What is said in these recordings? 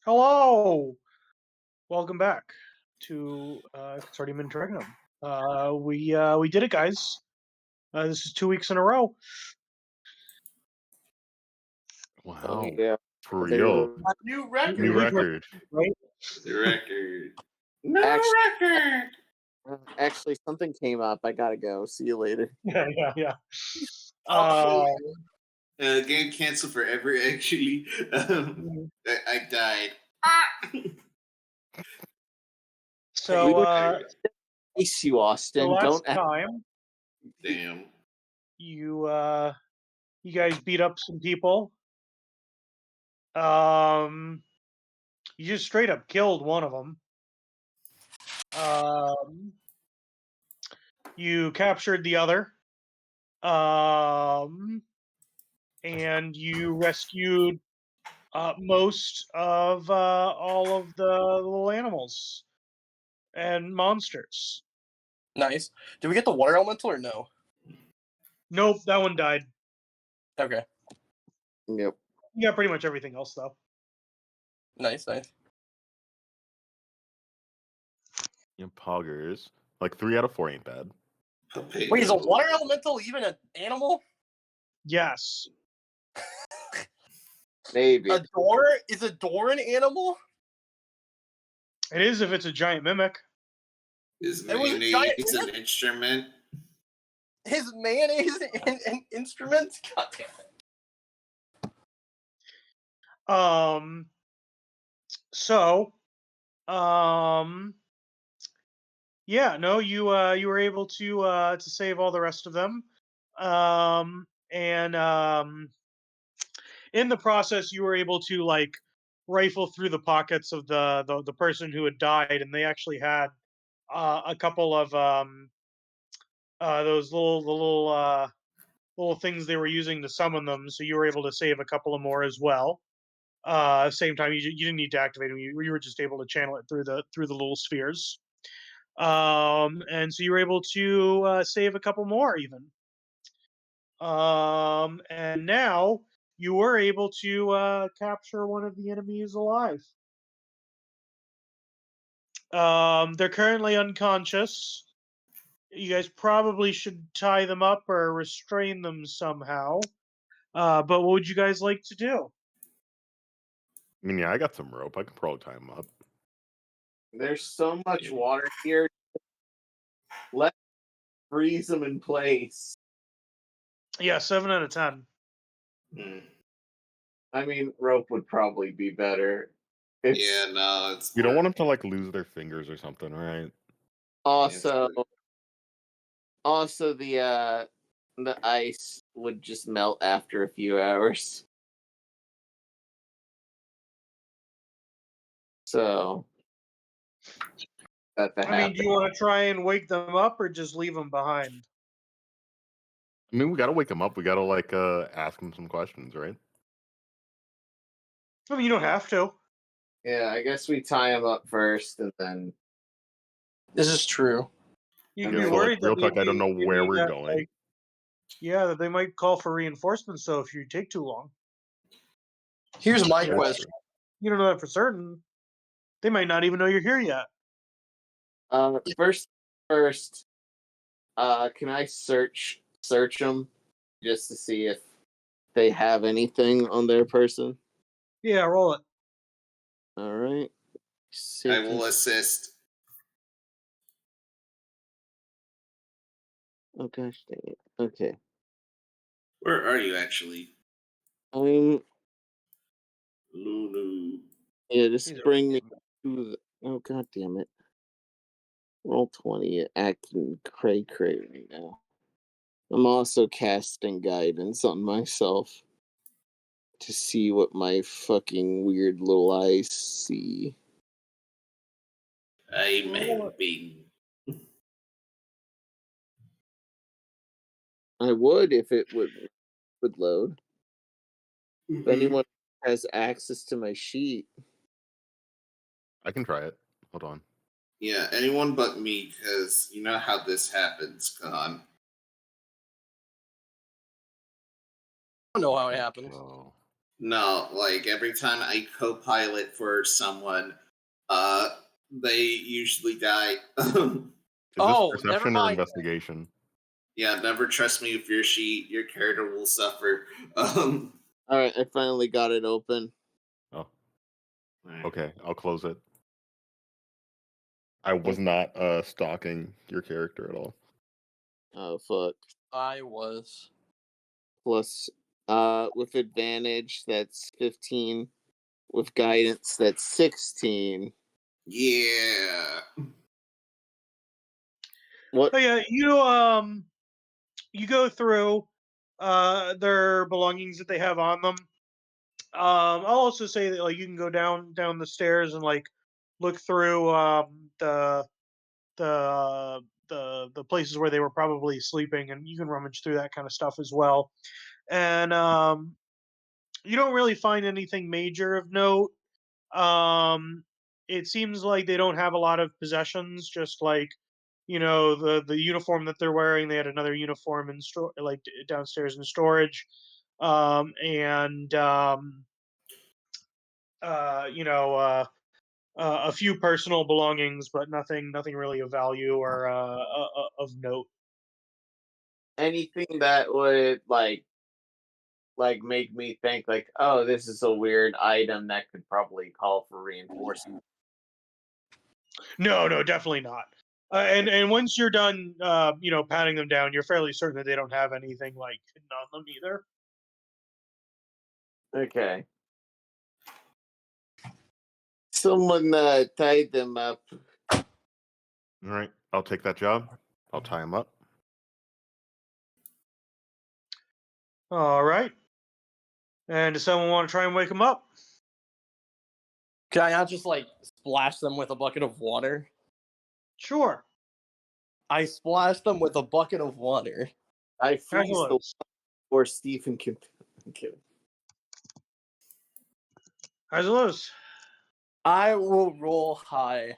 Hello! Welcome back to Consortium Interregnum. We did it, guys. This is 2 weeks in a row. Wow. Oh, yeah. For real. A new record. New record. Right? The record. No record. Actually, something came up. I gotta go. See you later. Yeah. Game canceled forever, actually. I died. So, Nice, you, Austin. the last Don't time Damn. you guys beat up some people. You just straight up killed one of them. You captured the other. And you rescued most of all of the little animals and monsters. Nice. Did we get the water elemental or no? Nope, that one died. Okay. Yep. You got pretty much everything else, though. Nice. Yeah, poggers. Like 3 out of 4 ain't bad. Wait, is a water elemental even an animal? Yes. Maybe. Is a door an animal? It is if it's a giant mimic. Is It was a mayonnaise giant an mimic? instrument? His mayonnaise an instrument? God damn it. Yeah, no, you were able to save all the rest of them. And in the process you were able to like rifle through the pockets of the person who had died, and they actually had a couple of those little things they were using to summon them, so you were able to save a couple of more as well. Same time, you didn't need to activate them. You were just able to channel it through the little spheres. And so you were able to save a couple more even. And now you were able to capture one of the enemies alive. They're currently unconscious. You guys probably should tie them up or restrain them somehow. But what would you guys like to do? I mean, yeah, I got some rope. I can probably tie him up. There's so much water here. Let's freeze them in place. Yeah, 7 out of 10. I mean, rope would probably be better. You don't want them to like lose their fingers or something, right? Also, the ice would just melt after a few hours. So, I mean, do you want to try and wake them up or just leave them behind? I mean, we gotta wake them up. We gotta like ask them some questions, right? I mean, you don't have to. Yeah, I guess we tie them up first, and then. This is true. You can be worried real that talk, I don't know where we're going. Like, yeah, that they might call for reinforcements. So if you take too long, here's my question. You don't know that for certain. They might not even know you're here yet. First, can I search them just to see if they have anything on their person? Yeah, roll it. All right. I will assist. Oh gosh dang it. Okay. Where are you actually? I'm Lunu. Yeah, just bring me to the oh god damn it. Roll 20, acting cray right now. I'm also casting guidance on myself to see what my fucking weird little eyes see. I'm helping. I would if it would load. If anyone has access to my sheet. I can try it. Hold on. Yeah, anyone but me, because you know how this happens, Con. I don't know how it happens. Oh. No, like every time I co-pilot for someone, they usually die. Is this Oh, never perception or mind. investigation? Yeah, never trust me with your sheet. Your character will suffer. All right, I finally got it open. Oh, okay. I'll close it. I was not stalking your character at all. Oh fuck. I was. Plus, with advantage, that's 15. With guidance, that's 16. Yeah. What? So yeah, you go through their belongings that they have on them. I'll also say that like you can go down the stairs and like look through the places where they were probably sleeping, and you can rummage through that kind of stuff as well. And you don't really find anything major of note. It seems like they don't have a lot of possessions, just like the uniform that they're wearing. They had another uniform in downstairs in storage, and you know a few personal belongings, but nothing really of value or of note. Anything that would make me think like, oh, this is a weird item that could probably call for reinforcement. No, definitely not. And once you're done, patting them down, you're fairly certain that they don't have anything like hidden on them either. Okay. Someone tied them up. All right, I'll take that job. I'll tie him up. All right. And does someone want to try and wake them up? Can I not just like splash them with a bucket of water? Sure. I splash them with a bucket of water. I freeze the Excellent. or Stephen can. Okay. How's it loose? I will roll high.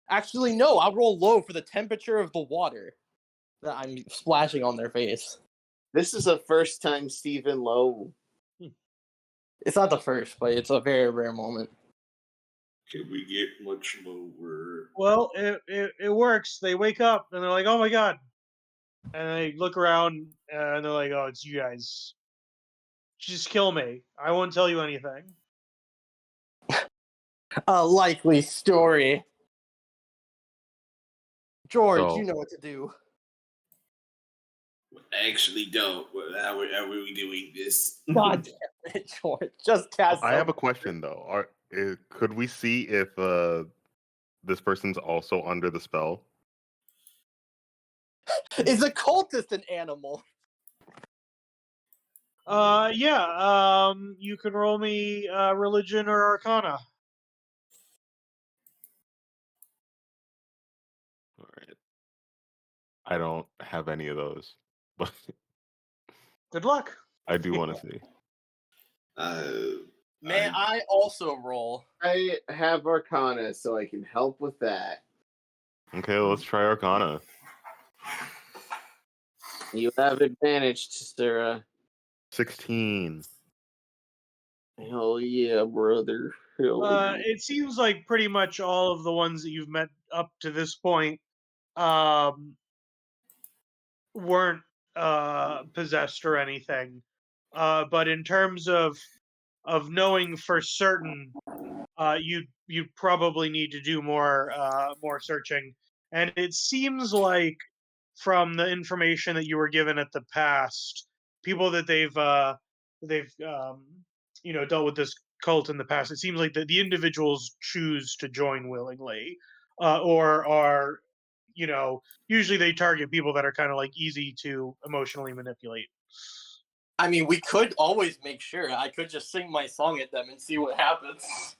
Actually, no, I'll roll low for the temperature of the water that I'm splashing on their face. This is a first time Stephen Lowe. It's not the first, but it's a very rare moment. Can we get much lower? Well, it works. They wake up and they're like, "Oh my god!" And they look around and they're like, "Oh, it's you guys. Just kill me. I won't tell you anything." A likely story. George, So- you know what to do. I actually don't. How are we doing this? God damn it, George. Just cast I have a some- question though. Could we see if this person's also under the spell? Is a cultist an animal? Yeah. You can roll me religion or arcana. All right. I don't have any of those, but Good luck. I do want to see. May I also roll? I have Arcana, so I can help with that. Okay, let's try Arcana. You have advantage, Tasura. 16. Hell yeah, brother. Hell yeah. It seems like pretty much all of the ones that you've met up to this point weren't possessed or anything. But in terms of knowing for certain, you probably need to do more searching. And it seems like from the information that you were given at the past, people that they've dealt with this cult in the past, it seems like the individuals choose to join willingly, or are usually they target people that are kind of like easy to emotionally manipulate. I mean, we could always make sure. I could just sing my song at them and see what happens.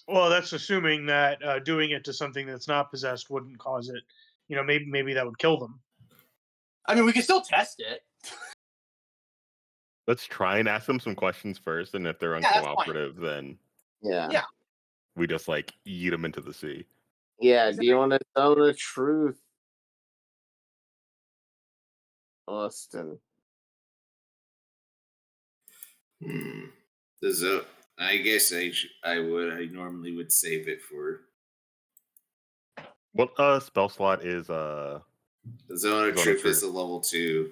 Well, that's assuming that doing it to something that's not possessed wouldn't cause it. Maybe that would kill them. I mean, we can still test it. Let's try and ask them some questions first, and if they're Yeah, that's fine. uncooperative, then Yeah. Yeah. we just like yeet them into the sea. Yeah, do you want to tell the truth, Austin? So I guess I normally would save it for What spell slot is the Zone of Zone of Truth is Truth? a level 2.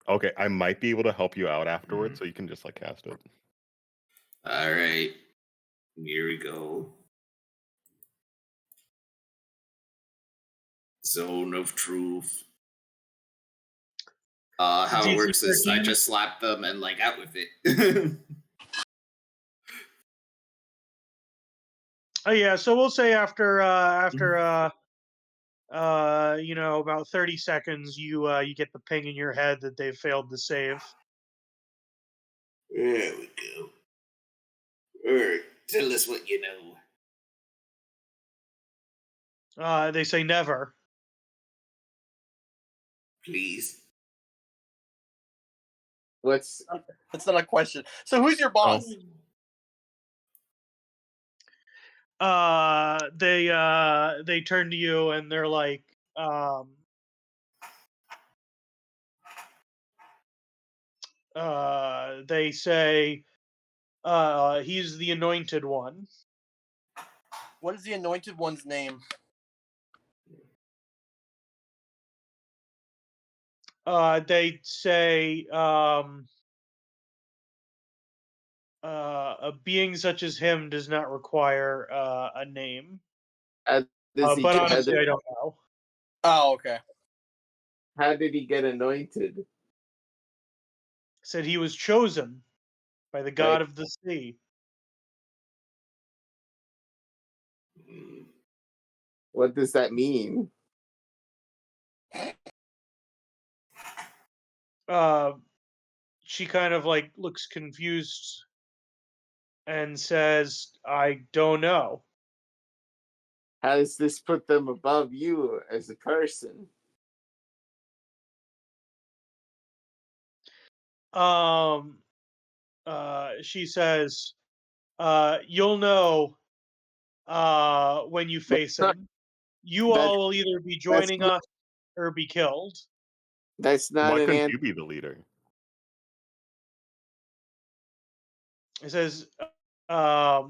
Okay, I might be able to help you out afterwards, so you can just like cast it. All right, here we go. Zone of Truth. How it DC works is I 13. just slap them and like out with it. Oh yeah, so we'll say after about 30 seconds, you get the ping in your head that they've failed to save. There we go. All right, tell us what you know, They say never. please. What's That's not a question. So who's your boss? They turn to you and they're like, they say, he's the anointed one. What is the anointed one's name? They say, a being such as him does not require a name. does he But get, honestly, I don't know. Oh, okay. how did he get anointed? Said he was chosen by the god of the sea. What does that mean? She kind of like looks confused and says, I don't know. How does this put them above you as a person? She says, you'll know when you face him. You all will either be joining us or be killed. That's not Why an couldn't answer. you be the leader? It says, I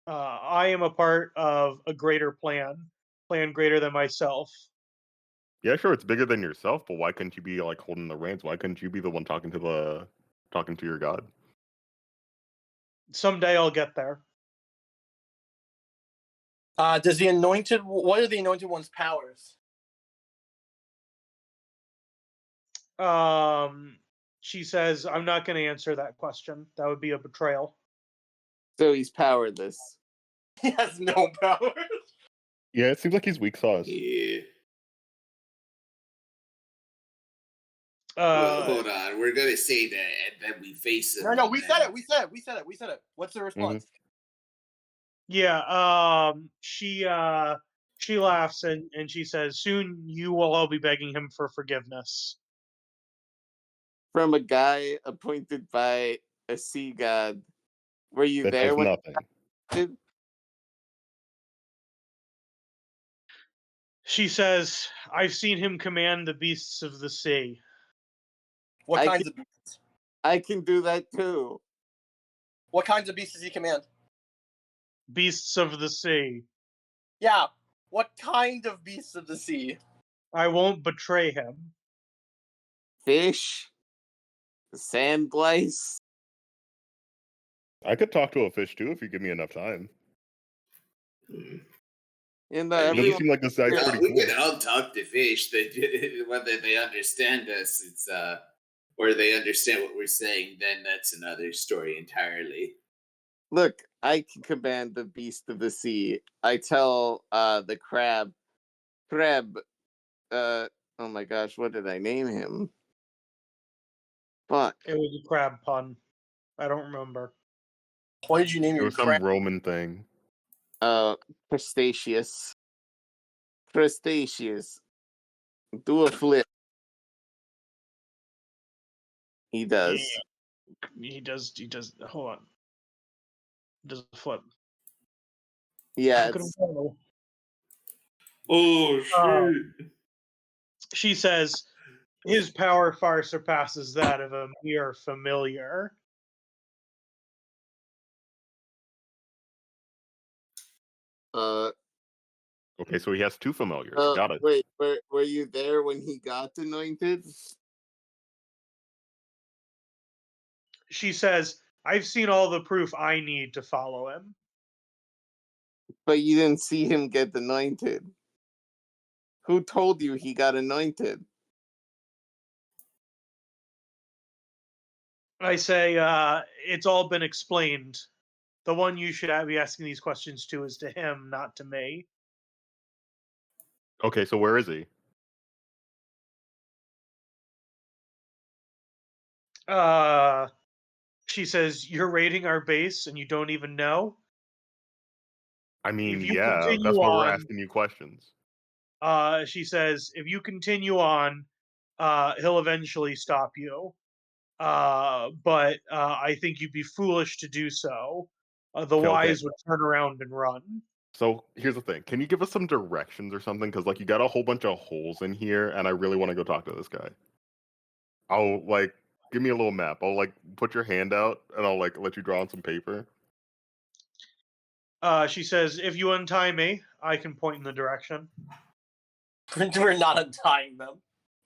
am a part of a greater plan greater than myself. Yeah, sure, it's bigger than yourself, but why couldn't you be like holding the reins? Why couldn't you be the one talking to your god? Someday I'll get there. What are the anointed one's powers? She says, I'm not going to answer that question. That would be a betrayal. So he's powerless. He has no powers. Yeah, it seems like he's weak sauce. Yeah. Hold on, we're gonna say that, and then we face it. No, we said it. We said it. What's the response? Yeah. She laughs and she says, soon you will all be begging him for forgiveness. From a guy appointed by a sea god. Were you That there does when nothing. She says, I've seen him command the beasts of the sea. What kinds of beasts? I can do that too. What kinds of beasts does he command? Beasts of the sea. Yeah. What kind of beasts of the sea? I won't betray him. Fish? Sand lice? I could talk to a fish too if you give me enough time. And Doesn't seem like this guy's pretty we cool. can all talk to fish. Whether they understand us, or they understand what we're saying, then that's another story entirely. Look, I can command the beast of the sea. I tell the crab, oh my gosh, what did I name him? Fuck. It was a crab pun. I don't remember. What did you name It your was some Roman thing. Crustaceous. Crustaceous. Do a flip. He does. He does. Hold on. He does a flip. Yeah. Oh shit! She says, his power far surpasses that of a mere familiar. Okay, so he has two familiars. Got it. Wait, were you there when he got anointed? She says, I've seen all the proof I need to follow him. But you didn't see him get anointed. Who told you he got anointed? I say, it's all been explained. The one you should be asking these questions to is to him, not to me. Okay, so where is he? She says, you're raiding our base and you don't even know? I mean, If you yeah, continue that's why we're on, asking you questions. she says, if you continue on, he'll eventually stop you. But I think you'd be foolish to do so. The Okay. wise would turn around and run. So here's the thing. Can you give us some directions or something? Because like you got a whole bunch of holes in here, and I really want to go talk to this guy. I'll like give me a little map. I'll like put your hand out, and I'll like let you draw on some paper. She says, if you untie me, I can point in the direction. We're not untying them.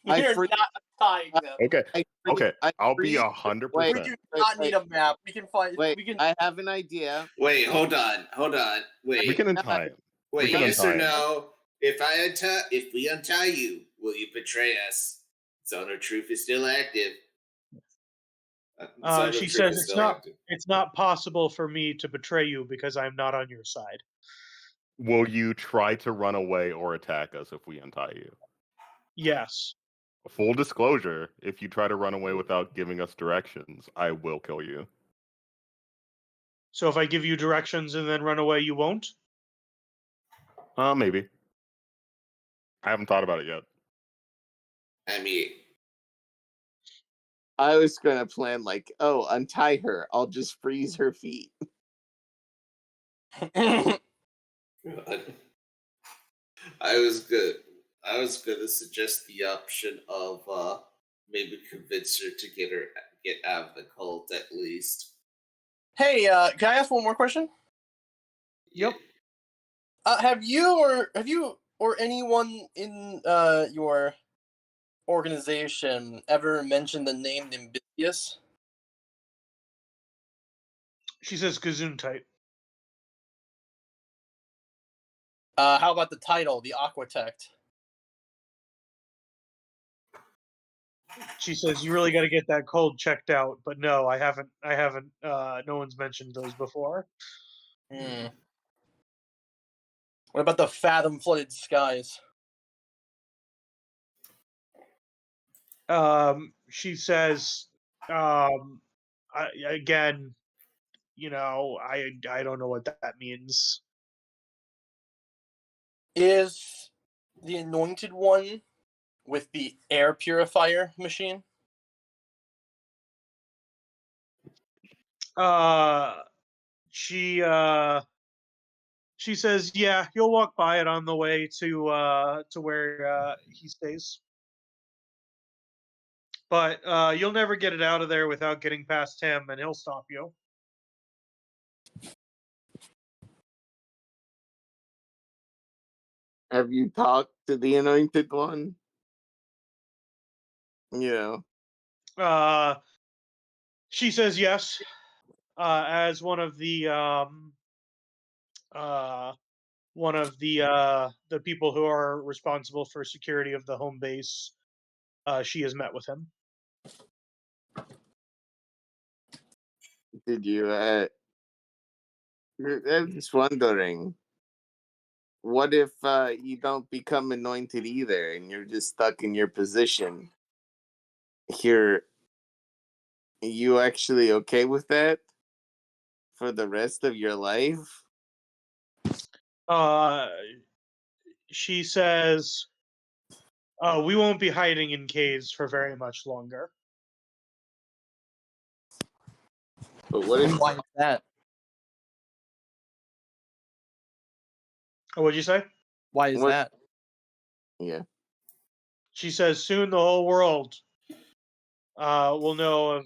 I We're free- not untying them. Okay. Okay. I'll be freeze- 100%. Wait, We do not need a map. We can find. Wait, We can. I have an idea. Wait, hold on. Wait, We can untie him. we wait. can Yes or untie him. no? If we untie you, will you betray us? Zone of Truth is still active. Zone of She Truth says is it's still not active. it's not possible for me to betray you because I'm not on your side. Will you try to run away or attack us if we untie you? Yes. Full disclosure, if you try to run away without giving us directions, I will kill you. So if I give you directions and then run away, you won't? Maybe. I haven't thought about it yet. I mean, I was gonna plan like, untie her. I'll just freeze her feet. I was good. I was gonna suggest the option of maybe convince her to get out of the cult at least. Hey, can I ask one more question? Yep. Have you or anyone in your organization ever mentioned the name Nimbius? She says Gesundheit. How about the title, the Aquatect? She says you really got to get that cold checked out, but no, I haven't. No one's mentioned those before. Hmm. What about the fathom-flooded skies? She says, again, I don't know what that means. Is the Anointed One with the air purifier machine? She says, yeah, you'll walk by it on the way to where he stays. But you'll never get it out of there without getting past him, and he'll stop you. Have you talked to the Anointed One? You know. She says yes. As one of the people who are responsible for security of the home base, she has met with him. Did you? I'm just wondering. What if you don't become anointed either, and you're just stuck in your position? Here, you actually okay with that for the rest of your life? She says, we won't be hiding in caves for very much longer. But what if Why is that? Oh, what'd you say? Why is What- that? Yeah. She says, soon the whole world will know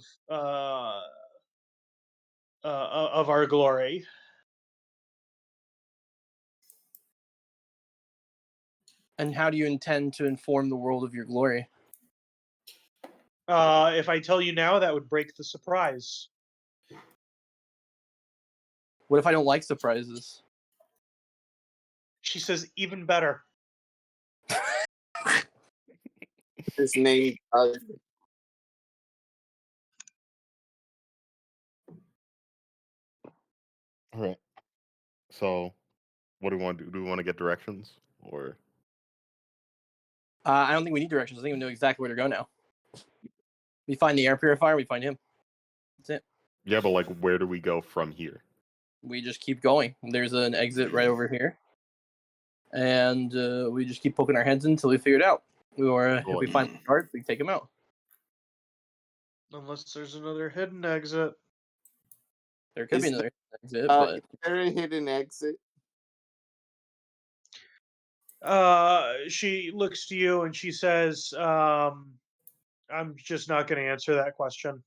of our glory. And how do you intend to inform the world of your glory? If I tell you now, that would break the surprise. What if I don't like surprises? She says, even better. His name. All right. So, what do we want to do? Do we want to get directions, or? I don't think we need directions. I think we know exactly where to go now. We find the air purifier. We find him. That's it. Yeah, but like, where do we go from here? We just keep going. There's an exit right over here, and we just keep poking our heads in until we figure it out. Or if we find the guards, we take him out. Unless there's another hidden exit. There could be another exit, Is but there a hidden exit? She looks to you and she says, I'm just not going to answer that question.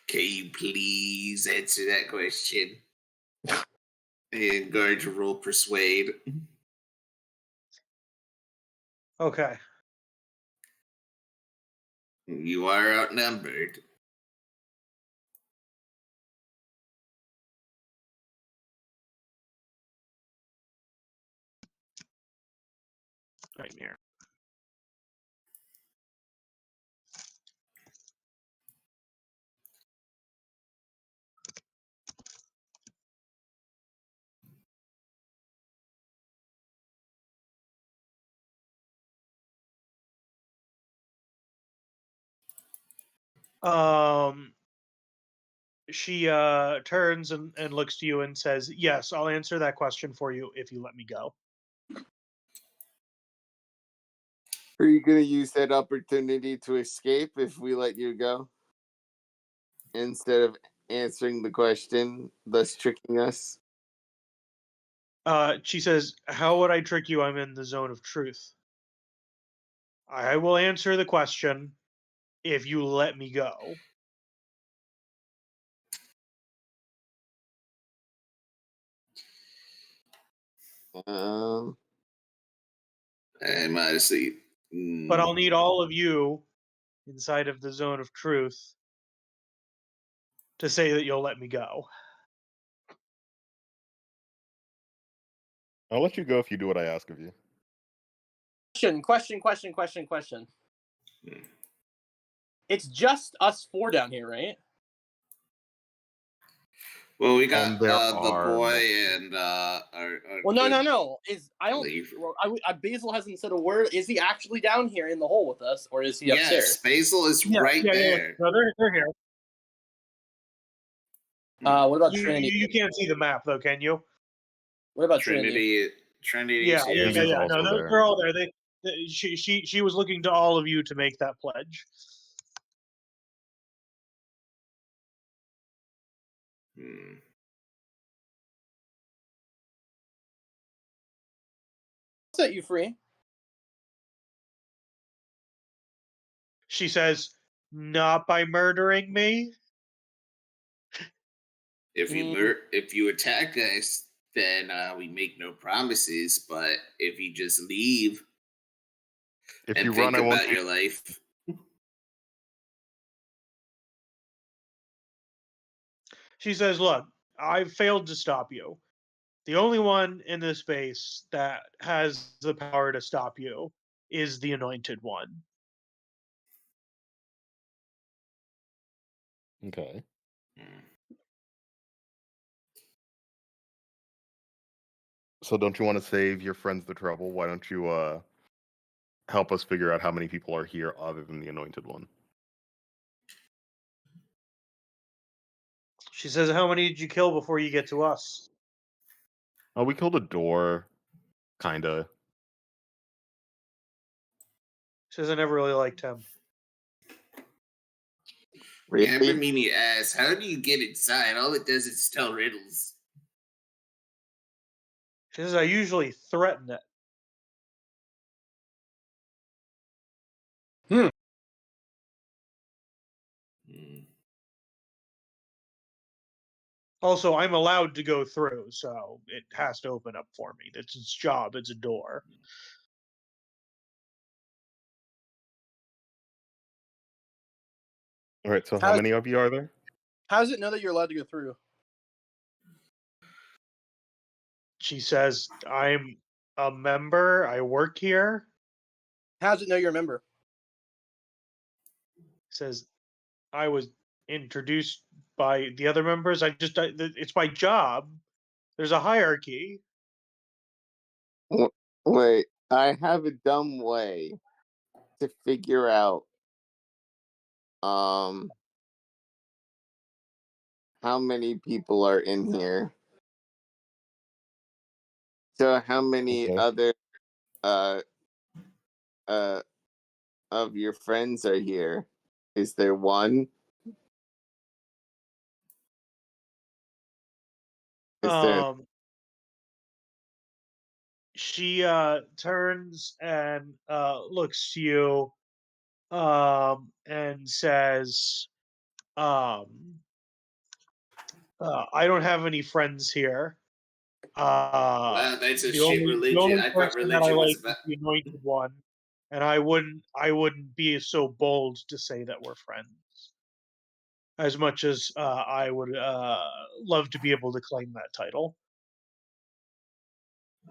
Can you please answer that question? And going to roll persuade. Okay. You are outnumbered. Nightmare. She turns and looks to you and says, yes, I'll answer that question for you if you let me go. Are you going to use that opportunity to escape if we let you go? Instead of answering the question, thus tricking us? She says, how would I trick you? I'm in the zone of truth. I will answer the question if you let me go. I'm honestly. But I'll need all of you inside of the zone of truth to say that you'll let me go. I'll let you go if you do what I ask of you. Question. It's just us four down here, right? Well, we got there the are boy multiple. and our Well, good no. I don't. leave. Well, Basil hasn't said a word. Is he actually down here in the hole with us, or is he upstairs? Yes, Basil is right there. No, they're here. What about You Trinity? can't see the map though, can you? What about Trinity? Trinity's here. Trinity's Yeah. also No, there. they're all there. She was looking to all of you to make that pledge. Set you free. She says, not by murdering me. If you attack us, then we make no promises. But if you just leave If and you think run, I won't. about your life, She says, look, I've failed to stop you. The only one in this space that has the power to stop you is the Anointed One. Okay. So don't you want to save your friends the trouble? Why don't you help us figure out how many people are here other than the Anointed One? She says, how many did you kill before you get to us? Oh, we killed a door, kinda. She says, I never really liked him. Amber Mimi asks, how do you get inside? All it does is tell riddles. She says, I usually threaten it. Also, I'm allowed to go through, so it has to open up for me. That's its job. It's a door. All right, so how many of you are there? How does it know that you're allowed to go through? She says, I'm a member. I work here. How does it know you're a member? Says, I was introduced by the other members. It's my job. There's a hierarchy. Wait, I have a dumb way to figure out how many people are in here. So how many other of your friends are here? Is there one? Is there She turns and looks to you and says, I don't have any friends here. Wow, that's a The shit only religion. I thought person that I religion was like is about. the anointed one, and I wouldn't be so bold to say that we're friends. As much as I would love to be able to claim that title.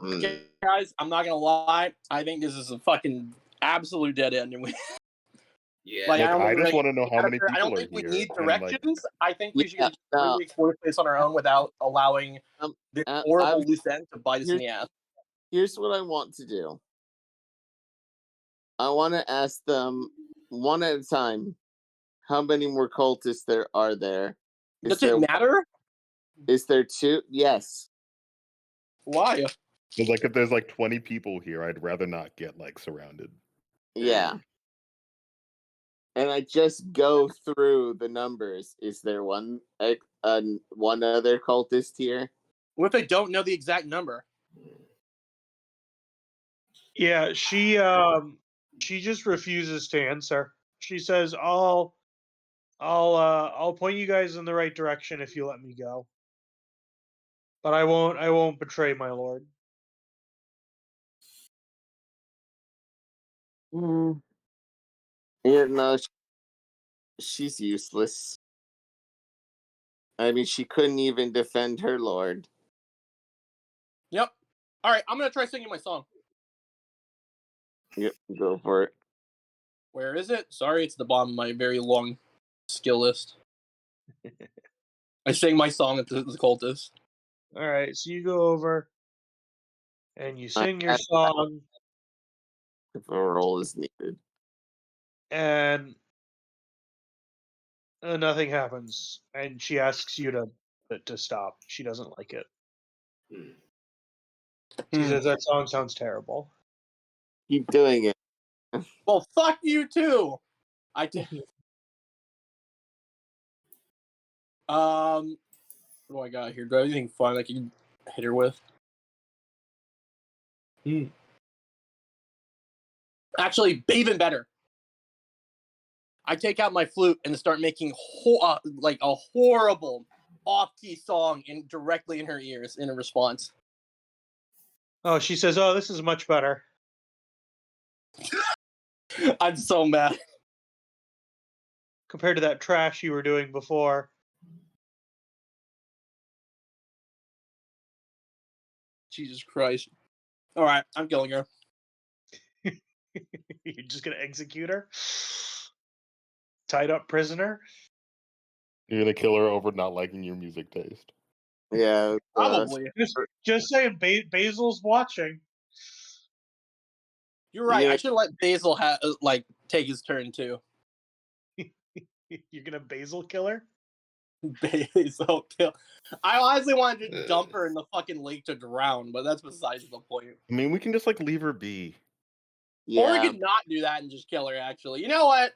Okay, guys, I'm not gonna lie. I think this is a fucking absolute dead end. Yeah. Like, Look, I just want to know how many people I don't are think we here. need and, like, directions. I think we should Yeah, really explore the place on our own without allowing this horrible I'm- loose end to bite us in the ass. Here's what I want to do. I want to ask them one at a time how many more cultists there are there. Does it matter? Is there two? Yes. Why? Because, like, if there's like 20 people here, I'd rather not get like surrounded. Yeah. And I just go through the numbers. Is there one other cultist here? What if they don't know the exact number? Yeah, she just refuses to answer. She says, I'll point you guys in the right direction if you let me go. But I won't betray my lord. Yeah, no, she's useless. I mean, she couldn't even defend her lord. Yep. All right, I'm gonna try singing my song. Yep, go for it. Where is it? Sorry, it's the bottom of my very long skill list. I sing my song at the cultist. All right, so you go over and you sing your song. If a roll is needed. And nothing happens. And she asks you to stop. She doesn't like it. She says that song sounds terrible. Keep doing it. Well, fuck you too. What do I got here? Do I have anything fun I can hit her with? Actually, even better. I take out my flute and start making like a horrible off-key song directly in her ears in a response. Oh, she says, "Oh, this is much better." I'm so mad. Compared to that trash you were doing before. Jesus Christ. All right, I'm killing her. You're just going to execute her? Tied up prisoner? You're going to kill her over not liking your music taste. Yeah. Probably. Just saying, Basil's watching. You're right. Yeah. I should let Basil take his turn too. You're gonna Basil kill her? Basil kill. I honestly wanted to dump her in the fucking lake to drown, but that's besides the point. I mean, we can just like leave her be. Yeah. Or we could not do that and just kill her. Actually, you know what?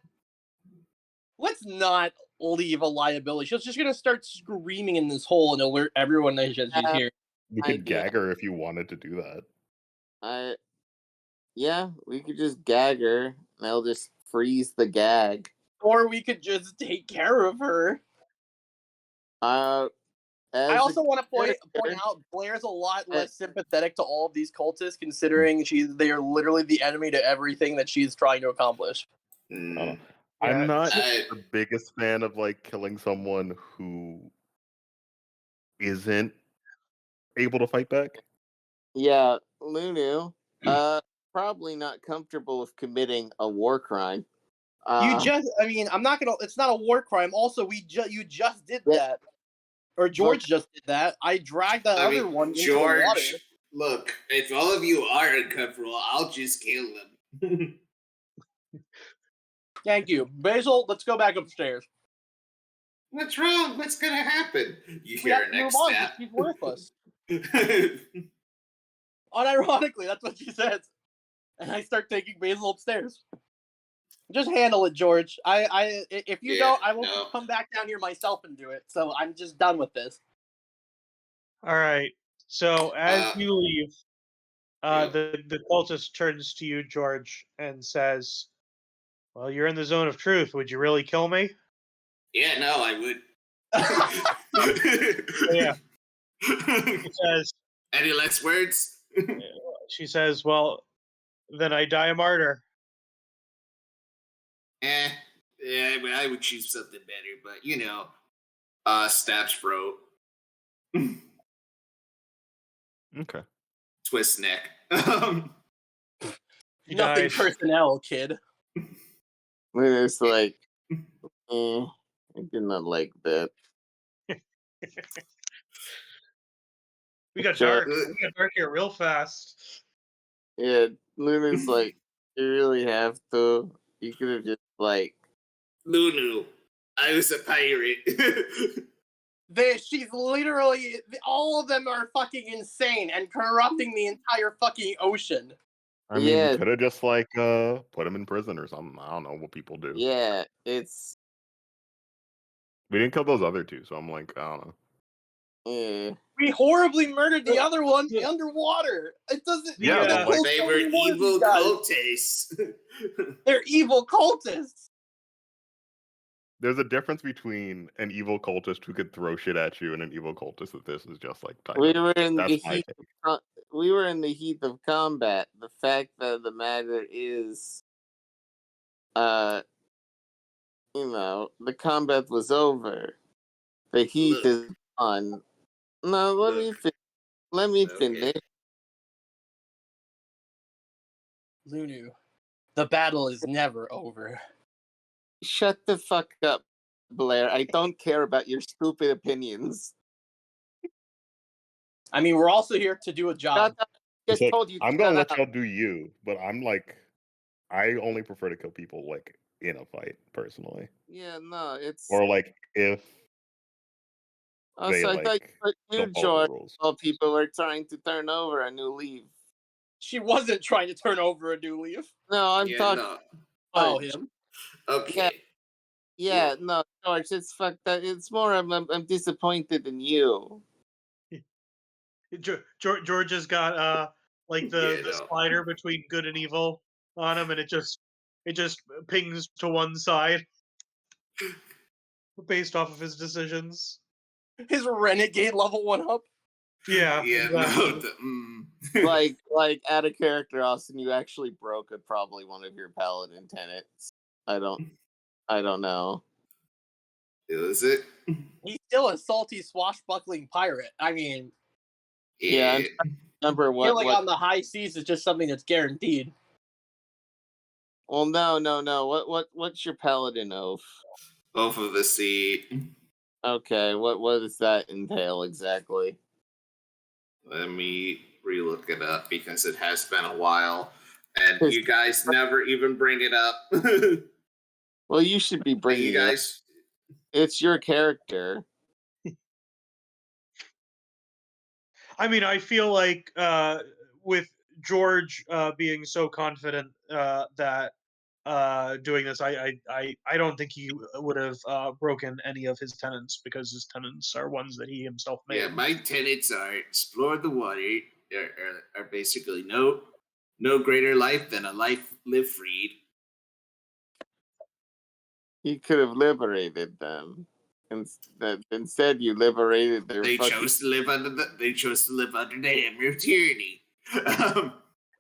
Let's not leave a liability. She's just gonna start screaming in this hole and alert everyone that she's here. We could gag her if you wanted to do that. Yeah, we could just gag her. And they'll just freeze the gag. Or we could just take care of her. I also want to point character- out Blair's a lot less sympathetic to all of these cultists, considering they are literally the enemy to everything that she's trying to accomplish. Mm. I'm not I- the biggest fan of like killing someone who isn't able to fight back. Yeah, Lunu, probably not comfortable with committing a war crime. I'm not gonna. It's not a war crime. Also, you just did that, or George just did that. I dragged that other one into the water. George, look, if all of you are uncomfortable, I'll just kill them. Thank you, Basil. Let's go back upstairs. What's wrong? What's gonna happen? You We hear have her to move next on. snap. She's worthless. Unironically, that's what she says. And I start taking Basil upstairs. Just handle it, George. If you don't, I will come back down here myself and do it. So I'm just done with this. All right. So as you leave, the cultist turns to you, George, and says, "Well, you're in the zone of truth. Would you really kill me?" Yeah, no, I would. Yeah. She says, Any less words? "Well, then I die a martyr." Yeah, but I would choose something better, but you know, stabs throat, Okay. twist neck. She Nothing dies. personnel, kid. Lunu's like, I did not like that. We got George- dark. We got dark here real fast. Yeah, Lunu's like, you really have to. You could have just like, Lunu, I was a pirate. She's literally, all of them are fucking insane and corrupting the entire fucking ocean. I mean, Yeah. you could have just like put him in prison or something. I don't know what people do. yeah, it's We didn't kill those other two, so I'm like, I don't know. We horribly murdered the other one underwater. It doesn't. Yeah, it doesn't but kill they so were many more of evil these guys. cultists. They're evil cultists. There's a difference between an evil cultist who could throw shit at you and an evil cultist that this is just like tight. we were in the That's my heat. take. We were in the heat of combat. The fact of the matter is, the combat was over. The heat is on. No, let me finish. Lunu, the battle is never over. Shut the fuck up, Blair. I don't care about your stupid opinions. I mean, we're also here to do a job. Shut up. Just It's like, told you. I'm gonna shut let up. y'all do you, but I'm like, I only prefer to kill people like in a fight personally, Yeah, no, it's. or like if Also, they I thought like you, don't follow George, the rules. all people were trying to turn over a new leaf. She wasn't trying to turn over a new leaf. No, I'm talking. No. Oh, George. him. Okay. Yeah, no, George, it's fucked up. It's more I'm disappointed in you. George has got like the slider between good and evil on him, and it just pings to one side based off of his decisions. His renegade level went up. Yeah. Yeah, exactly. no. like out of character, Austin, you actually broke probably one of your paladin tenets. I don't know. Is it? He's still a salty, swashbuckling pirate. I mean, Yeah, remember killing what? on the high seas is just something that's guaranteed. Well, no. What's your paladin oath? Oath of the sea. Okay, what does that entail exactly? Let me relook it up because it has been a while, and you guys never even bring it up. Well, you should be bringing you guys. It's your character. I mean, I feel like with George being so confident that doing this, I don't think he would have broken any of his tenets, because his tenets are ones that he himself made. Yeah, my tenets are explore the water. Are basically no greater life than a life live freed. He could have liberated them. Instead, you liberated their. They chose to live under the hammer of tyranny.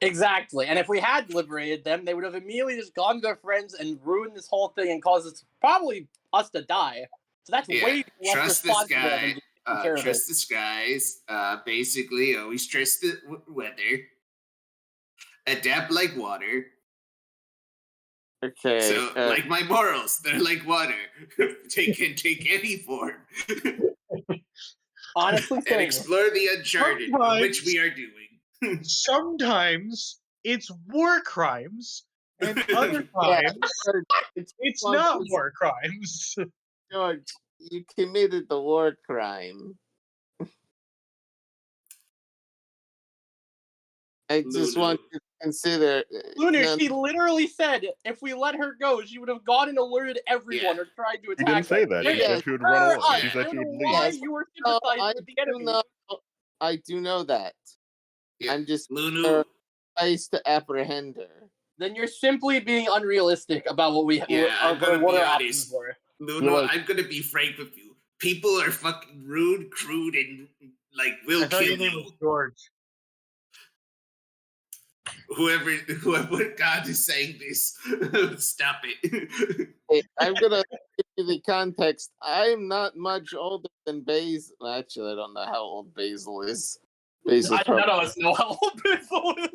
Exactly. And if we had liberated them, they would have immediately just gone to their friends and ruined this whole thing and caused us to die. So that's way less trust responsible this than guy. taking care of it. Trust the skies. Basically, always trust the weather. Adapt like water. Okay. So, like my morals, they're like water. They can take any form. Honestly, And saying explore the uncharted, which we are doing. Sometimes it's war crimes, and other times it's not war crimes. George, you committed the war crime. I just want you to consider. Lunu, she literally said if we let her go, she would have gone and alerted everyone or tried to attack She didn't say us. that. She said she would run away. She said she would leave. Why you were sympathizing with the enemy? I do know that. Yeah. I'm just Lunu. tries to apprehend her. Then you're simply being unrealistic about what we I'm gonna what be our honest. options were. Lunu, I'm gonna be frank with you. People are fucking rude, crude, and like will kill your name you. was George. Whoever God is saying this, stop it. Hey, I'm gonna give you the context. I'm not much older than Basil. Actually, I don't know how old Basil is. None of us know how old Basil is.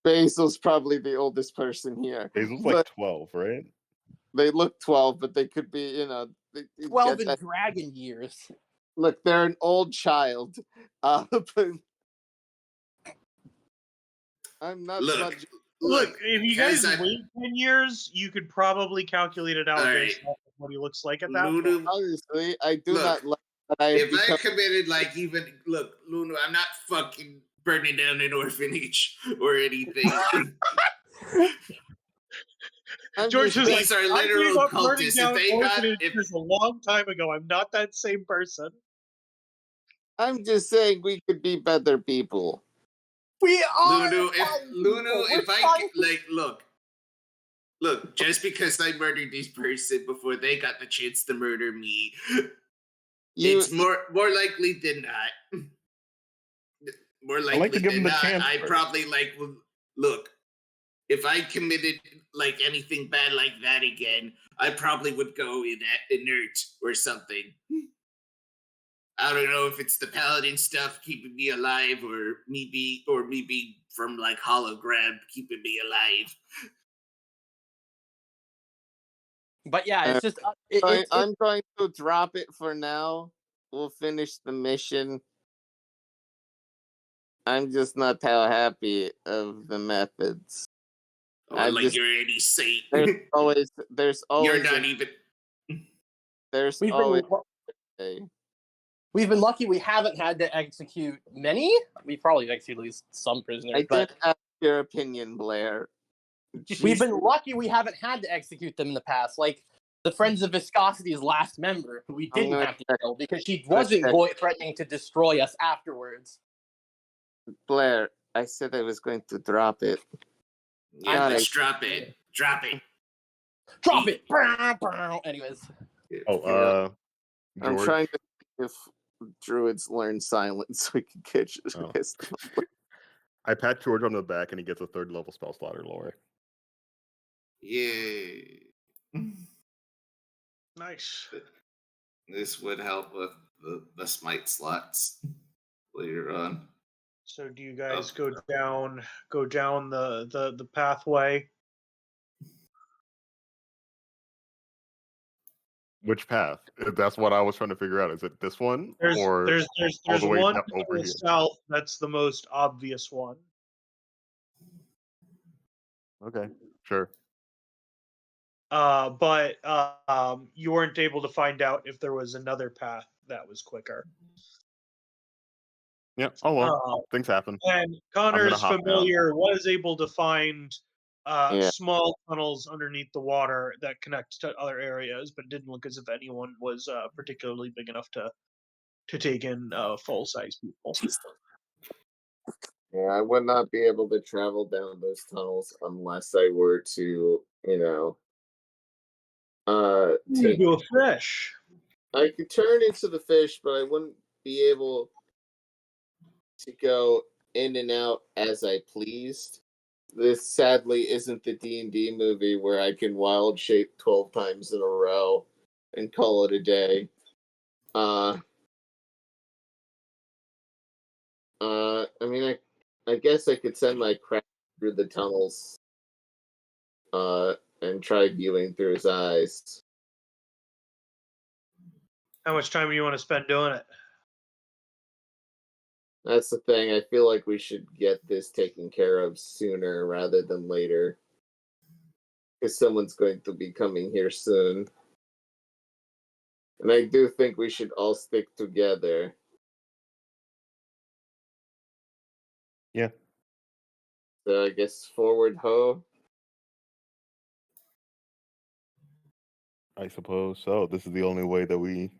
Basil's probably the oldest person here. Basil's like 12, right? They look 12, but they could be, 12 in dragon years. Look, they're an old child. But I'm not much. Look, if you guys wait 10 years, you could probably calculate it out based off of what he looks like at that point. Honestly, I do not like that if I committed, Lunu, I'm not fucking burning down an orphanage or anything. George is these are literal cultists. If a long time ago, I'm not that same person. I'm just saying we could be better people. We are. Lunu, if I look, just because I murdered this person before they got the chance to murder me, it's more likely than not. More likely I like to give than them the not, chance. I probably look. If I committed anything bad like that again, I probably would go inert or something. I don't know if it's the paladin stuff keeping me alive, or me being from hologram keeping me alive. But yeah, it's just. I'm going to drop it for now. We'll finish the mission. I'm just not that happy of the methods. You're any saint. There's always. You're not even. There's always. We've been lucky we haven't had to execute many. We probably executed at least some prisoners. I did ask your opinion, Blair. We've been lucky we haven't had to execute them in the past. Like the Friends of Viscosity's last member, who we didn't have to kill because she wasn't threatening to destroy us afterwards. Blair, I said I was going to drop it. Yeah, let's drop it. Drop it. Drop it. Anyways. I'm trying to see if druids learn silence so we can catch this. I pat George on the back and he gets a 3rd level spell slot or lower. Yay. Nice. This would help with the smite slots later on. So do you guys go down the pathway? Which path? That's what I was trying to figure out. Is it this one? There's all the way one over to the south that's the most obvious one. Okay, sure. But you weren't able to find out if there was another path that was quicker. Yeah. Oh well, things happen. And Connor's familiar was able to find small tunnels underneath the water that connect to other areas, but it didn't look as if anyone was particularly big enough to take in full-size people. Yeah, I would not be able to travel down those tunnels unless I were to, do a fish. I could turn into the fish, but I wouldn't be able to go in and out as I pleased. This sadly isn't the D&D movie where I can wild shape 12 times in a row and call it a day. I mean, I guess I could send my craft through the tunnels, and try viewing through his eyes. How much time do you want to spend doing it? That's the thing. I feel like we should get this taken care of sooner rather than later. Because someone's going to be coming here soon. And I do think we should all stick together. Yeah. So I guess forward ho. I suppose so. This is the only way that we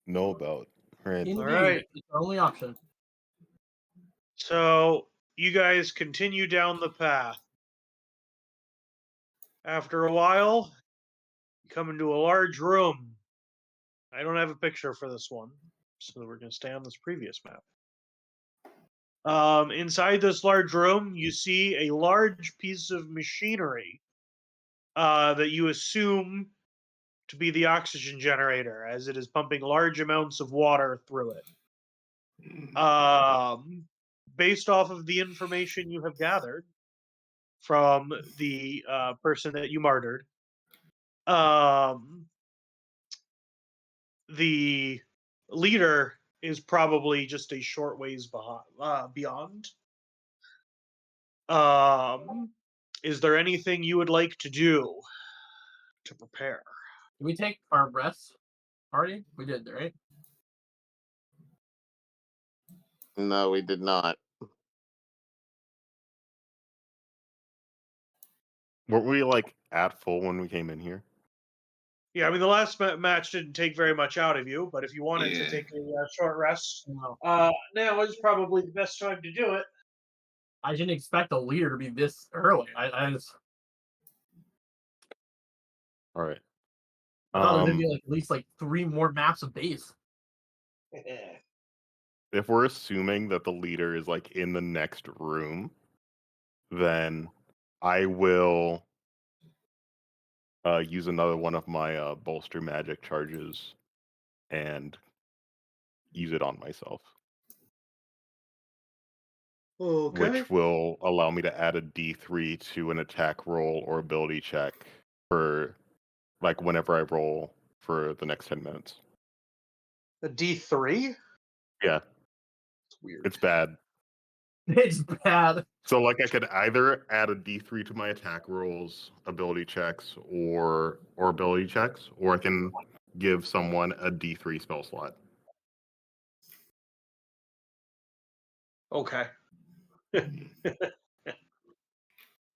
know about. Right. Indeed, right. it's our only option. So you guys continue down the path. After a while, you come into a large room. I don't have a picture for this one, so we're going to stay on this previous map. Inside this large room, you see a large piece of machinery that you assume to be the oxygen generator, as it is pumping large amounts of water through it. Based off of the information you have gathered from the person that you martyred, the leader is probably just a short ways beyond. Is there anything you would like to do to prepare? Did we take our rest already? We did, right? No, we did not. Were we like at full when we came in here? Yeah, I mean the last match didn't take very much out of you, but if you wanted to Yeah. take a short rest, No. now is probably the best time to do it. I didn't expect the leader to be this early. I just All right. I thought it was gonna be like at least like 3 more maps of base. If we're assuming that the leader is like in the next room, then I will use another one of my bolster magic charges and use it on myself. Okay. Which will allow me to add a D3 to an attack roll or ability check for like whenever I roll for the next 10 minutes. A D3? Yeah. It's weird. It's bad. It's bad. So like I could either add a D3 to my attack rolls, ability checks, or ability checks, or I can give someone a D3 spell slot. Okay.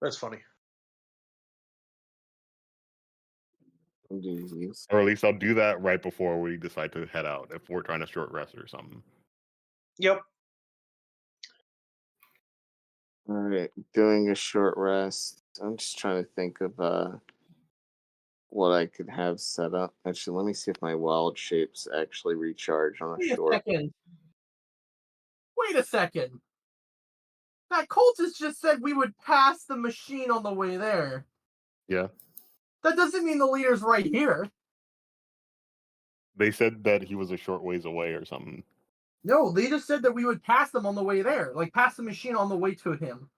That's funny. Jesus. Or at least I'll do that right before we decide to head out if we're trying to short rest or something. Yep. All right, doing a short rest. I'm just trying to think of what I could have set up. Actually, let me see if my wild shapes actually recharge on a Wait a short. second. Wait a second. That cultist just said we would pass the machine on the way there. Yeah. That doesn't mean the leader's right here. They said that he was a short ways away or something. No, they just said that we would pass them on the way there. Like, pass the machine on the way to him.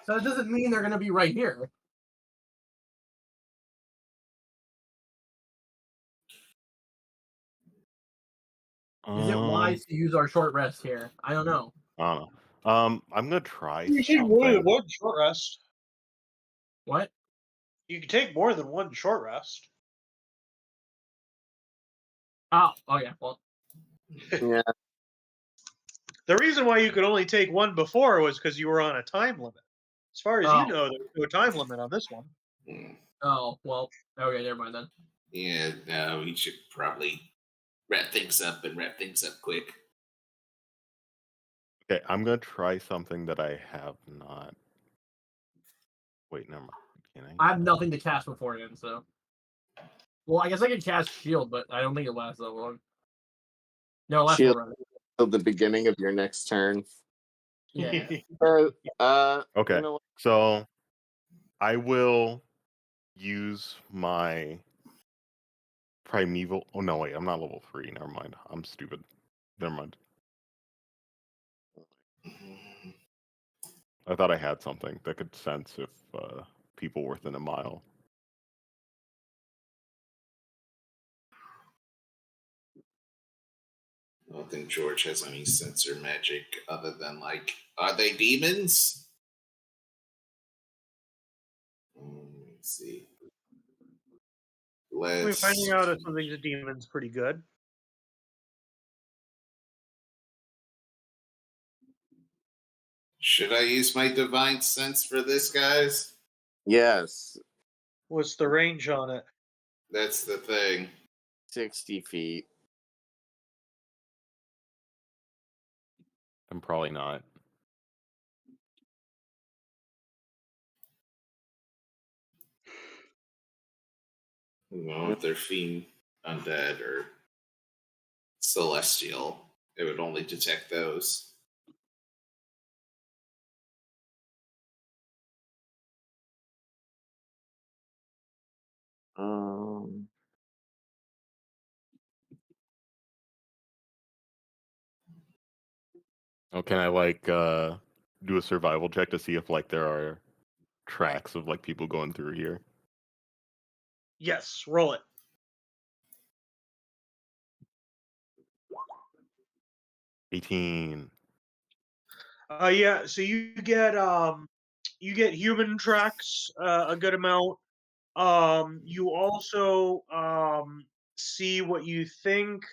So it doesn't mean they're going to be right here. Is it wise to use our short rest here? I don't know. I don't know. I'm gonna try. You can take more than one short rest. What? You can take more than one short rest. Oh yeah. Well, Yeah, The reason why you could only take one before was because you were on a time limit. As far as you know, there's no time limit on this one. oh well. Okay, never mind then. Yeah, no, we should probably wrap things up quick. Okay, I'm gonna try something that I have not. Wait, never mind. I have nothing to cast beforehand, so. Well, I guess I can cast shield, but I don't think it lasts that long. No, it lasts Shield more. till the beginning of your next turn. Yeah. Okay, You know what? so I will use my primeval. Oh no, wait, I'm not level 3. Never mind. I'm stupid. Never mind. I thought I had something that could sense if people were within a mile. I don't think George has any sensor magic other than, like, are they demons? Let me see. I mean, Let's. finding out if something's a demon's pretty good. Should I use my divine sense for this, guys? Yes, What's the range on it? That's the thing. 60 feet. I'm probably not. Well, if they're fiend, undead, or celestial, it would only detect those. Oh, can I like do a survival check to see if like there are tracks of like people going through here? Yes, roll it. $18. Yeah, so you get human tracks a good amount. You also see what you think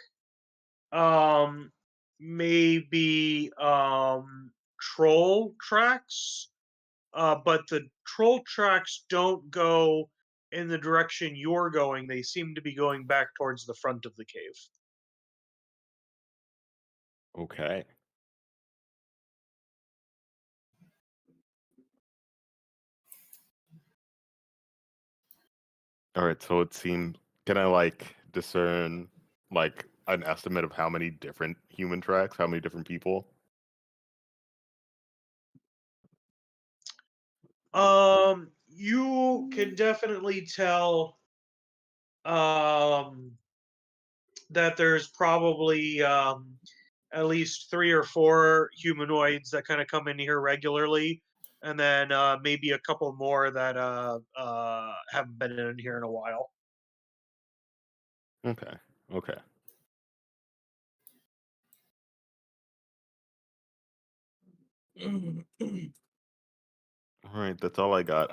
maybe troll tracks, but the troll tracks don't go in the direction you're going. They seem to be going back towards the front of the cave. Okay. All right, so it seems, can I like discern like an estimate of how many different human tracks, how many different people? You can definitely tell that there's probably at least 3 or 4 humanoids that kind of come in here regularly, and then maybe a couple more that haven't been in here in a while. Okay. Okay. All right, that's all I got.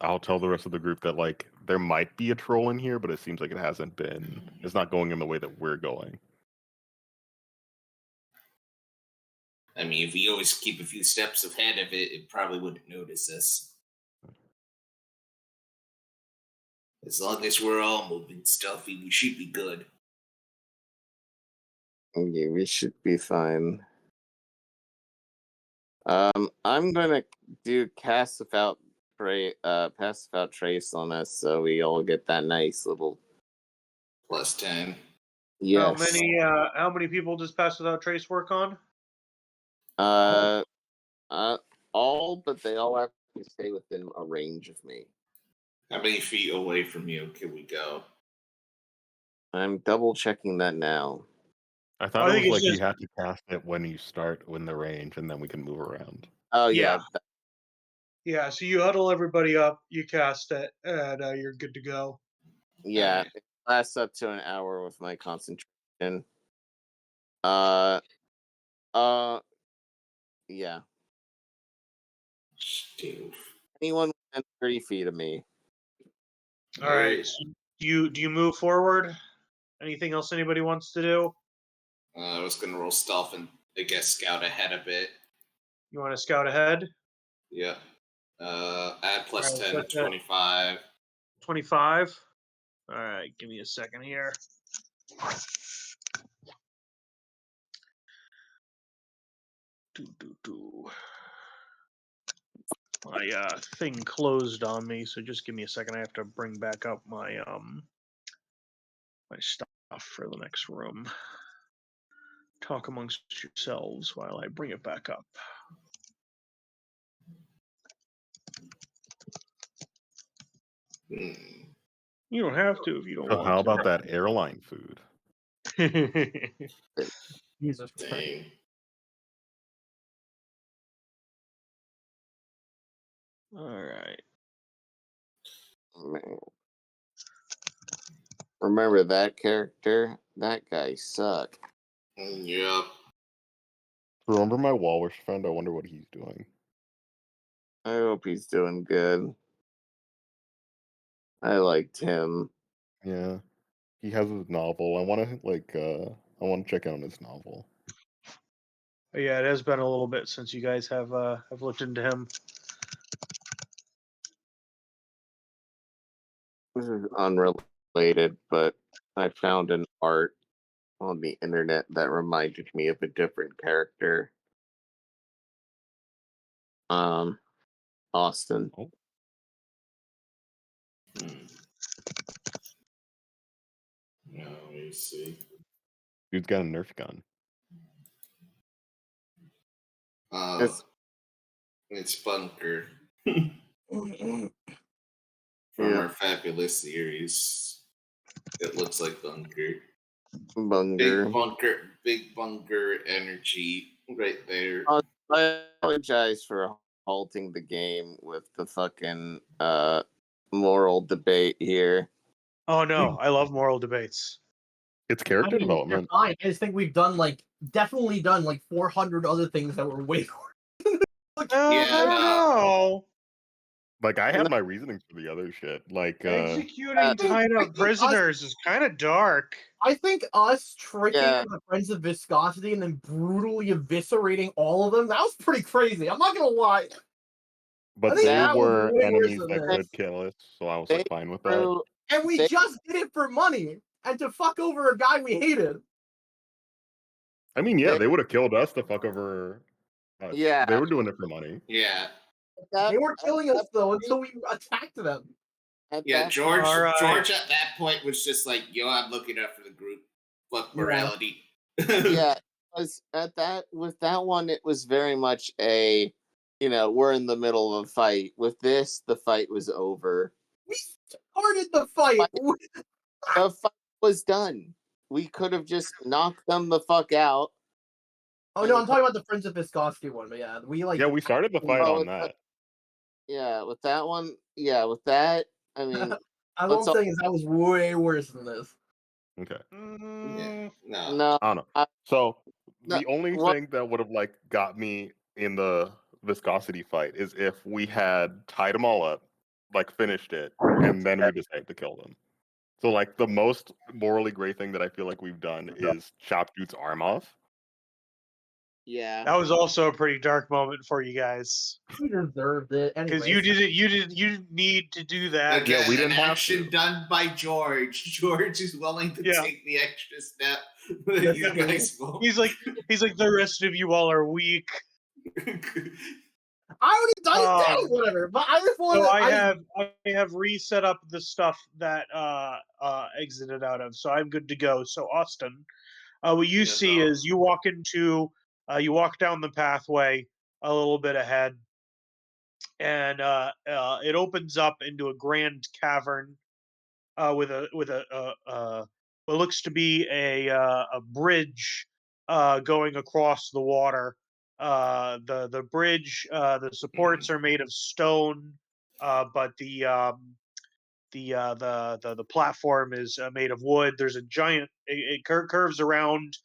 I'll tell the rest of the group that like there might be a troll in here, but it seems like it hasn't been. It's not going in the way that we're going. I mean, if we always keep a few steps ahead of it, it probably wouldn't notice us. As long as we're all moving stealthy, we should be good. Yeah, we should be fine. I'm gonna do cast without pass without trace on us, so we all get that nice little. Plus 10. Yes. How many people does Pass Without Trace work on? All, but they all have to stay within a range of me. How many feet away from you can we go? I'm double checking that now. I thought I it think was it's like just- you have to cast it when you start when the range, and then we can move around. Oh Yeah. yeah. Yeah, so you huddle everybody up, you cast it, and you're good to go. Yeah, Alright. it lasts up to an hour with my concentration. Yeah. Dude. Anyone within 30 feet of me. All right. So do you move forward? Anything else anybody wants to do? I was gonna roll stealth and I guess scout ahead a bit. You want to scout ahead? Yeah. Add plus Alright, 10 to what's that? 25. 25. All right, give me a second here. My thing closed on me, so just give me a second. I have to bring back up my my stuff for the next room. Talk amongst yourselves while I bring it back up. You don't have to if you don't So want how to. about that airline food? Jesus Christ. Dang. All right. Man. Remember that character? That guy sucked. Yep. Remember my walrus friend? I wonder what he's doing. I hope he's doing good. I liked him. Yeah, he has his novel. I want to check out his novel. But yeah, it has been a little bit since you guys have looked into him. This is unrelated, but I found an art on the internet that reminded me of a different character. Austin. Oh. Now let me see. Dude's got a Nerf gun. It's Bunker Yeah. from our fabulous series. It looks like Bunker. Bunger. Big bunker energy right there. I apologize for halting the game with the fucking moral debate here. Oh no, I love moral debates. It's I character mean, they're development. fine. I just think we've definitely done 400 other things that were way more. I don't know. Like I have my reasonings for the other shit. Like Executing tied up prisoners is kind of dark. I think us tricking the Friends of Viscosity and then brutally eviscerating all of them, that was pretty crazy. I'm not gonna lie. but they were enemies that could kill us, so I was like fine with that. And we just did it for money and to fuck over a guy we hated. I mean, yeah, they would have killed us to fuck over us. Yeah. They were doing it for money. Yeah. They were killing us though until we attacked them. Yeah, George at that point was just like, yo, I'm looking out for the group. Fuck morality. Yeah, because with that one, it was very much a, we're in the middle of a fight. With this, the fight was over. We started the fight. The fight was done. We could have just knocked them the fuck out. Oh no, I'm talking about the Friends of Viscosity one, but yeah, we started the fight on that. With that one, with that, I mean, all I'm saying is that was way worse than this. Okay. No. I don't know. So the only thing that would have got me in the viscosity fight is if we had tied them all up, finished it, and then we decided to kill them. So the most morally great thing that I feel like we've done is chop dude's arm off. Yeah, that was also a pretty dark moment for you guys. We deserved it because you didn't need to do that. Again, we didn't have to. Done by George. George is willing to take the extra step. You guys won't. He's like the rest of you all are weak. I already did whatever, but I just want to. So I have reset up the stuff that exited out of, so I'm good to go. So Austin, what you see is you walk down the pathway a little bit ahead, and it opens up into a grand cavern with what looks to be a bridge going across the water. The bridge, the supports are made of stone, but the platform is made of wood. There's a giant. It curves around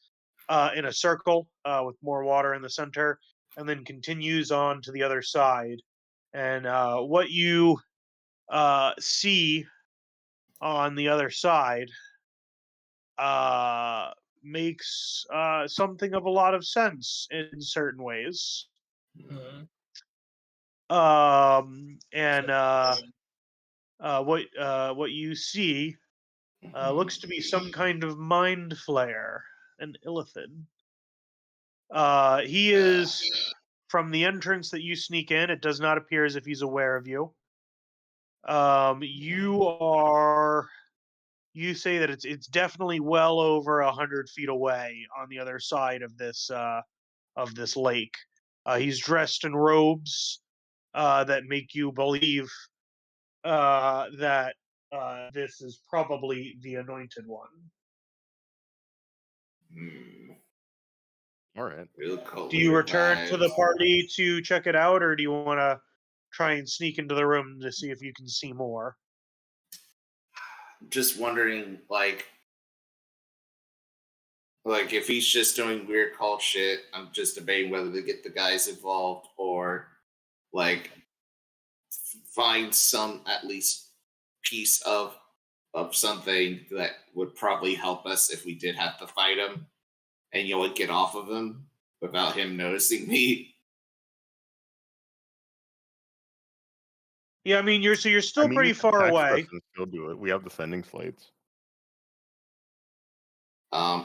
in a circle with more water in the center, and then continues on to the other side. And what you see on the other side makes something of a lot of sense in certain ways. And what you see looks to be some kind of mind flayer, an illithid. He is from the entrance that you sneak in. It does not appear as if he's aware of you. You are you say that it's definitely well over 100 feet away on the other side of this lake. He's dressed in robes that make you believe that this is probably the anointed one. All right. Real cold. Do you return to the vibes. party to check it out, or do you want to try and sneak into the room to see if you can see more? Just wondering, like if he's just doing weird cult shit, I'm just debating whether to get the guys involved or like find some at least piece of something that would probably help us if we did have to fight him, and get off of him without him noticing me. Yeah, I mean, you're still pretty you can far text us away. and still do it. We have the sending slates. I'm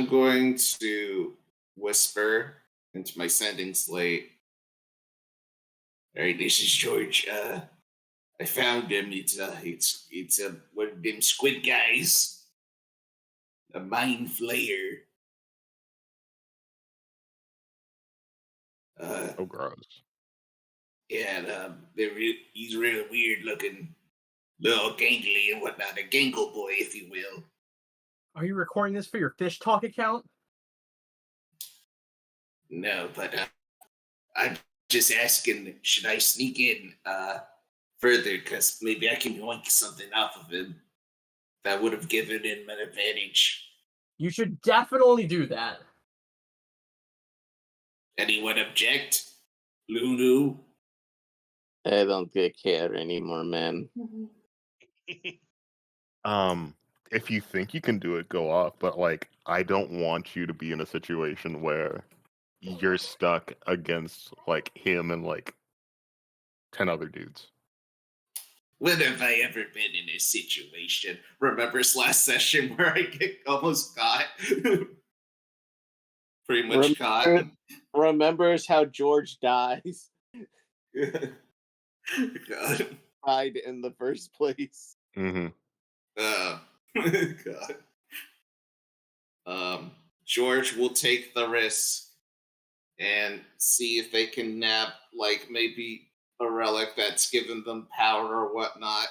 going to whisper into my sending slate. All right, this is George. I found him. It's one of them squid guys, a mind flayer. Oh, gross. Yeah, and he's really weird looking, little gangly and whatnot, a gangle boy, if you will. Are you recording this for your Fish Talk account? No, but I'm just asking, should I sneak in further? Because maybe I can yoink something off of him that would have given him an advantage. You should definitely do that. Anyone object? Lunu? I don't care anymore, man. If you think you can do it, go off. But like, I don't want you to be in a situation where you're stuck against like him and like 10 other dudes. When have I ever been in a situation? Remembers last session where I almost got pretty much caught. Remembers how George dies. God. Died in the first place. Mm-hmm. God. George will take the risk and see if they can nab like maybe a relic that's given them power or whatnot.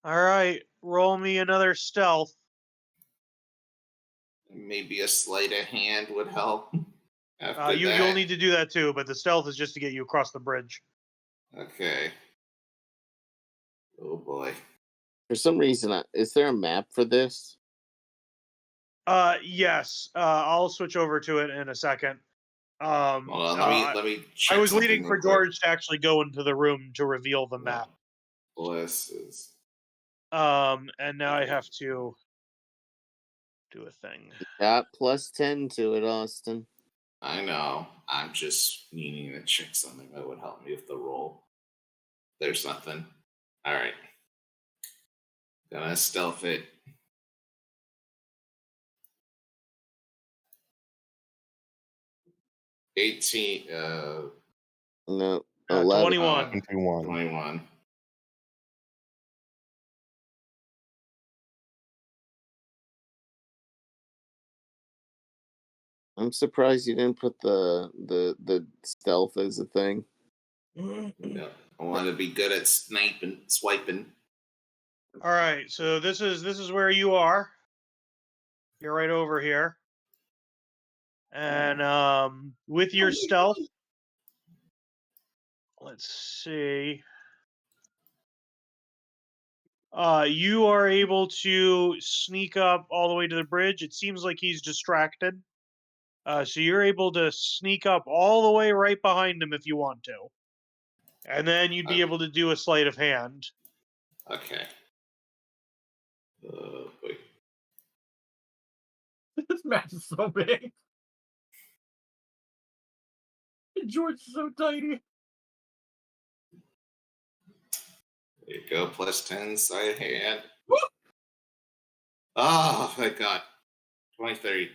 All right, roll me another stealth. Maybe a sleight of hand would help. After You'll need to do that too, but the stealth is just to get you across the bridge. Okay. Oh boy. For some reason, is there a map for this? Yes. I'll switch over to it in a second. Hold on, let me check. I was waiting something for real quick. George to actually go into the room to reveal the map. Blesses. And now I have to do a thing. Got +10 to it, Austin. I know. I'm just needing to check something that would help me with the roll. There's nothing. All right. Gonna stealth it. $18. No, 11. 21. 21. I'm surprised you didn't put the stealth as a thing. Yeah, I want to be good at swiping. All right, so this is where you are. You're right over here. And with your stealth, let's see. You are able to sneak up all the way to the bridge. It seems like he's distracted. So you're able to sneak up all the way right behind him if you want to. And then you'd be able to do a sleight of hand. Okay. Wait. This match is so big. George is so tiny. There you go. +10 side hand. Oh, thank God. 23.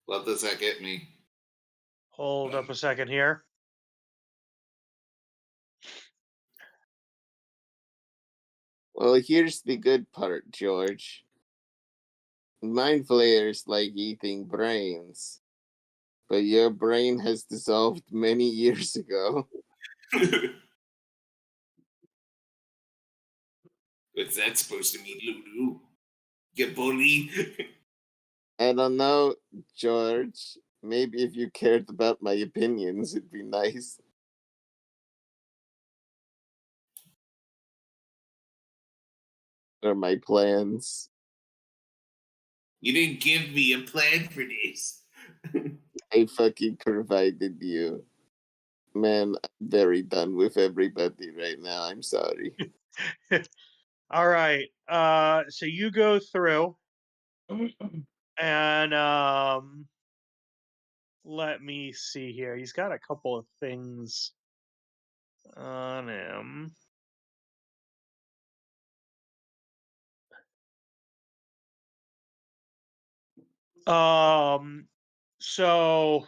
What does that get me? Hold up a second here. Well, here's the good part, George. Mind flayers like eating brains, but your brain has dissolved many years ago. What's that supposed to mean, Lulu? You bully? I don't know, George. Maybe if you cared about my opinions, it'd be nice. Or my plans. You didn't give me a plan for this. I fucking provided you. Man, I'm very done with everybody right now. I'm sorry. All right. So you go through, and let me see here. He's got a couple of things on him. So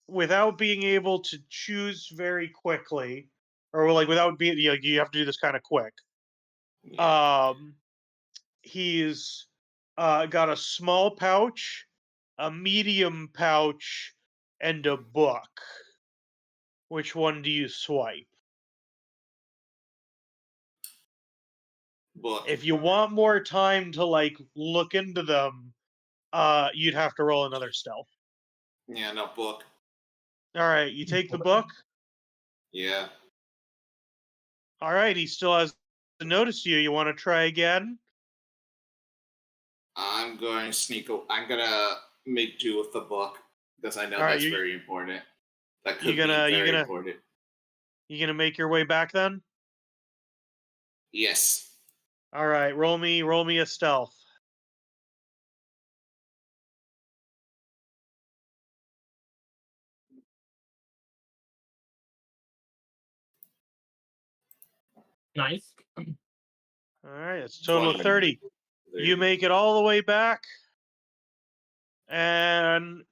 without being able to choose very quickly, or like without being, you have to do this kind of quick. He's got a small pouch, a medium pouch, and a book. Which one do you swipe? Book. If you want more time to like look into them, you'd have to roll another stealth. Yeah, no book. All right, you take the book. Yeah. All right, he still hasn't noticed you. You want to try again? I'm going to I'm gonna make do with the book because I know All right, that's very important. That could gonna- be you very gonna- important. You gonna make your way back then? Yes. All right, roll me a stealth. Nice. All right, it's a total of 30. There You make it all the way back, and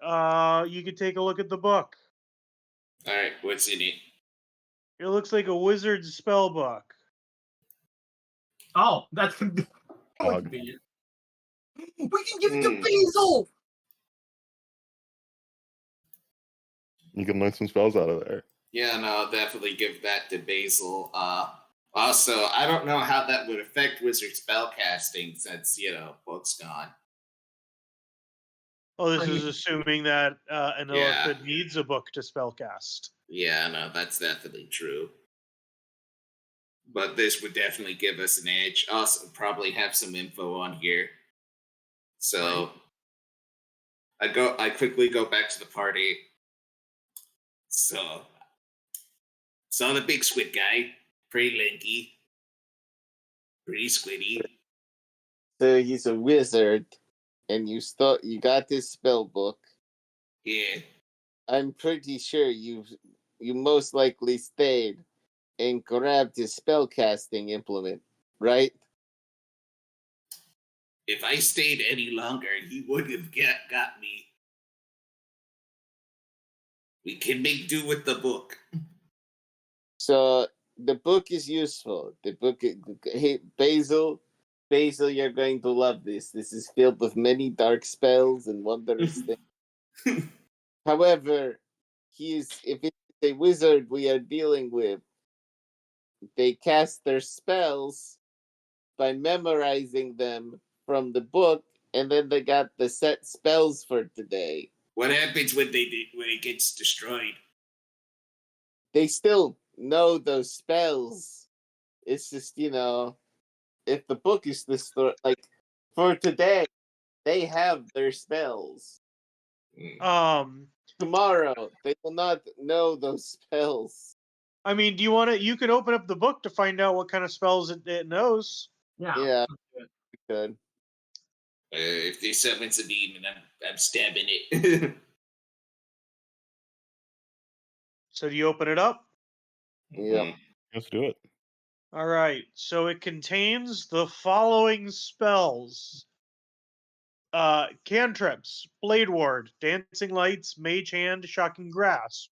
you can take a look at the book. All right, what's in it? It looks like a wizard's spell book. Oh, that's convenient. Dog. We can give it to Basil. You can learn some spells out of there. Yeah, no, I'll definitely give that to Basil. Also, I don't know how that would affect wizard spell casting since book's gone. Oh, this is assuming that an Yeah. illithid needs a book to spellcast. Yeah, no, that's definitely true. But this would definitely give us an edge. Also, probably have some info on here. So I quickly go back to the party. So saw the big squid guy, pretty lanky, pretty squiddy. So he's a wizard, and you got this spell book. Yeah. I'm pretty sure you most likely stayed and grabbed his spellcasting implement, right? If I stayed any longer, he would have got me. We can make do with the book. So the book is useful. The book, hey, Basil, you're going to love this. This is filled with many dark spells and wondrous things. However, if it's a wizard we are dealing with, they cast their spells by memorizing them from the book, and then they got the set spells for today. What happens when it gets destroyed? They still know those spells. It's just, if the book is destroyed, like for today, they have their spells. Tomorrow, they will not know those spells. I mean, do you want to? You could open up the book to find out what kind of spells it knows. Yeah, you could. If they summons a demon, I'm stabbing it. So do you open it up? Yeah. Let's do it. All right. So it contains the following spells: cantrips, blade ward, dancing lights, mage hand, shocking grasp.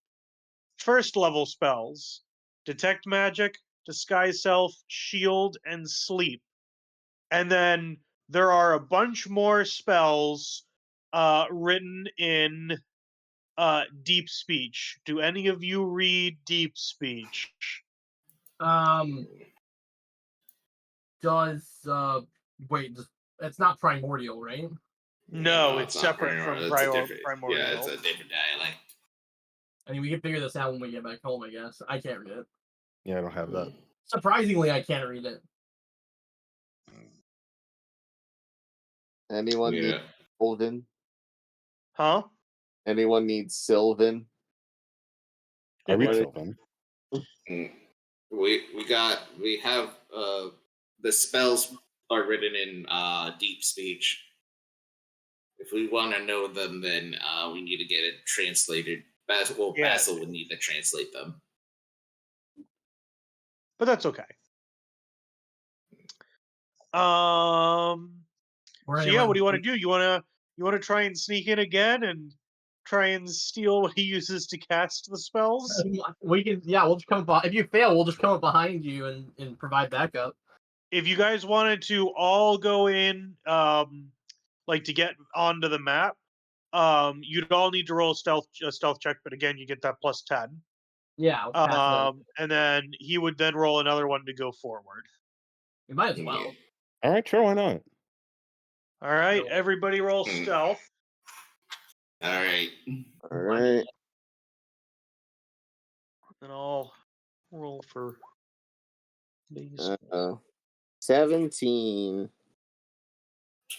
first level spells: detect magic, disguise self, shield, and sleep. And then there are a bunch more spells written in deep speech. Do any of you read deep speech? Does wait? It's not primordial, right? No, it's not separate primordial, from it's a different- primordial. Yeah, it's a different dialect. I mean, we can figure this out when we get back home, I guess. I can't read it. Yeah, I don't have that. Surprisingly, I can't read it. Anyone Yeah. need Sylvan? Huh? Anyone need Sylvan? I read What- Sylvan. We have the spells are written in deep speech. If we want to know them, then we need to get it translated. Basil would need to translate them. But that's okay. So yeah, what do you want to do? You want to try and sneak in again and try and steal what he uses to cast the spells? We can, yeah, we'll just come up. If you fail, we'll just come up behind you and provide backup. If you guys wanted to all go in, like to get onto the map, you'd all need to roll a stealth check. But again, you get that plus 10. Yeah. And then he would then roll another one to go forward. You might as well. All right, sure, why not? All right, No. everybody roll stealth. All right. All right. And I'll roll for these. 17.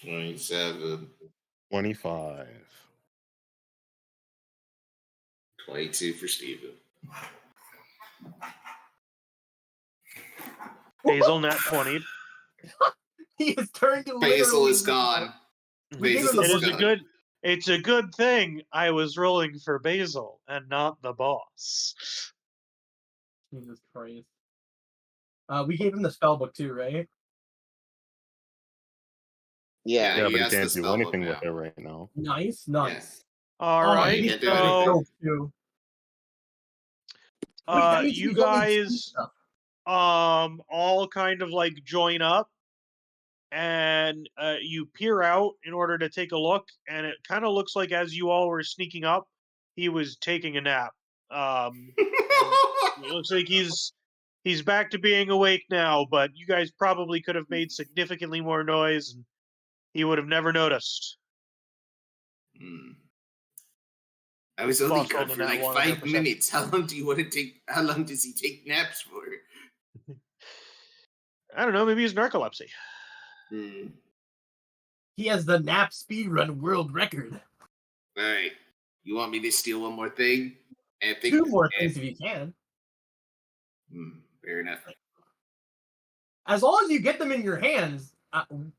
27. 25. 22 for Steven. Basil nat 20. He is turned to Basil is gone. Basil is gone. It's a good thing I was rolling for Basil and not the boss. Jesus Christ. We gave him the spell book too, right? Yeah. Yeah, he but he has the can't do spell anything book with it right now. Nice. All Oh, right, you can't do so too. you guys all kind of like join up, and you peer out in order to take a look, and it kind of looks like as you all were sneaking up, he was taking a nap. It looks like he's back to being awake now, but you guys probably could have made significantly more noise, and he would have never noticed. I was only Boss gone rolled a for nat like 1 on their 5 minutes. How long does he take naps for? I don't know, maybe he's narcolepsy. He has the nap speedrun world record. All right. You want me to steal one more thing? And think, 2 more things if you can. Fair enough. As long as you get them in your hands,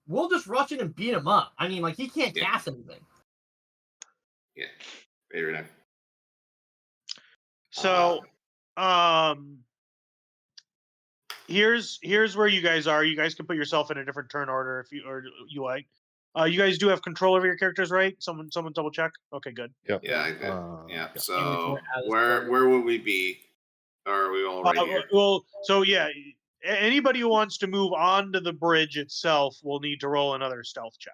we'll just rush in and beat him up. I mean, like, he can't cast anything. Yeah, fair enough. So, here's where you guys are. You guys can put yourself in a different turn order if you like. You guys do have control over your characters, right? Someone double check. Okay, good. Yep. Yeah, I did. Yeah. So where would we be? Or are we all right here? Well, so yeah, anybody who wants to move on to the bridge itself will need to roll another stealth check.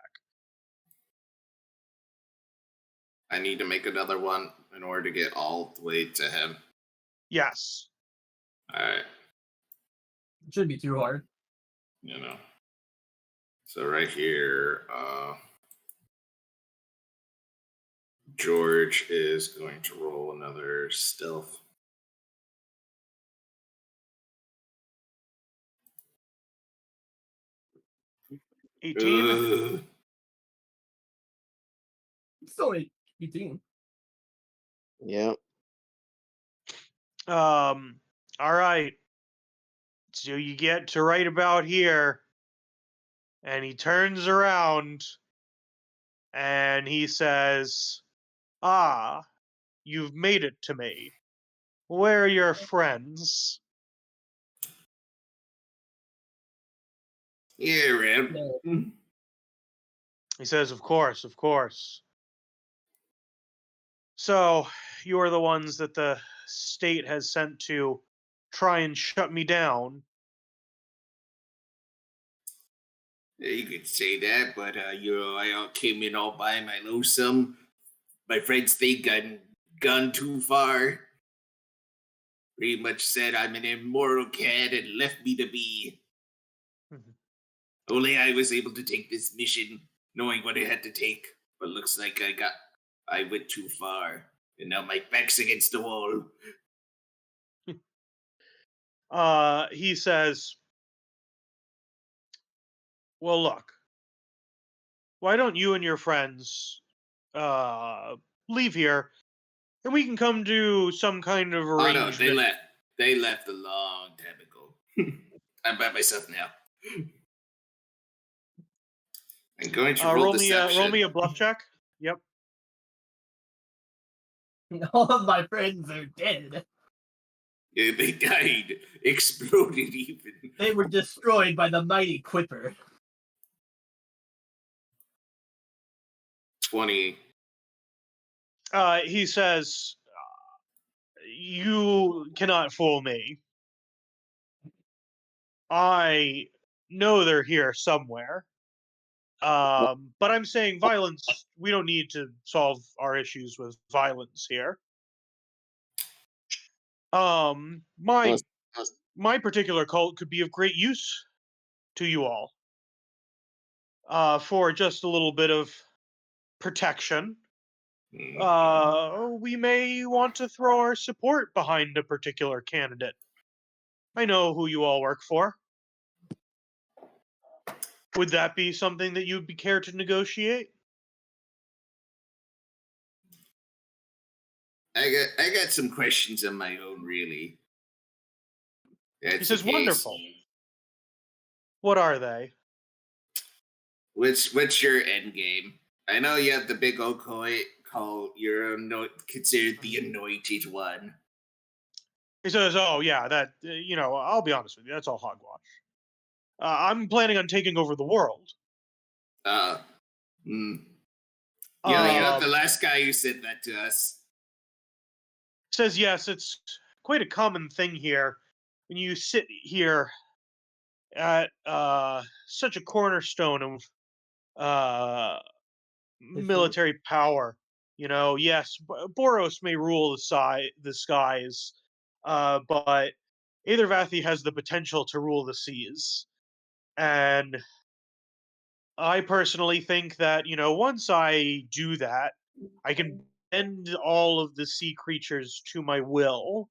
I need to make another one in order to get all the way to him. Yes. All right. It shouldn't be too hard. You know. So right here, George is going to roll another stealth. Uh, 18. It's only 18. Yep. All right. So you get to right about here, and he turns around, and he says, "Ah, you've made it to me. Where are your friends?" Yeah, Reb. He says, "Of course, of course." So you're the ones that the state has sent to try and shut me down. Yeah, you could say that, but I all came in all by my lonesome. My friends think I'm gone too far. Pretty much said I'm an immoral cat and left me to be. Mhm. Only I was able to take this mission, knowing what I had to take. But looks like I went too far, and now my back's against the wall. He says, well, look, why don't you and your friends leave here, and we can come to some kind of Oh no, they arrangement. left. They left a long time ago. I'm by myself now. I'm going to roll deception. Roll me a bluff check. Yep. All of my friends are dead. Yeah, they died, exploded even. They were destroyed by the mighty Quipper. 20. He says, you cannot fool me. I know they're here somewhere. But I'm saying violence, we don't need to solve our issues with violence here. My particular cult could be of great use to you all. For just a little bit of protection. We may want to throw our support behind a particular candidate. I know who you all work for. Would that be something that you'd be care to negotiate? I got some questions of my own, really. He says, wonderful. What are they? What's your end game? I know you have the big old call. You're considered the anointed one. He says, oh, yeah, that, I'll be honest with you, that's all hogwash. I'm planning on taking over the world. You're not the last guy who said that to us. Says, yes, it's quite a common thing here. When you sit here at such a cornerstone of military power, yes, Boros may rule the skies, but Aethervathy has the potential to rule the seas. And I personally think that, once I do that, I can bend all of the sea creatures to my will,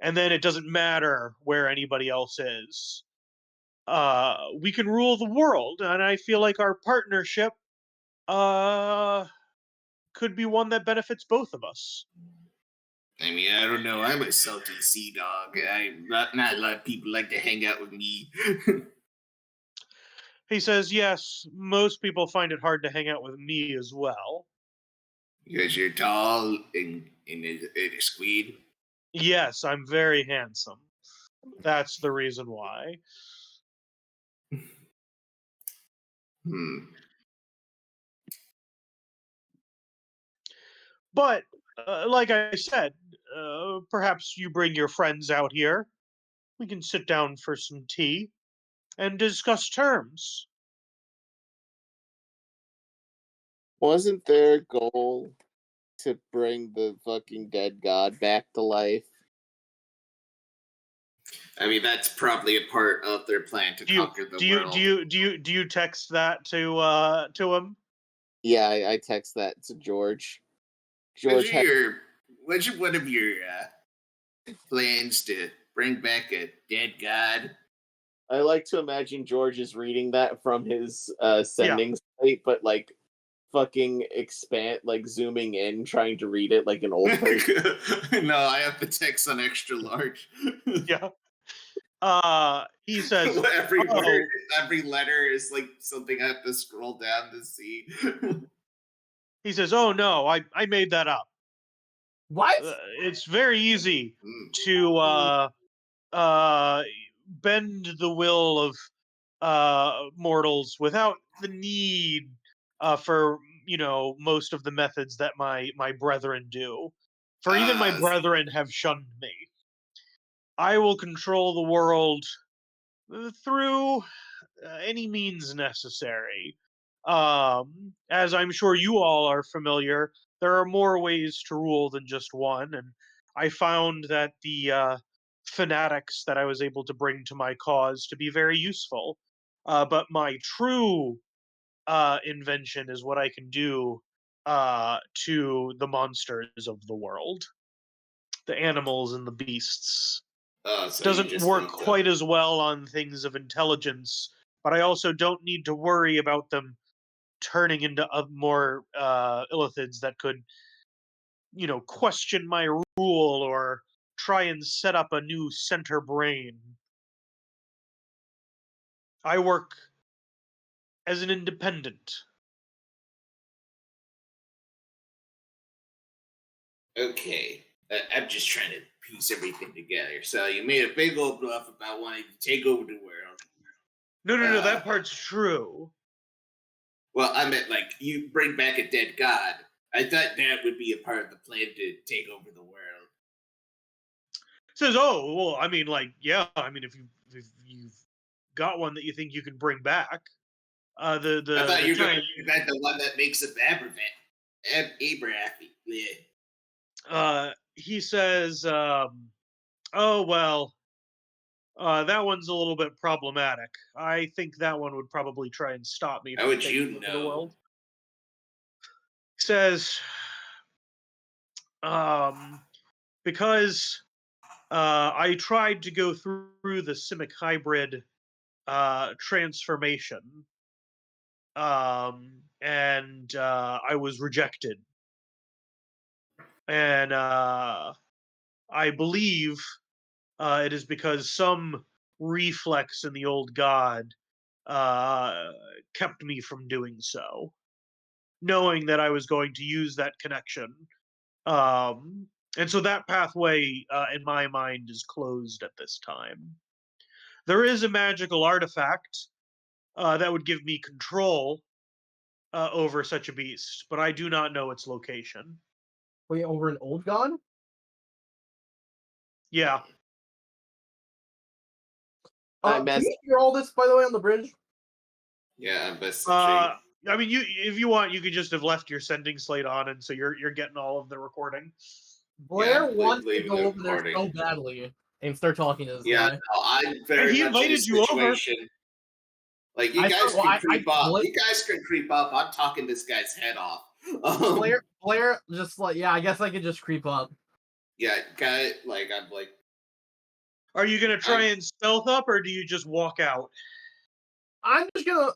and then it doesn't matter where anybody else is. We can rule the world, and I feel like our partnership could be one that benefits both of us. I mean, I don't know. I'm a salty sea dog. Not a lot of people like to hang out with me. He says, yes, most people find it hard to hang out with me as well. Because you're tall and a squid? Yes, I'm very handsome. That's the reason why. But, like I said, perhaps you bring your friends out here. We can sit down for some tea and discuss terms. Wasn't their goal to bring the fucking dead god back to life? I mean, that's probably a part of their plan to conquer the world. Do you text that to him? Yeah, I text that to George. What's one of your plans to bring back a dead god? I like to imagine George is reading that from his sending site, but like fucking zooming in, trying to read it like an old person. No, I have the text on extra large. Yeah. He says every letter is like something I have to scroll down to see. He says, "Oh no, I made that up. What? It's very easy to bend the will of mortals without the need for most of the methods that my brethren do. For even my brethren have shunned me. I will control the world through any means necessary. As I'm sure you all are familiar, there are more ways to rule than just one, and I found that the fanatics that I was able to bring to my cause to be very useful. But my true invention is what I can do to the monsters of the world, the animals and the beasts. So Doesn't work quite as well on things of intelligence, but I also don't need to worry about them turning into more illithids that could, question my rule or try and set up a new center brain. I work as an independent. Okay. I'm just trying to piece everything together. So you made a big old bluff about wanting to take over the world. No, that part's true. Well, I meant like you bring back a dead god. I thought that would be a part of the plan to take over the world. Says, oh, well, I mean, if you've got one that you think you can bring back, I thought you were going to bring back the one that makes a Abrahafi. Yeah. He says, oh well, that one's a little bit problematic. I think that one would probably try and stop me from taking over the world. He says, because I tried to go through the Simic hybrid transformation, and I was rejected. And I believe it is because some reflex in the old god kept me from doing so, knowing that I was going to use that connection. And so that pathway, in my mind, is closed at this time. There is a magical artifact that would give me control over such a beast, but I do not know its location. Wait, over an old god? Yeah. Can you hear all this, by the way, on the bridge? Yeah, I'm best. I mean, if you want, you could just have left your sending slate on, and so you're getting all of the recording. Blair wants to go over there so badly and start talking to this guy. No, I'm very much in a situation. Like you guys can creep up. You guys can creep up. I'm talking this guy's head off. Blair, just like I guess I could just creep up. Yeah, guy. Like I'm like. Are you gonna try and stealth up, or do you just walk out? I'm just gonna.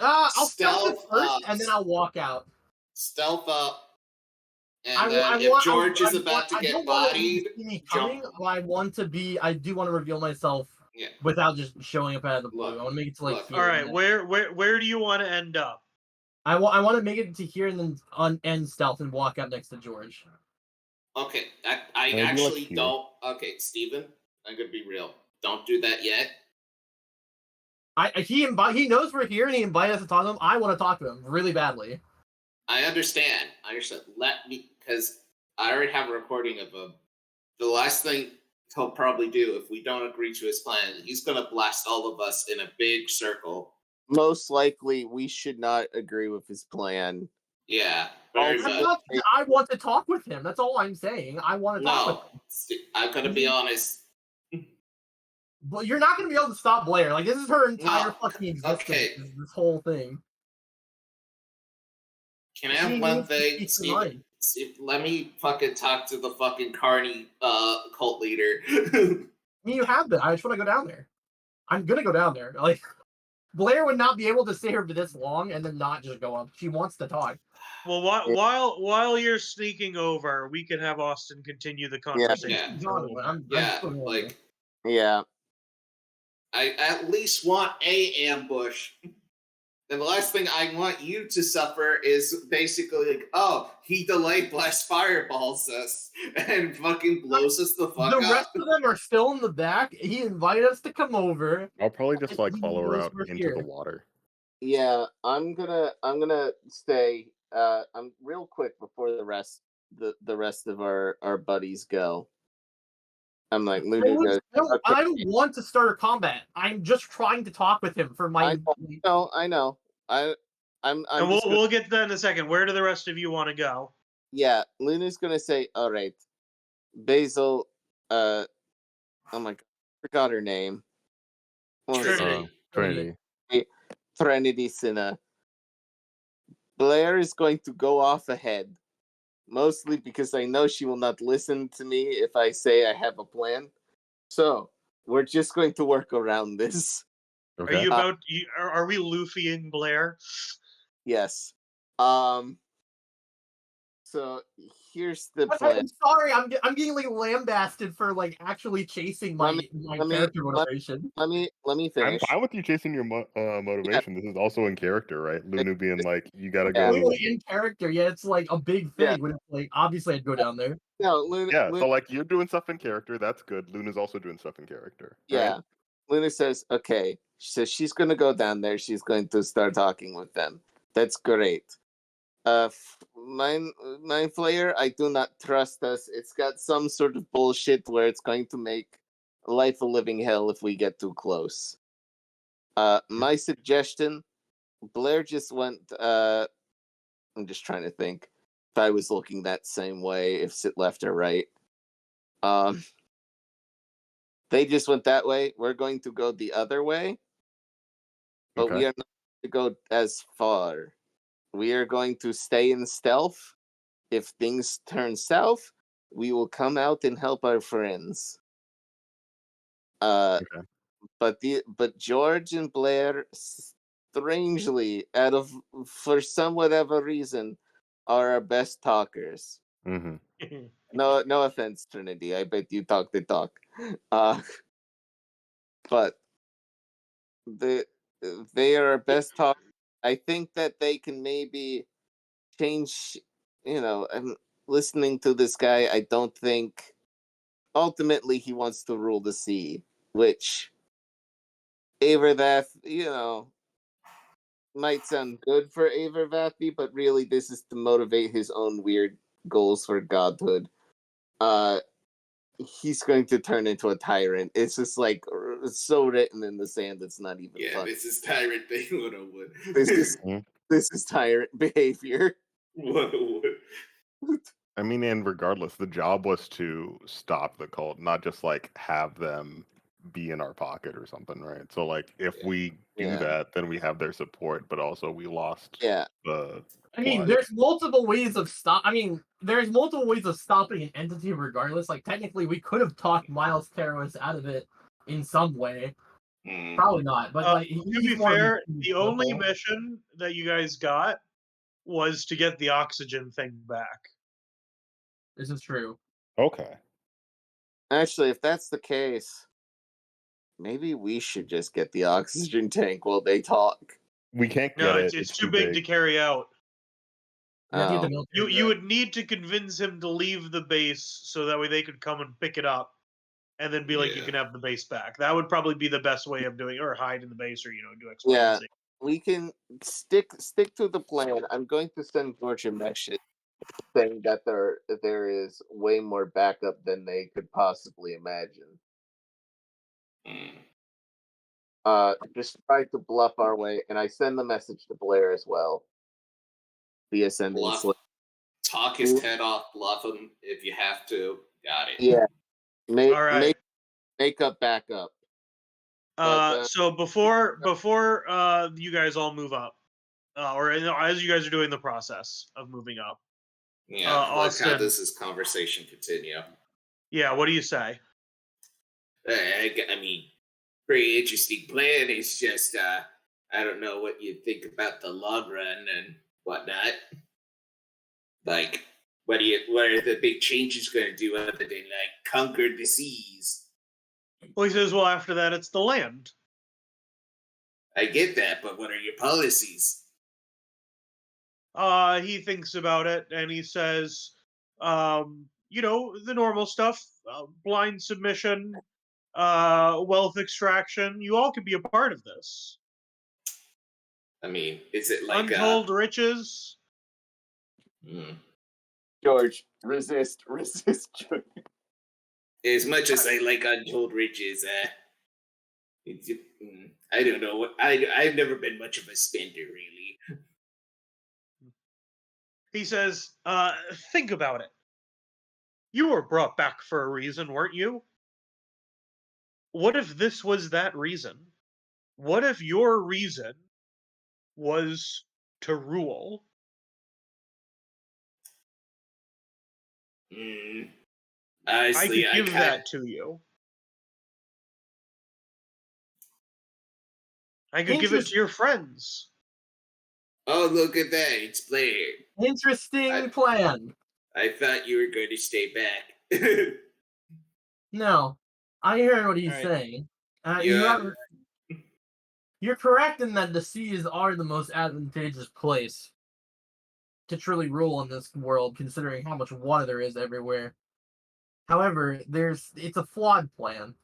I'll stealth first, and then I'll walk out. Stealth up. And if George is about to get bodied, I do want to reveal myself without just showing up out of the blue. I want to make it to like. All right, where do you want to end up? I want to make it to here and then end stealth and walk out next to George. Okay, I actually don't. Okay, Steven, I'm gonna be real. Don't do that yet. He knows we're here and he invited us to talk to him. I want to talk to him really badly. I understand. Let me, because I already have a recording of him. The last thing he'll probably do if we don't agree to his plan, he's going to blast all of us in a big circle. Most likely, we should not agree with his plan. Yeah. I want to talk with him. That's all I'm saying. I want to talk with him. I'm going to be honest. But you're not going to be able to stop Blair. Like, this is her entire fucking existence. Okay. This whole thing. Can I have one thing? Steve, let me fucking talk to the fucking Carney cult leader. You have been. I just want to go down there. I'm going to go down there. Like, Blair would not be able to stay here for this long and then not just go up. She wants to talk. Well, while you're sneaking over, we can have Austin continue the conversation. Yeah. I at least want a ambush. And the last thing I want you to suffer is basically like, oh, he delayed blast fireballs us and fucking blows us the fuck up. The rest of them are still in the back. He invited us to come over. I'll probably just follow her out into the water. Yeah, I'm gonna stay. I'm real quick before the rest the rest of our buddies go. I'm like, I Luna goes, okay. don't want to start a combat. I'm just trying to talk with him for my. I know. I'm And just we'll get to that in a second. Where do the rest of you want to go? yeah, Luna's gonna say, all right, Basil, oh my god, I forgot her name. Trinity. Trinity Cinna. Blair is going to go off ahead, mostly because I know she will not listen to me if I say I have a plan. So we're just going to work around this. Okay. Are you about? Are we Luffying Blair? Yes. So here's the plan. I'm sorry, I'm getting like lambasted for like actually chasing my character motivation. Let me I'm finish. fine with you chasing your motivation. This is also in character, right? Lunu being like, you gotta Yeah. go. In character, yeah, it's like a big thing. Yeah. When it's like, obviously, I'd go down there. No, Luna. Yeah, Luna, so like you're doing stuff in character, that's good. Luna's also doing stuff in character. yeah. Right? Luna says, okay. She says she's gonna go down there. She's going to start talking with them. That's great. Mind Flayer, I do not trust us. It's got some sort of bullshit where it's going to make life a living hell if we get too close. My suggestion, Blair just went. I'm just trying to think if I was looking that same way, if sit left or right. They just went that way. We're going to go the other way, but Okay. we are not going to go as far. We are going to stay in stealth. If things turn south, we will come out and help our friends. Okay. But George and Blair, strangely, for some whatever reason, are our best talkers. Mm-hmm. No offense, Trinity. I bet you talk the talk. But they are our best talk. I think that they can maybe change. I'm listening to this guy. I don't think ultimately he wants to rule the sea, which Avervath, might sound good for Avervathy, but really this is to motivate his own weird goals for godhood. He's going to turn into a tyrant. It's just like it's so written in the sand. It's not even fun. This is tyrant thing 101. This is tyrant behavior. 101. I mean, and regardless, the job was to stop the cult, not just like have them be in our pocket or something, right? So like if we do that, then we have their support, but also we lost the I mean, plot. there's multiple ways of there's multiple ways of stopping an entity regardless. Like technically we could have talked Miles Terrorist out of it in some way. Probably not, but like to be fair, the only mission that you guys got was to get the oxygen thing back. This is true. Okay. Actually, if that's the case, maybe we should just get the oxygen tank while they talk. We can't get No, it. it's too big to carry out. You would need to convince him to leave the base so that way they could come and pick it up and then be like, you can have the base back. That would probably be the best way of doing it, or hide in the base, or do X, Y, and Z. We can stick to the plan. I'm going to send George a message saying that there is way more backup than they could possibly imagine. Just try to bluff our way, and I send the message to Blair as well. The ascending Bluff. Talk his head off, bluff him if you have to. Got it. Yeah. All right. Make up backup. So before you guys all move up, or as you guys are doing the process of moving up, Austin, how does this conversation continue? Yeah, what do you say? I mean, pretty interesting plan. It's just I don't know what you think about the long run and whatnot. Like, what are the big changes going to do other than like conquer the seas? Well, he says, well, after that, it's the land. I get that, but what are your policies? He thinks about it and he says, the normal stuff, blind submission, wealth extraction. You all could be a part of this. I mean, is it like untold riches? George, resist, George. As much as I like Untold Riches, I don't know. I've never been much of a spender, really. He says, think about it. You were brought back for a reason, weren't you? What if this was that reason? What if your reason was to rule? Honestly, I could give that to you. I could give it to your friends. Oh, look at that. It's Blair. Interesting plan. I thought you were going to stay back. No, I heard what he's Right. saying. Yeah. You're correct in that the seas are the most advantageous place to truly rule in this world, considering how much water there is everywhere. However, it's a flawed plan.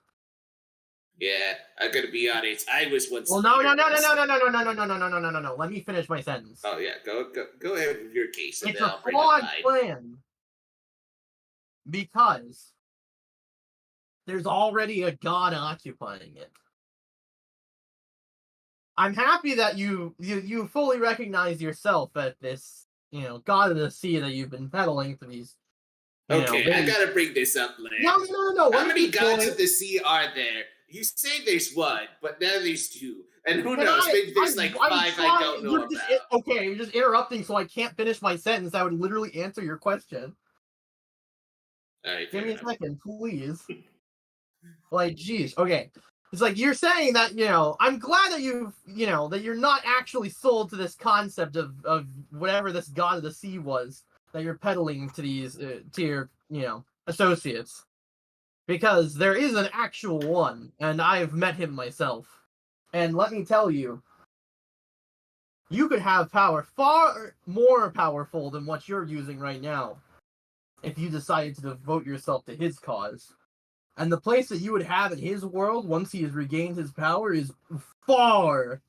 Yeah, I'm gonna be honest. I was once. Well, no. Let me finish my sentence. Oh yeah, go ahead with your case. It's a flawed plan because there's already a god occupying it. I'm happy that you fully recognize yourself at this, god of the sea that you've been peddling to these. Okay, I gotta bring this up, Blair. No. How many gods of the sea are there? You say there's one, but now there's two. And who knows? Maybe there's five I don't know about. Okay, you're just interrupting so I can't finish my sentence. I would literally answer your question. All right, give me a second, please. Geez. Okay. It's like you're saying that, I'm glad that that you're not actually sold to this concept of whatever this god of the sea was that you're peddling to these, to your, associates. Because there is an actual one, and I've met him myself. And let me tell you, you could have power far more powerful than what you're using right now if you decided to devote yourself to his cause. And the place that you would have in his world once he has regained his power is far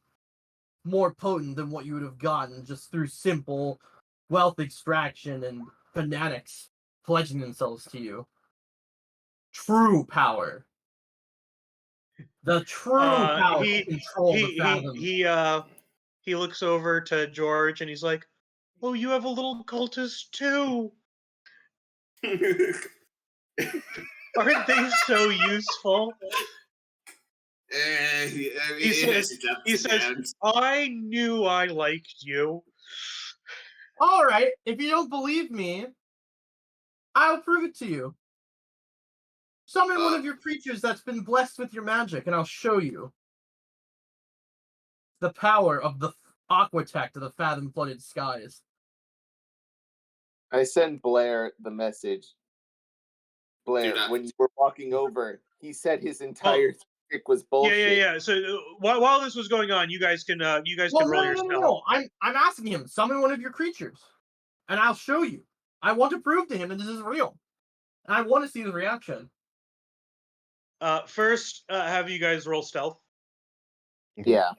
more potent than what you would have gotten just through simple wealth extraction and fanatics pledging themselves to you. True power. The true power to control the fathom. He looks over to George and he's like, "Oh, you have a little cultist too. Aren't they so useful?" He says, "I knew I liked you." All right, if you don't believe me, I'll prove it to you. Summon one of your creatures that's been blessed with your magic, and I'll show you the power of the aquatech to the fathom-flooded skies. I send Blair the message. Blair, when you were walking over, he said his entire trick was bullshit. Yeah. So while this was going on, you guys can roll your spell. No. I'm asking him, summon one of your creatures, and I'll show you. I want to prove to him that this is real, and I want to see the reaction. First, have you guys roll stealth. Yeah.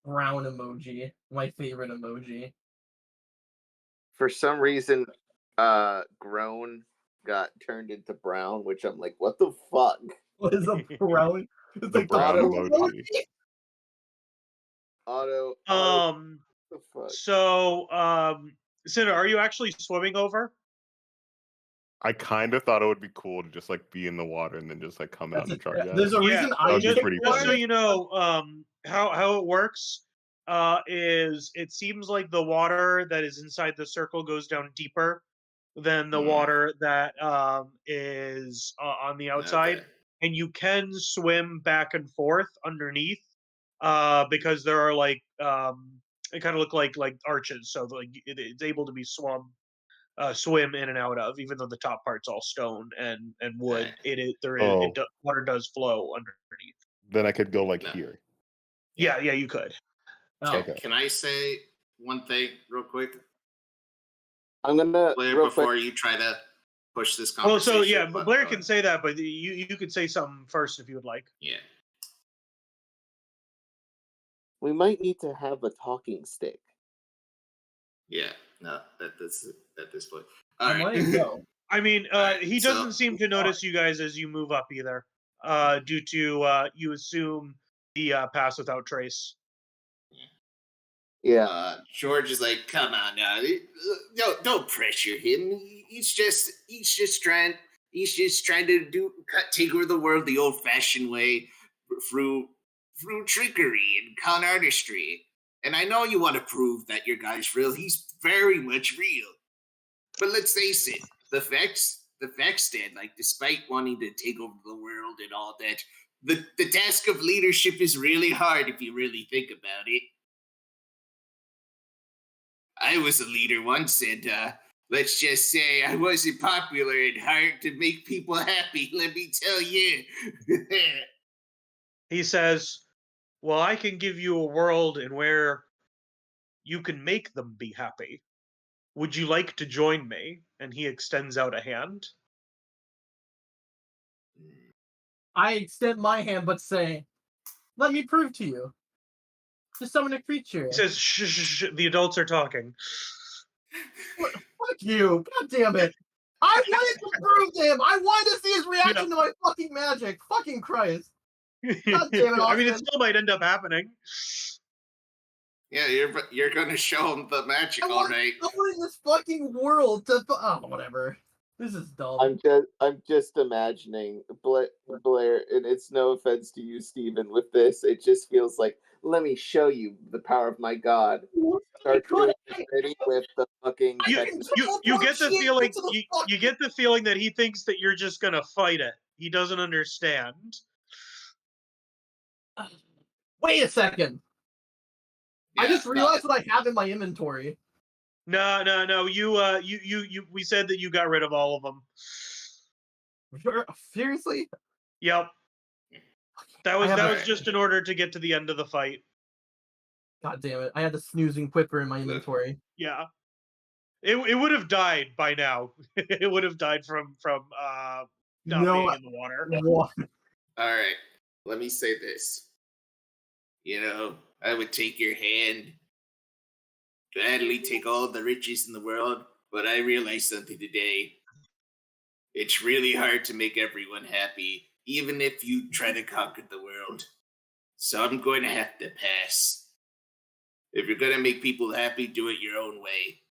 Brown emoji, my favorite emoji. For some reason, groan got turned into brown, which I'm like, what the fuck? What is a brown? It's the like brown emoji. Auto. The fuck? So, Cinna, are you actually swimming over? I kind of thought it would be cool to just be in the water and then just come out and charge out. There's a reason I just pretty just so funny. you know, how it works is it seems like the water that is inside the circle goes down deeper than the water that is on the outside, and you can swim back and forth underneath because there are it kind of look like arches, so it's able to be swum swim in and out of, even though the top part's all stone and wood. Water does flow underneath. Then I could go here. Yeah, you could. Okay. Can I say one thing real quick? I'm gonna Blair, before you try to push this conversation. Oh, so yeah, Blair can say that, but you could say something first if you would like. Yeah. We might need to have a talking stick. Yeah, no, at this point. I All might right. go. I mean, Alright, he so- doesn't seem to notice you guys as you move up either, due to you assume the pass without trace. Yeah. George is like, come on now, don't pressure him. He's just trying to take over the world the old-fashioned way through trickery and con artistry. And I know you want to prove that your guy's real. He's very much real. But let's face it, the facts stand. Like, despite wanting to take over the world and all that, the task of leadership is really hard if you really think about it. I was a leader once, and let's just say I wasn't popular and hard to make people happy, let me tell you. He says, well, I can give you a world in where you can make them be happy. Would you like to join me? And he extends out a hand. I extend my hand, but say, let me prove to you. To summon a creature. He says, shh, shh, shh, the adults are talking. Fuck you. God damn it. I wanted to prove to him. I wanted to see his reaction to my fucking magic. Fucking Christ. God damn it, I mean, it Austin. still might end up happening. Yeah, you're gonna show him the magic, all right. I want this fucking world to. Oh, whatever. This is dumb. I'm just imagining Blair, and it's no offense to you, Steven, with this. It just feels like, let me show you the power of my god. Start doing it ready with the fucking You get the feeling you get the feeling that he thinks that you're just gonna fight it. He doesn't understand. Wait a second. Yeah, I just realized what I have in my inventory. No. You. We said that you got rid of all of them. Seriously? Yep. That was a- just in order to get to the end of the fight. God damn it! I had the snoozing quipper in my inventory. Yeah. It would have died by now. It would have died from not being in the water. What? All right, let me say this. You know, I would take your hand, gladly take all the riches in the world, but I realized something today. It's really hard to make everyone happy, even if you try to conquer the world. So I'm going to have to pass. If you're going to make people happy, do it your own way.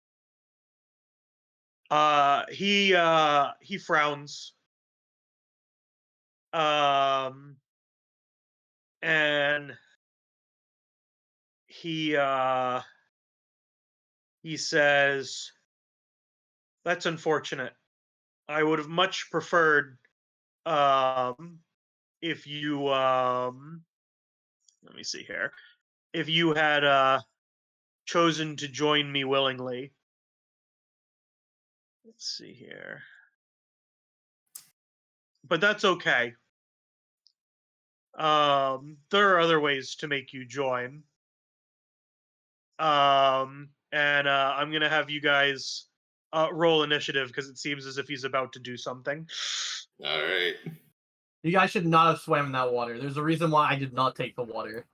He frowns. And he says, that's unfortunate. I would have much preferred if you let me see here. If you had chosen to join me willingly. Let's see here. But that's okay. There are other ways to make you join. And I'm gonna have you guys roll initiative because it seems as if he's about to do something. All right. You guys should not have swam in that water. There's a reason why I did not take the water.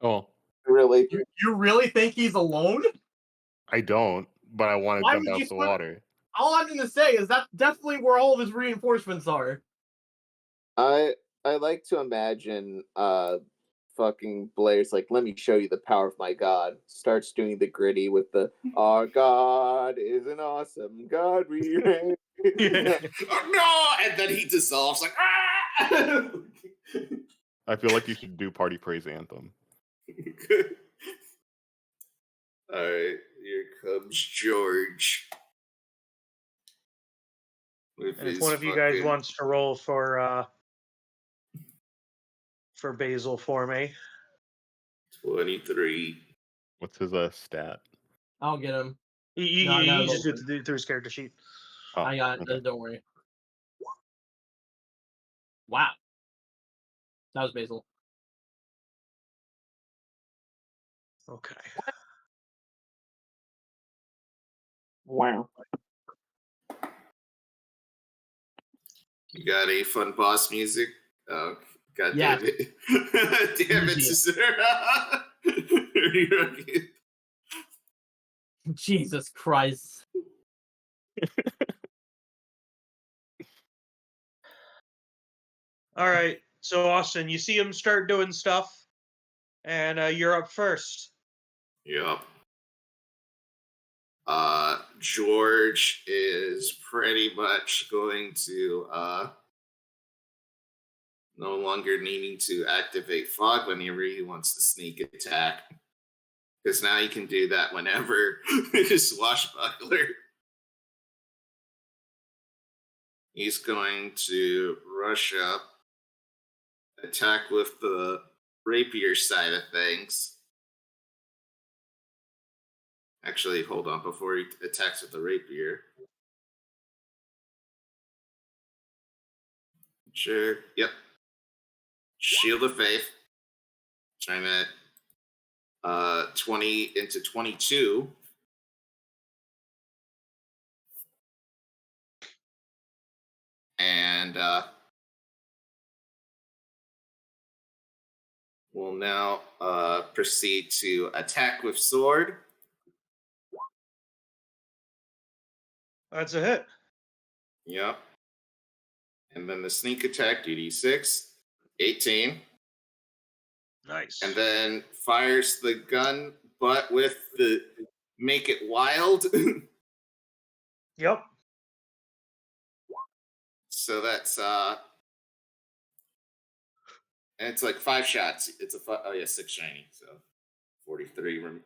Oh, really. You really think he's alone? I don't, but I want to Why jump would out you the swim- water. All I'm gonna say is that's definitely where all of his reinforcements are. I like to imagine fucking Blair's like, let me show you the power of my god. Starts doing the gritty with the our god is an awesome god we reign. Oh, no! And then he dissolves like, ah! I feel like you should do party praise anthem. All right, here comes George. With And if his one of you guys fucking- wants to roll for Basil for me. 23. What's his stat? I'll get him. You, No, I got you it just do open. it through his character sheet. Oh, I got it. okay. Don't worry. Wow. That was Basil. Okay. Wow. You got a fun boss music? Oh, God Yeah. damn it. Damn it, Tasura. Jesus Christ. All right. So Austin, you see him start doing stuff, and you're up first. Yep. George is pretty much going to no longer needing to activate fog whenever he wants to sneak attack. Because now he can do that whenever swashbuckler. He's going to rush up, attack with the rapier side of things. Actually, hold on, before he attacks with the rapier. Sure, yep. Shield of Faith. I'm at 20 into 22. And we'll now proceed to attack with sword. That's a hit. Yep. And then the sneak attack, DD6, 18. Nice. And then fires the gun, but with the make it wild. Yep. So that's and it's like 5 shots. It's a 6 shiny, so 43. And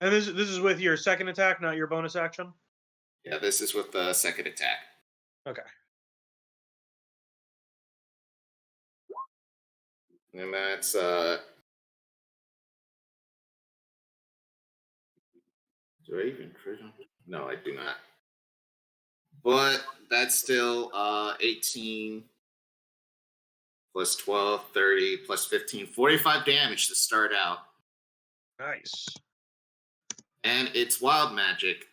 this is with your second attack, not your bonus action? Yeah, this is with the second attack. Okay. And that's do I even crit him? No, I do not. But that's still 18 plus 12, 30 plus 15, 45 damage to start out. Nice. And it's wild magic.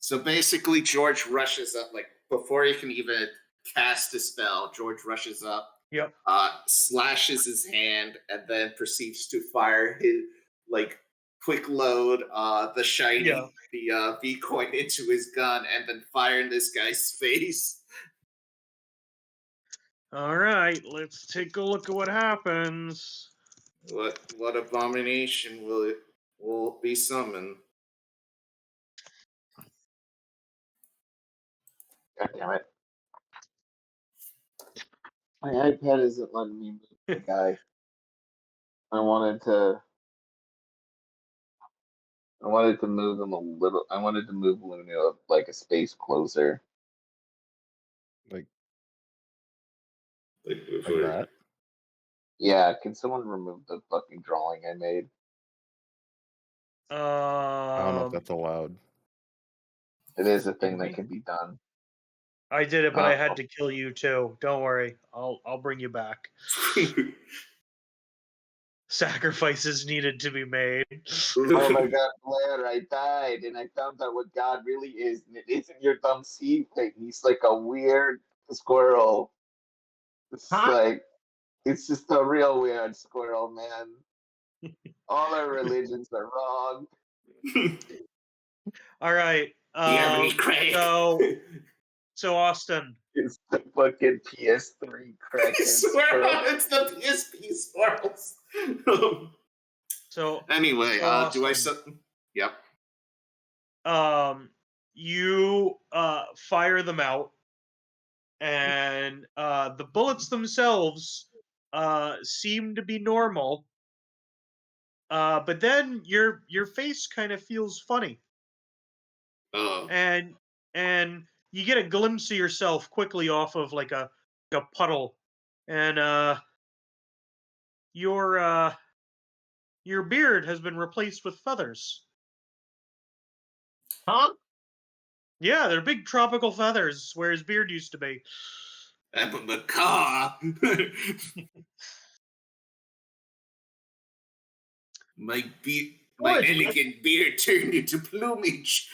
So basically, George rushes up, like, before he can even cast a spell, George rushes up, Yep. Slashes his hand, and then proceeds to fire his, like, quick load the shiny, the V coin into his gun, and then fire in this guy's face. All right, let's take a look at what happens. What abomination will be summoned? God damn it. My iPad isn't letting me move the guy. I wanted to move him a little. I wanted to move Lunu like a space closer. Like Like that. Yeah, can someone remove the fucking drawing I made? I don't know if that's allowed. It is a thing that can be done. I did it, but I had to kill you too. Don't worry, I'll bring you back. Sacrifices needed to be made. Oh my god, Blair, I died, and I found out what God really is, and it isn't your dumb seed thing. He's like a weird squirrel. It's like, it's just a real weird squirrel, man. All our religions are wrong. All right. So Austin. It's the fucking PS3 crack. It's the PSP squirrels. So anyway, do I? Yep. You fire them out, and the bullets themselves seem to be normal. But then your face kind of feels funny. And you get a glimpse of yourself quickly off of like a puddle, and your beard has been replaced with feathers. Huh? Yeah, they're big tropical feathers where his beard used to be. I'm a macaw. My elegant beard turned into plumage.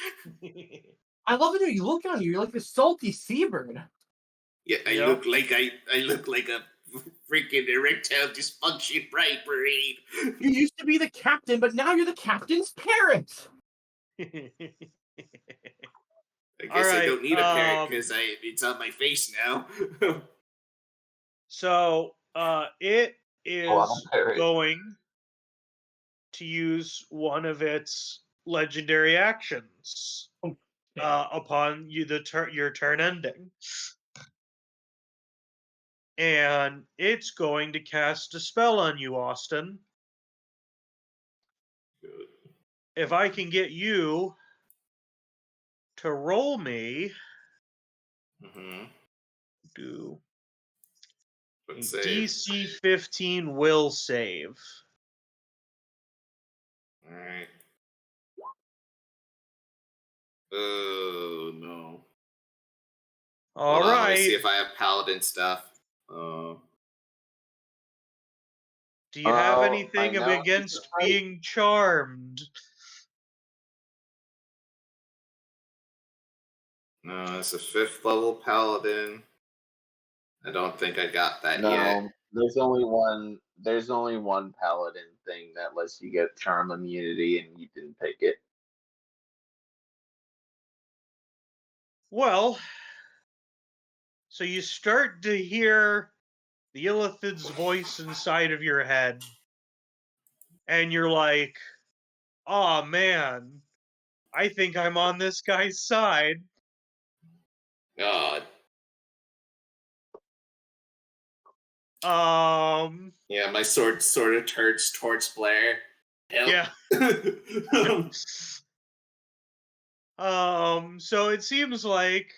I love it. You look on you. You're like a salty seabird. Yeah, I look like a freaking erectile dysfunction parade. You used to be the captain, but now you're the captain's parent. I guess I don't need a parrot because it's on my face now. So it is going to use one of its legendary actions upon your turn ending. And it's going to cast a spell on you, Austin. Good. If I can get you to roll me do a DC 15 will save. All right. Oh no. All Hold on, right. let me see if I have paladin stuff. Do you have anything against being charmed? No, it's a 5th level paladin. I don't think I got that yet. No, there's only one paladin thing that lets you get charm immunity, and you didn't pick it. Well, so you start to hear the Illithid's voice inside of your head, and you're like, "Oh man, I think I'm on this guy's side." God. Yeah, my sword sort of turns towards Blair. Help. Yeah. So it seems like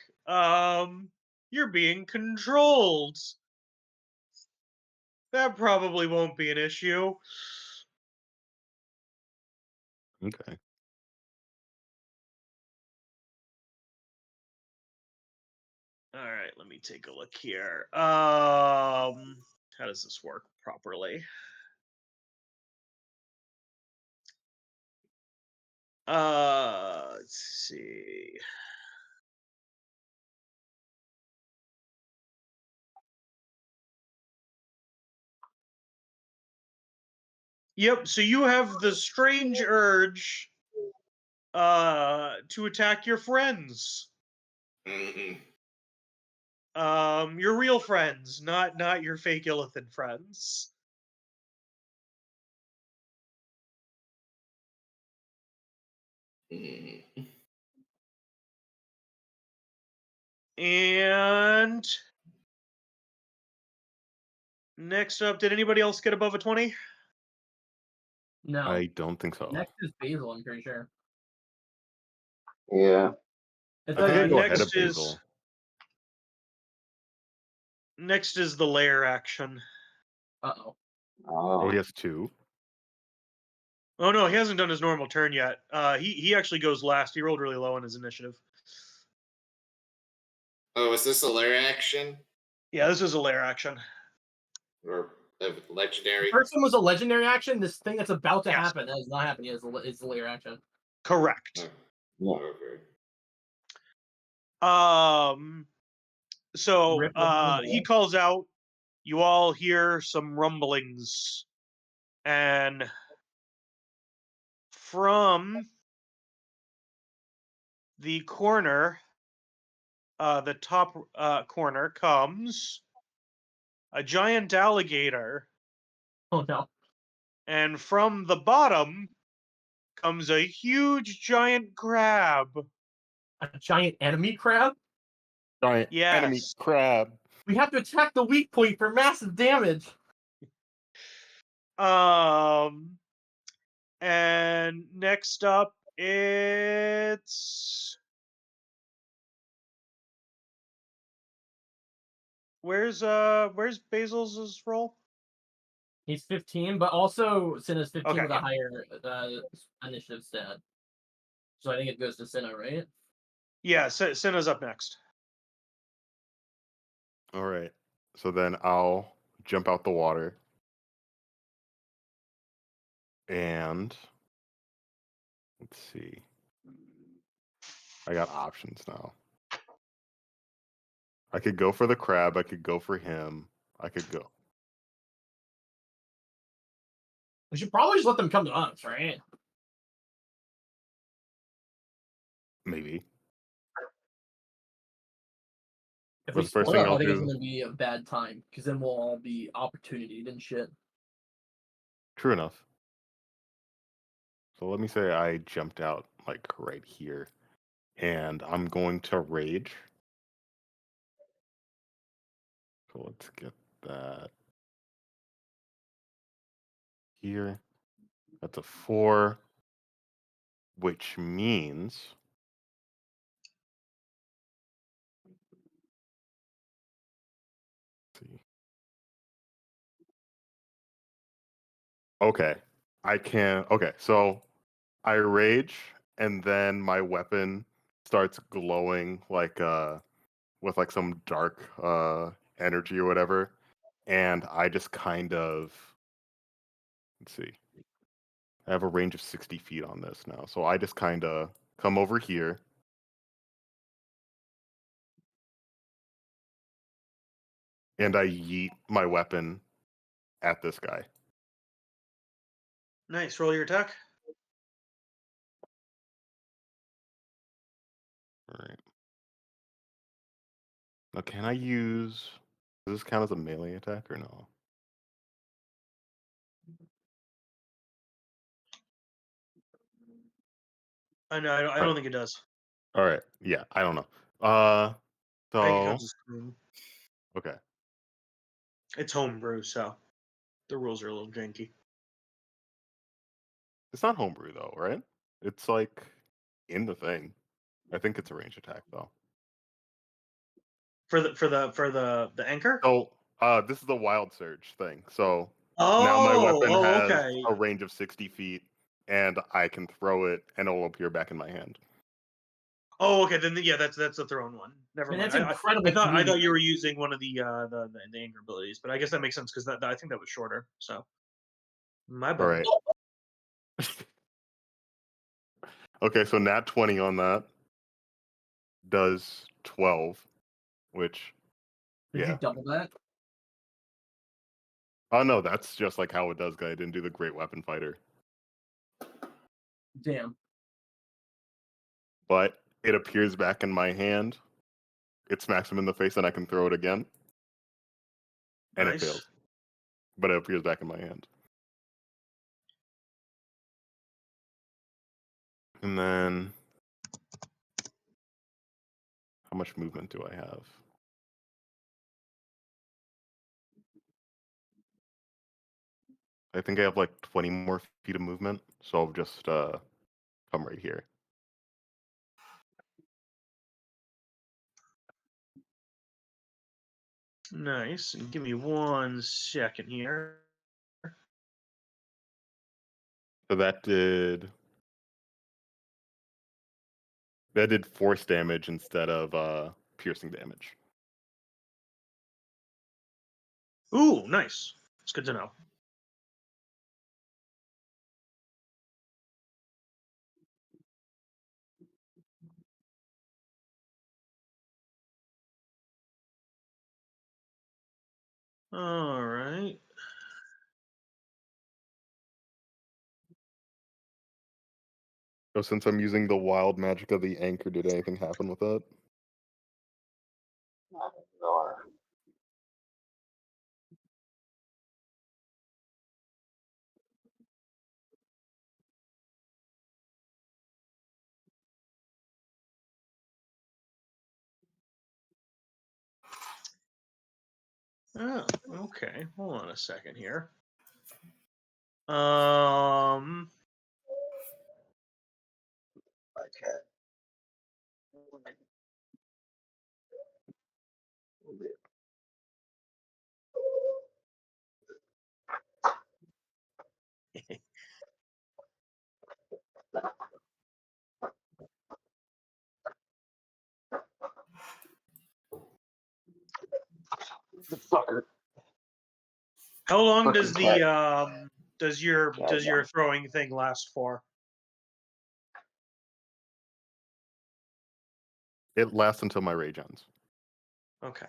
you're being controlled. That probably won't be an issue. Okay. All right, let me take a look here. How does this work properly? Let's see. Yep, so you have the strange urge to attack your friends. Your real friends, not your fake Illithid friends. And next up, did anybody else get above a 20? No. I don't think so. Next is Basil, I'm pretty sure. Yeah. I think I go ahead of next Basil. Next is the lair action. Uh-oh. Oh, he has 2. Oh no, he hasn't done his normal turn yet. He actually goes last. He rolled really low on his initiative. Oh, is this a lair action? Yeah, this is a lair action. Or a legendary? The first one was a legendary action. This thing that's about to happen, that has not happened yet, is the layer action. Correct. Oh, okay. So he calls out. You all hear some rumblings, and from the corner, the top corner, comes a giant alligator. Oh no. And from the bottom comes a huge giant crab. A giant enemy crab? Giant enemy Yes. crab. We have to attack the weak point for massive damage. And next up, it's where's Basil's roll? He's 15, but also Cinna's 15 Okay, with yeah. a higher initiative stat. So I think it goes to Cinna, right? Yeah, Cinna's up next. All right. So then I'll jump out the water. And let's see. I got options now. I could go for the crab. I could go for him. I could go. We should probably just let them come to us, right? Maybe. If What's we the first split thing up, I'll I think it's do? gonna be a bad time because then we'll all be opportunityed and shit. True enough. So let me say I jumped out like right here, and I'm going to rage. So let's get that here. That's a 4, which means let's see. Okay. I can okay, so I rage and then my weapon starts glowing like with like some dark energy or whatever. And I just kind of let's see. I have a range of 60 feet on this now. So I just kind of come over here. And I yeet my weapon at this guy. Nice. Roll your attack. All right. Now, can I use? Does this count as a melee attack or no? I know. I All don't right. think it does. All right. Yeah, I don't know. I think it So counts as screen. okay. It's homebrew, so the rules are a little janky. It's not homebrew though, right? It's like in the thing. I think it's a range attack though. For the anchor. So this is the wild surge thing. So now my weapon Oh, has okay. a range of 60 feet, and I can throw it, and it will appear back in my hand. Oh, okay. Then yeah, that's the thrown one. Never And mind. that's incredibly I thought convenient. you were using one of the anchor abilities, but I guess that makes sense because that I think that was shorter. So my All bad. right. Okay, so nat 20 on that does 12, which Did you yeah. double that? Oh no, that's just like how it does, guy. I didn't do the great weapon fighter. Damn. But it appears back in my hand. It smacks him in the face, and I can throw it again. And it Nice. fails. But it appears back in my hand. And then how much movement do I have? I think I have like 20 more feet of movement, so I'll just come right here. Nice. And give me 1 second here. So that did force damage instead of piercing damage. Ooh, nice. It's good to know. All right. So since I'm using the wild magic of the anchor, did anything happen with that? Oh, okay. Hold on a second here. How long does the does your throwing thing last for? It lasts until my rage ends. Okay.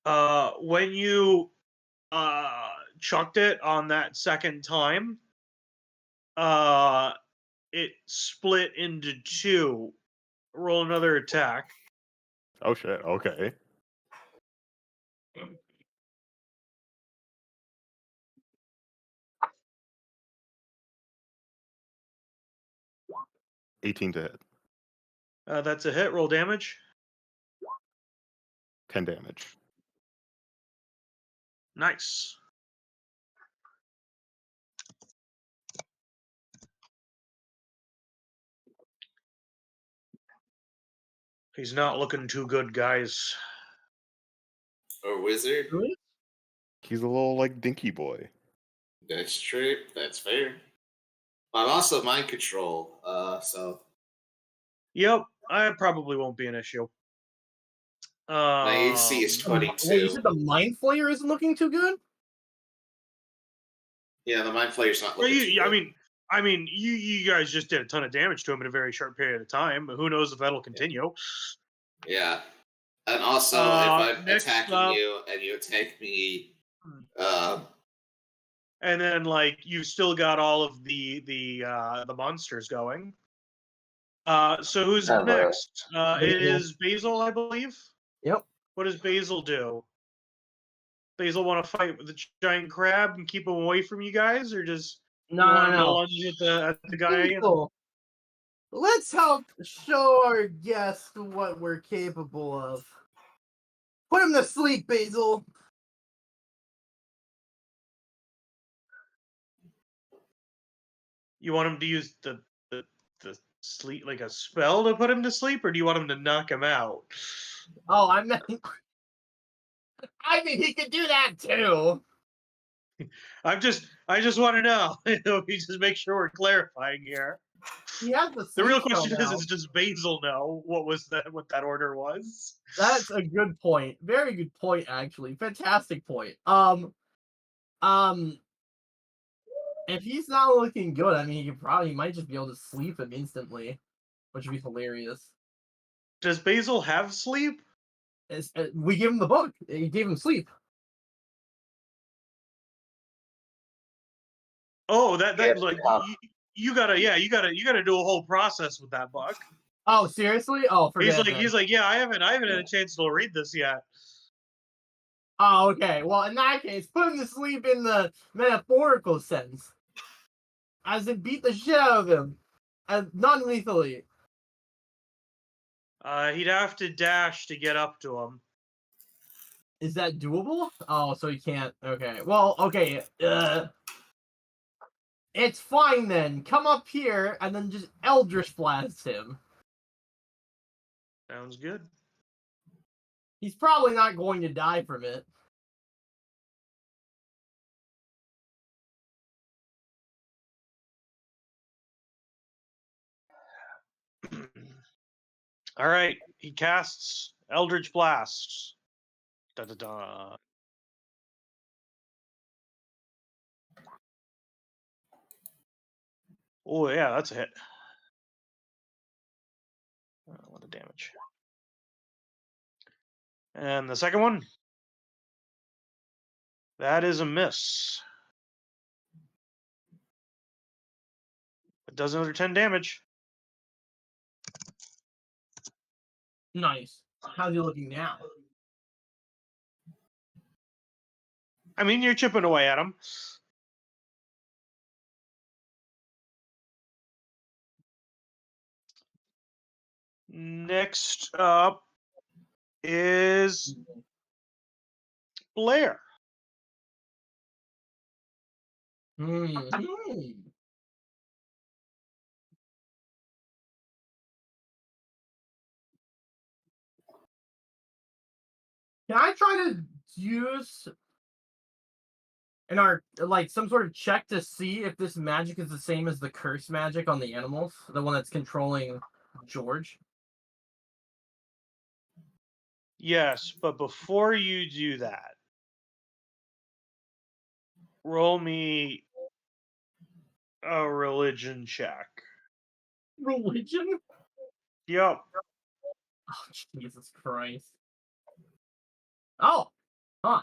When you chucked it on that second time, it split into two. Roll another attack. Oh shit. Okay. $18 to hit. That's a hit. Roll damage. 10 damage. Nice. He's not looking too good, guys. Or wizard. He's a little like dinky boy. That's true. That's fair. I'm also mind control, so Yep, I probably won't be an issue. my AC is Wait, you 22. said the mind flayer isn't looking too good? Yeah, the mind flayer's not Well, looking too good. I mean, you guys just did a ton of damage to him in a very short period of time. Who knows if that'll continue? Yeah. And also, if I'm Next attacking up- you and you attack me, And then, like, you've still got all of the monsters going. So who's next? It is Basil, I believe. Yep. What does Basil do? Basil want to fight with the giant crab and keep him away from you guys, or just No. lunge at the guy? Basil, let's help show our guest what we're capable of. Put him to sleep, Basil. You want him to use the sleep, like a spell, to put him to sleep, or do you want him to knock him out? Oh, I meant he could do that too. I just want to know. We just make sure we're clarifying here. He has The real sleep spell question now. is does Basil know what that order was? That's a good point. Very good point, actually. Fantastic point. If he's not looking good, I mean, he might just be able to sleep him instantly, which would be hilarious. Does Basil have sleep? We give him the book. He gave him sleep. Oh, that like you gotta do a whole process with that book. Oh, seriously? Oh, forget it. He's like, yeah, I haven't had a chance to read this yet. Oh, okay. Well, in that case, put him to sleep in the metaphorical sense. As in beat the shit out of him. Non-lethally. He'd have to dash to get up to him. Is that doable? Oh, so he can't. Okay. Well, okay. It's fine then. Come up here and then just Eldritch Blast him. Sounds good. He's probably not going to die from it. All right, he casts Eldritch Blast. Da da da. Oh yeah, that's a hit. What the damage? And the second one, that is a miss. It does another 10 damage. Nice. How's he looking now? I mean, you're chipping away at him. Next up is Blair. Can I try to use some sort of check to see if this magic is the same as the curse magic on the animals? The one that's controlling George? Yes, but before you do that, roll me a religion check. Religion? Yep. Oh, Jesus Christ. Oh, Huh.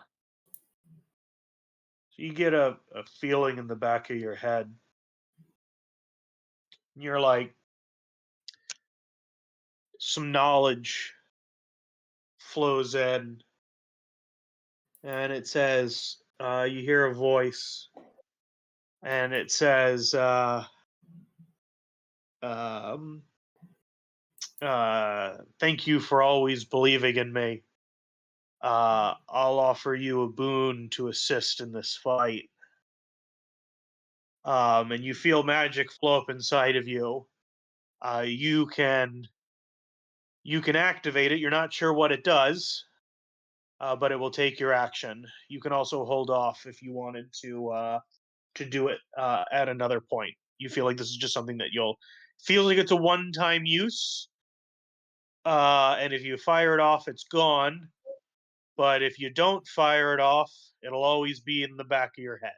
So you get a feeling in the back of your head. And you're like, some knowledge flows in, and it says, you hear a voice, and it says, thank you for always believing in me. I'll offer you a boon to assist in this fight. And you feel magic flow up inside of you. You can activate it. You're not sure what it does, but it will take your action. You can also hold off if you wanted to do it at another point. You feel like this is just something that you'll feel like it's a one-time use, and if you fire it off, it's gone. But if you don't fire it off, it'll always be in the back of your head.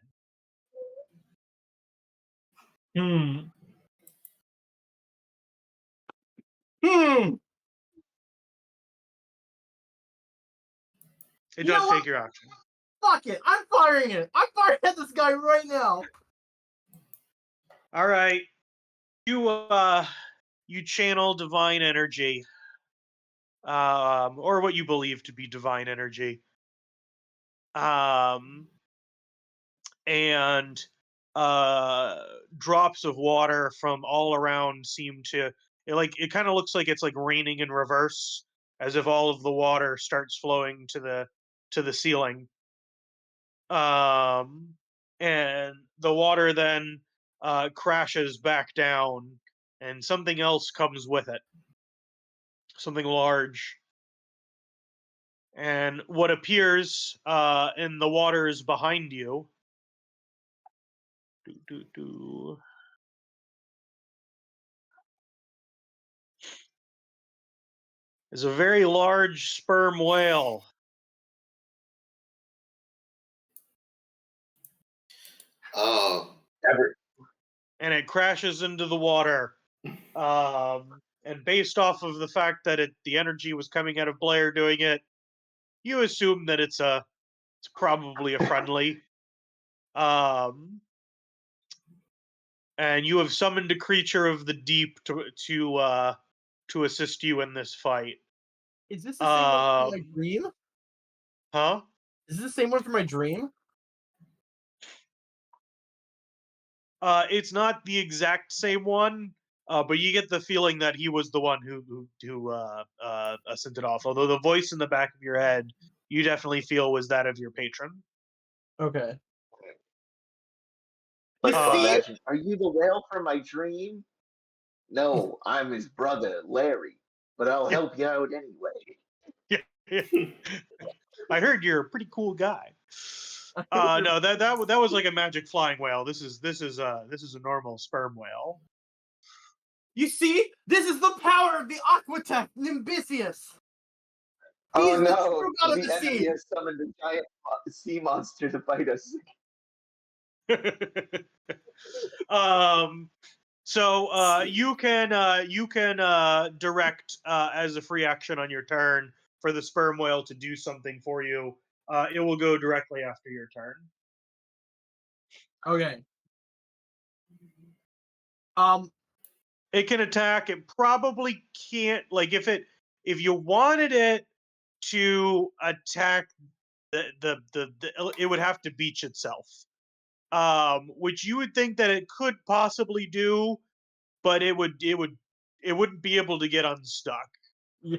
Hmm. It You does know take what? your action. Fuck it. I'm firing it. I'm firing at this guy right now. All right. You channel divine energy, or what you believe to be divine energy, and drops of water from all around seem to it kind of looks like it's like raining in reverse, as if all of the water starts flowing to the ceiling, and the water then crashes back down, and something else comes with it, something large. And what appears in the waters behind you is a very large sperm whale. Oh, And it crashes into the water. And based off of the fact that the energy was coming out of Blair doing it, you assume that it's probably a friendly. And you have summoned a creature of the deep to assist you in this fight. Is this the same one from my Um, dream? huh? Is this the same one from my dream? It's not the exact same one, but you get the feeling that he was the one who sent it off. Although the voice in the back of your head, you definitely feel was that of your patron. Okay. Like, You see? imagine, are you the whale from my dream? No, I'm his brother, Larry, but I'll help you out anyway. I heard you're a pretty cool guy. No, that was like a magic flying whale. This is a normal sperm whale. You see? This is the power of the Aquatech Nimbicius. Oh He's the no, true god of the the enemy sea. has summoned a giant sea monster to fight us. So you can direct as a free action on your turn for the sperm whale to do something for you. It will go directly after your turn. Okay. It can attack. It probably can't. Like if you wanted it to attack it would have to beach itself. Which you would think that it could possibly do, but it wouldn't be able to get unstuck. Yeah.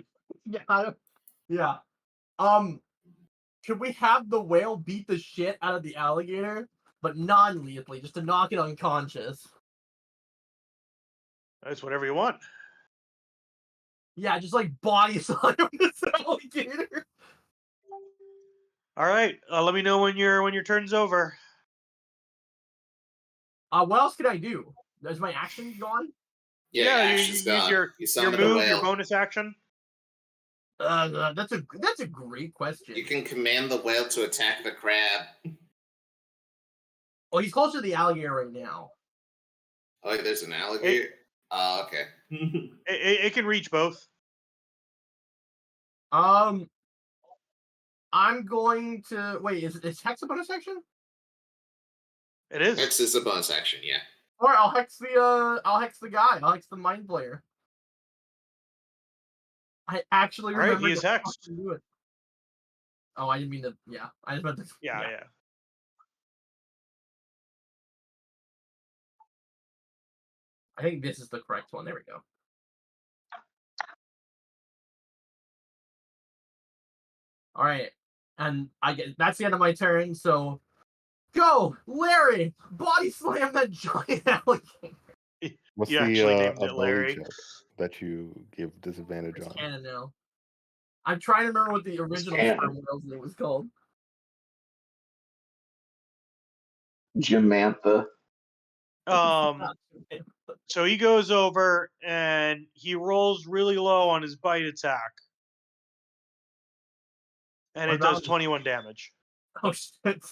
Could we have the whale beat the shit out of the alligator, but non-lethally, just to knock it unconscious? That's whatever you want. Yeah, just like body slam this alligator. All right. Let me know when your turn's over. What else could I do? Is my action gone? yeah, you action's use gone. your You summon a move, your whale. bonus action. That's a great question. You can command the whale to attack the crab. Well, he's closer to the alligator right now. Oh, there's an alligator? Oh, okay. It can reach both. I'm going to wait. Is hex a bonus action? It is. Hex is a bonus action, yeah. Or I'll hex the guy. I'll hex the mind player. I actually All right, remember he is to hexed. fucking do it. Oh, I didn't mean to. Yeah, I just meant to. Yeah. I think this is the correct one. There we go. All right, and I get that's the end of my turn. So, go, Larry! Body slam that giant alligator. What's You the actually named it ability Larry. check that you give disadvantage It's on? canon now. I'm trying to remember what the original canon. sperm whale's name was called. Jamantha. So he goes over and he rolls really low on his bite attack. And What it does about- 21 damage. Oh shit!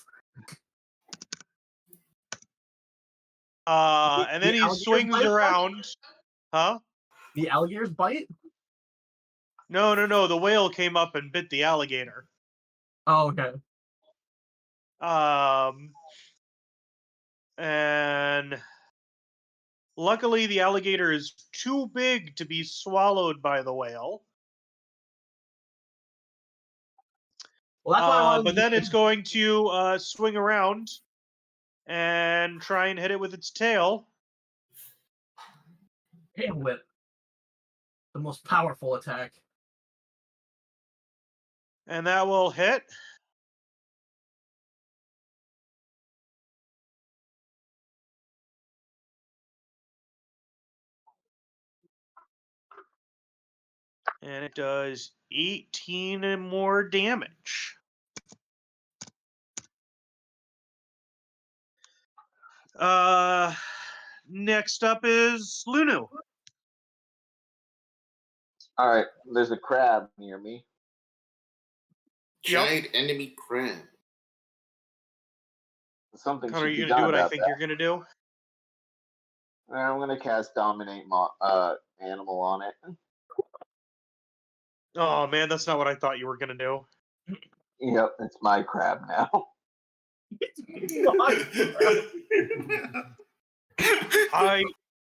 And then The he alligator swings bite effect? around. Huh? The alligator's bite? No. The whale came up and bit the alligator. Oh, okay. And luckily the alligator is too big to be swallowed by the whale. Well, that's why I wanted But to then it's going to swing around and try and hit it with its tail. tail whip. The most powerful attack. And that will hit. And it does 18 and more damage. Next up is Lunu. All right, there's a crab near me. Giant enemy crab. Something Connor, are should you be going to done do what I about think that. you're going to do? I'm gonna cast Dominate Animal on it. Oh, man, that's not what I thought you were going to do. Yep, it's my crab now.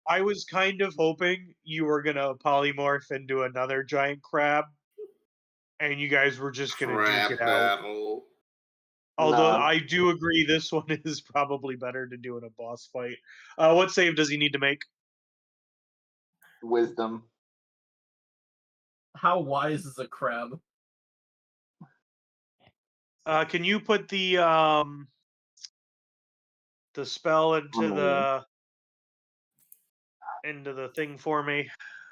I was kind of hoping you were going to polymorph into another giant crab, and you guys were just going to Crab duke it out. battle. Although No. I do agree this one is probably better to do in a boss fight. What save does he need to make? Wisdom. How wise is a crab? Can you put the spell into the thing for me?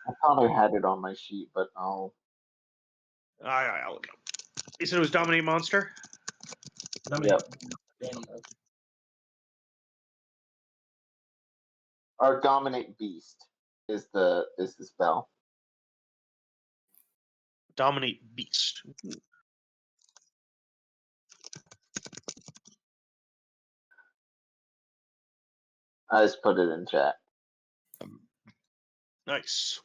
I thought I had it on my sheet, but I'll. I'll look it up. You said it was Dominate Monster? Animal. Or Dominate Beast is the spell. Dominate Beast. I just put it in chat. Nice.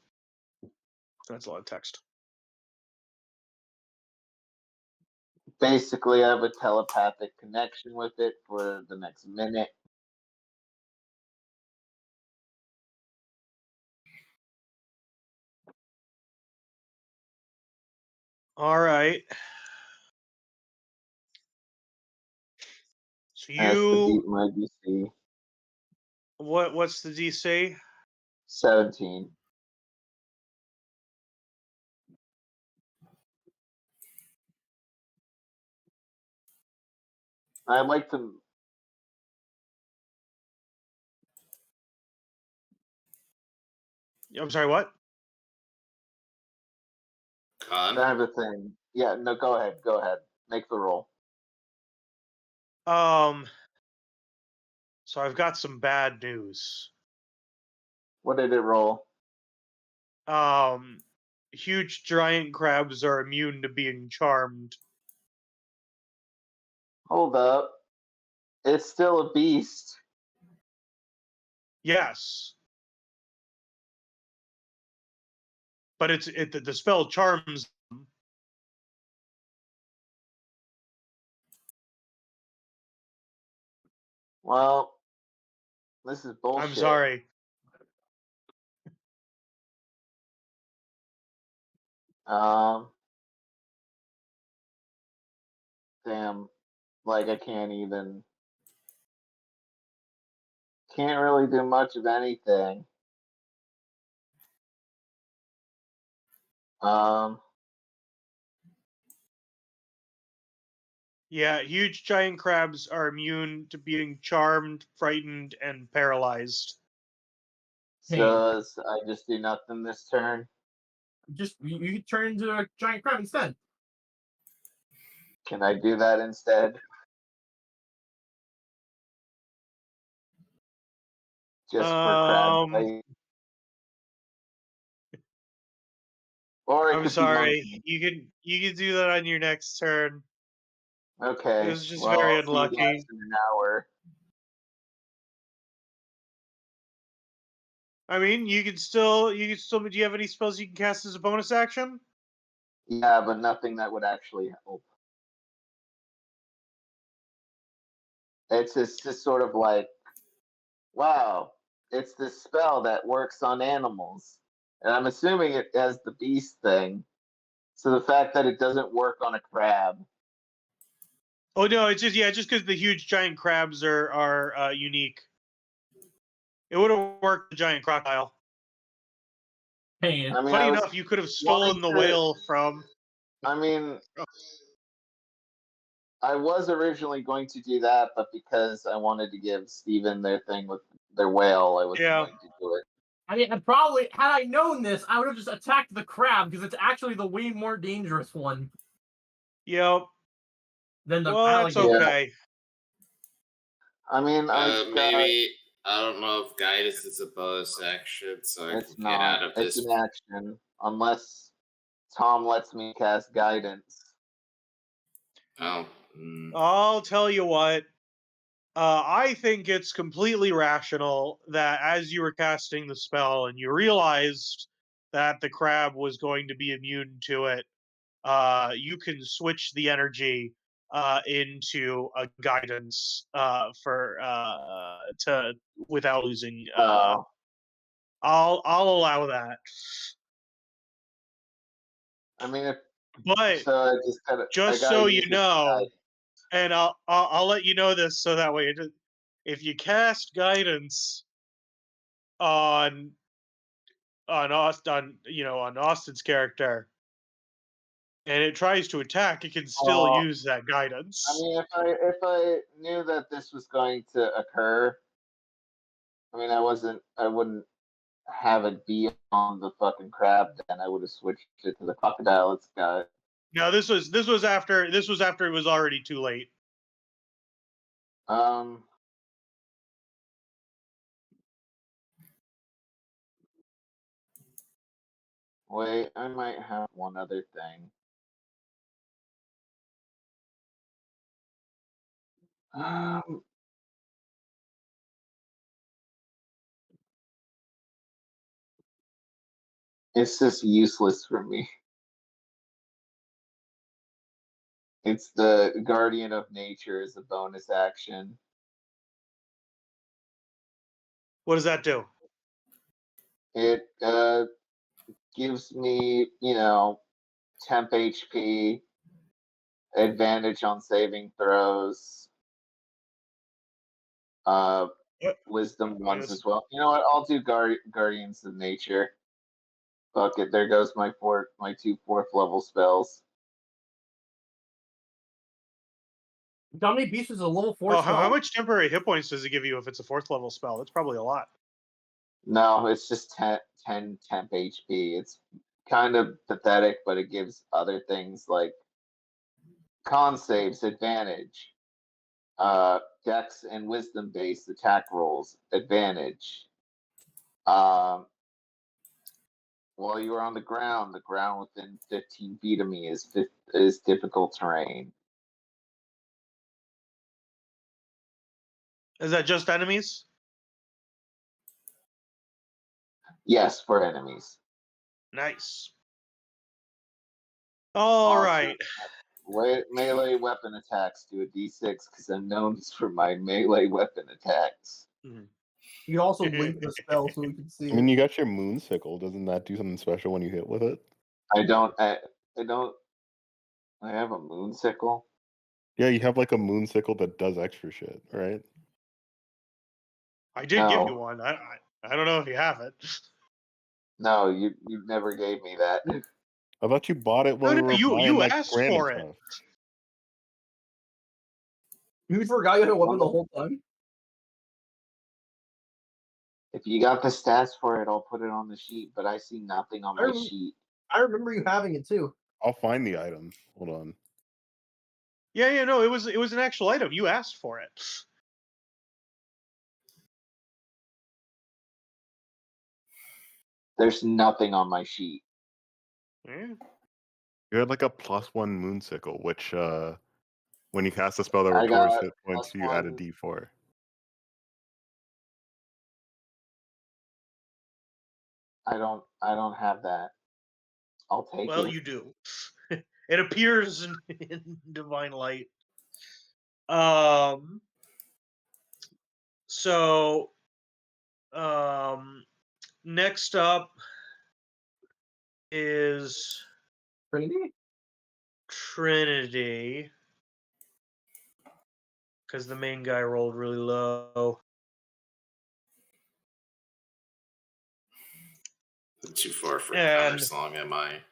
That's a lot of text. Basically, I have a telepathic connection with it for the next minute. All right. So Has to you beat my DC. what's the DC? 17. I'd like to. I'm sorry, what? Con. I have a thing. Yeah, no, go ahead. Go ahead. Make the roll. So I've got some bad news. What did it roll? Huge giant crabs are immune to being charmed. Hold up. It's still a beast. Yes. But the spell charms them. Well, this is bullshit. I'm sorry. Damn. Like, I can't really do much of anything. Yeah, huge giant crabs are immune to being charmed, frightened, and paralyzed. So I just do nothing this turn. Just you turn into a giant crab instead. Can I do that instead? Just for crab fight? Or it I'm could sorry. be monkey. You can do that on your next turn. Okay. It was just well, very I'll see you unlucky. guys in an hour. I mean, you can still. Do you have any spells you can cast as a bonus action? Yeah, but nothing that would actually help. It's just sort of like, wow, it's this spell that works on animals. And I'm assuming it has the beast thing. So the fact that it doesn't work on a crab. Oh no, it's just because the huge giant crabs are unique. It would have worked the giant crocodile. Pain. I mean, Funny enough, you could have stolen the whale from. I mean, I was originally going to do that, but because I wanted to give Steven their thing with their whale, I wasn't going to do it. I mean, probably had I known this, I would have just attacked the crab because it's actually the way more dangerous one. Yep. Than the well, that's alligator. okay. I mean, maybe I don't know if guidance is a bonus action, so I can get out of it's this. an action unless Tom lets me cast guidance. Oh. I'll tell you what. I think it's completely rational that as you were casting the spell and you realized that the crab was going to be immune to it, you can switch the energy into a guidance without losing. I'll allow that. I mean, but so just so you know, and I'll let you know this so that way, if you cast guidance on Austin's character, and it tries to attack, it can still use that guidance. I mean, if I knew that this was going to occur, I mean, I wouldn't have it be on the fucking crab. Then I would have switched it to the crocodile. It's got. No, this was after it was already too late. Wait, I might have one other thing. It's just useless for me. It's the Guardian of Nature as a bonus action. What does that do? It gives me, temp HP, advantage on saving throws, wisdom ones as well. You know what? I'll do Guardians of Nature. Fuck it. There goes my two fourth level spells. How many beasts is a level 4 spell? How much temporary hit points does it give you if it's a 4th level spell? That's probably a lot. No, it's just 10 temp HP. It's kind of pathetic, but it gives other things like con saves, advantage, dex and wisdom based attack rolls, advantage. While you are on the ground within 15 feet of me is difficult terrain. Is that just enemies? Yes, for enemies. Nice. All right. melee weapon attacks do a d6 because I'm known for my melee weapon attacks. You can also link the spell so we can see I mean, it. you got your moon sickle. Doesn't that do something special when you hit with it? I have a moon sickle. Yeah, you have like a moon sickle that does extra shit, right? I did give you No. one. I don't know if you have it. No, you never gave me that. I thought you bought it when No, we were you buying like asked random for it. stuff. You forgot you had a weapon the whole time? If you got the stats for it, I'll put it on the sheet, but I see nothing on my sheet. I remember you having it too. I'll find the item. Hold on. Yeah, no, it was an actual item. You asked for it. There's nothing on my sheet. Yeah. You had like a +1 moon sickle, which when you cast a spell that I got restores hit points, you add a +1. d4. I don't have that. I'll take Well, it. you do. It appears in Divine Light. So, next up is Trinity, because the main guy rolled really low. Too far for And- Connar song, am I?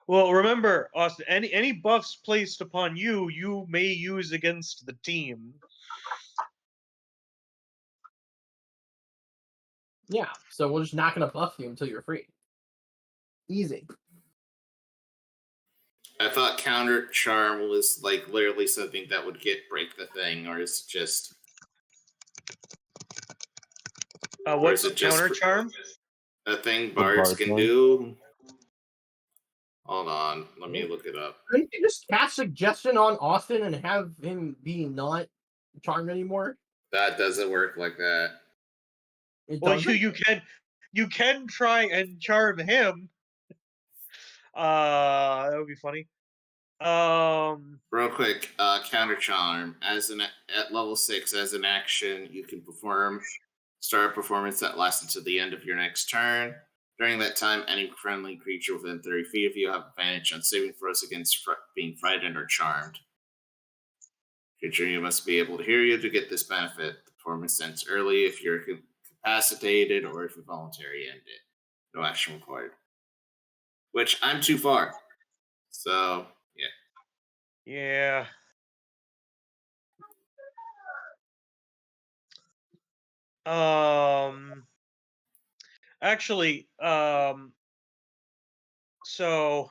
Well, remember, Austin, any buffs placed upon you, you may use against the team. Yeah, so we're just not going to buff you until you're free. Easy. I thought counter charm was like literally something that would break the thing, or is it just What's is it just counter charm? a thing The bards bard can one? do? Hold on, let me look it up. Couldn't you just cast suggestion on Austin and have him be not charmed anymore? That doesn't work like that. Well, you can try and charm him. That would be funny. Real quick, counter charm at level 6 as an action, you can start a performance that lasts until the end of your next turn. During that time, any friendly creature within 30 feet of you have advantage on saving throws against being frightened or charmed. Creature, you must be able to hear you to get this benefit. The performance ends early if you're incapacitated or if you voluntarily end it. No action required. Which I'm too far. So, yeah. Yeah. Actually, so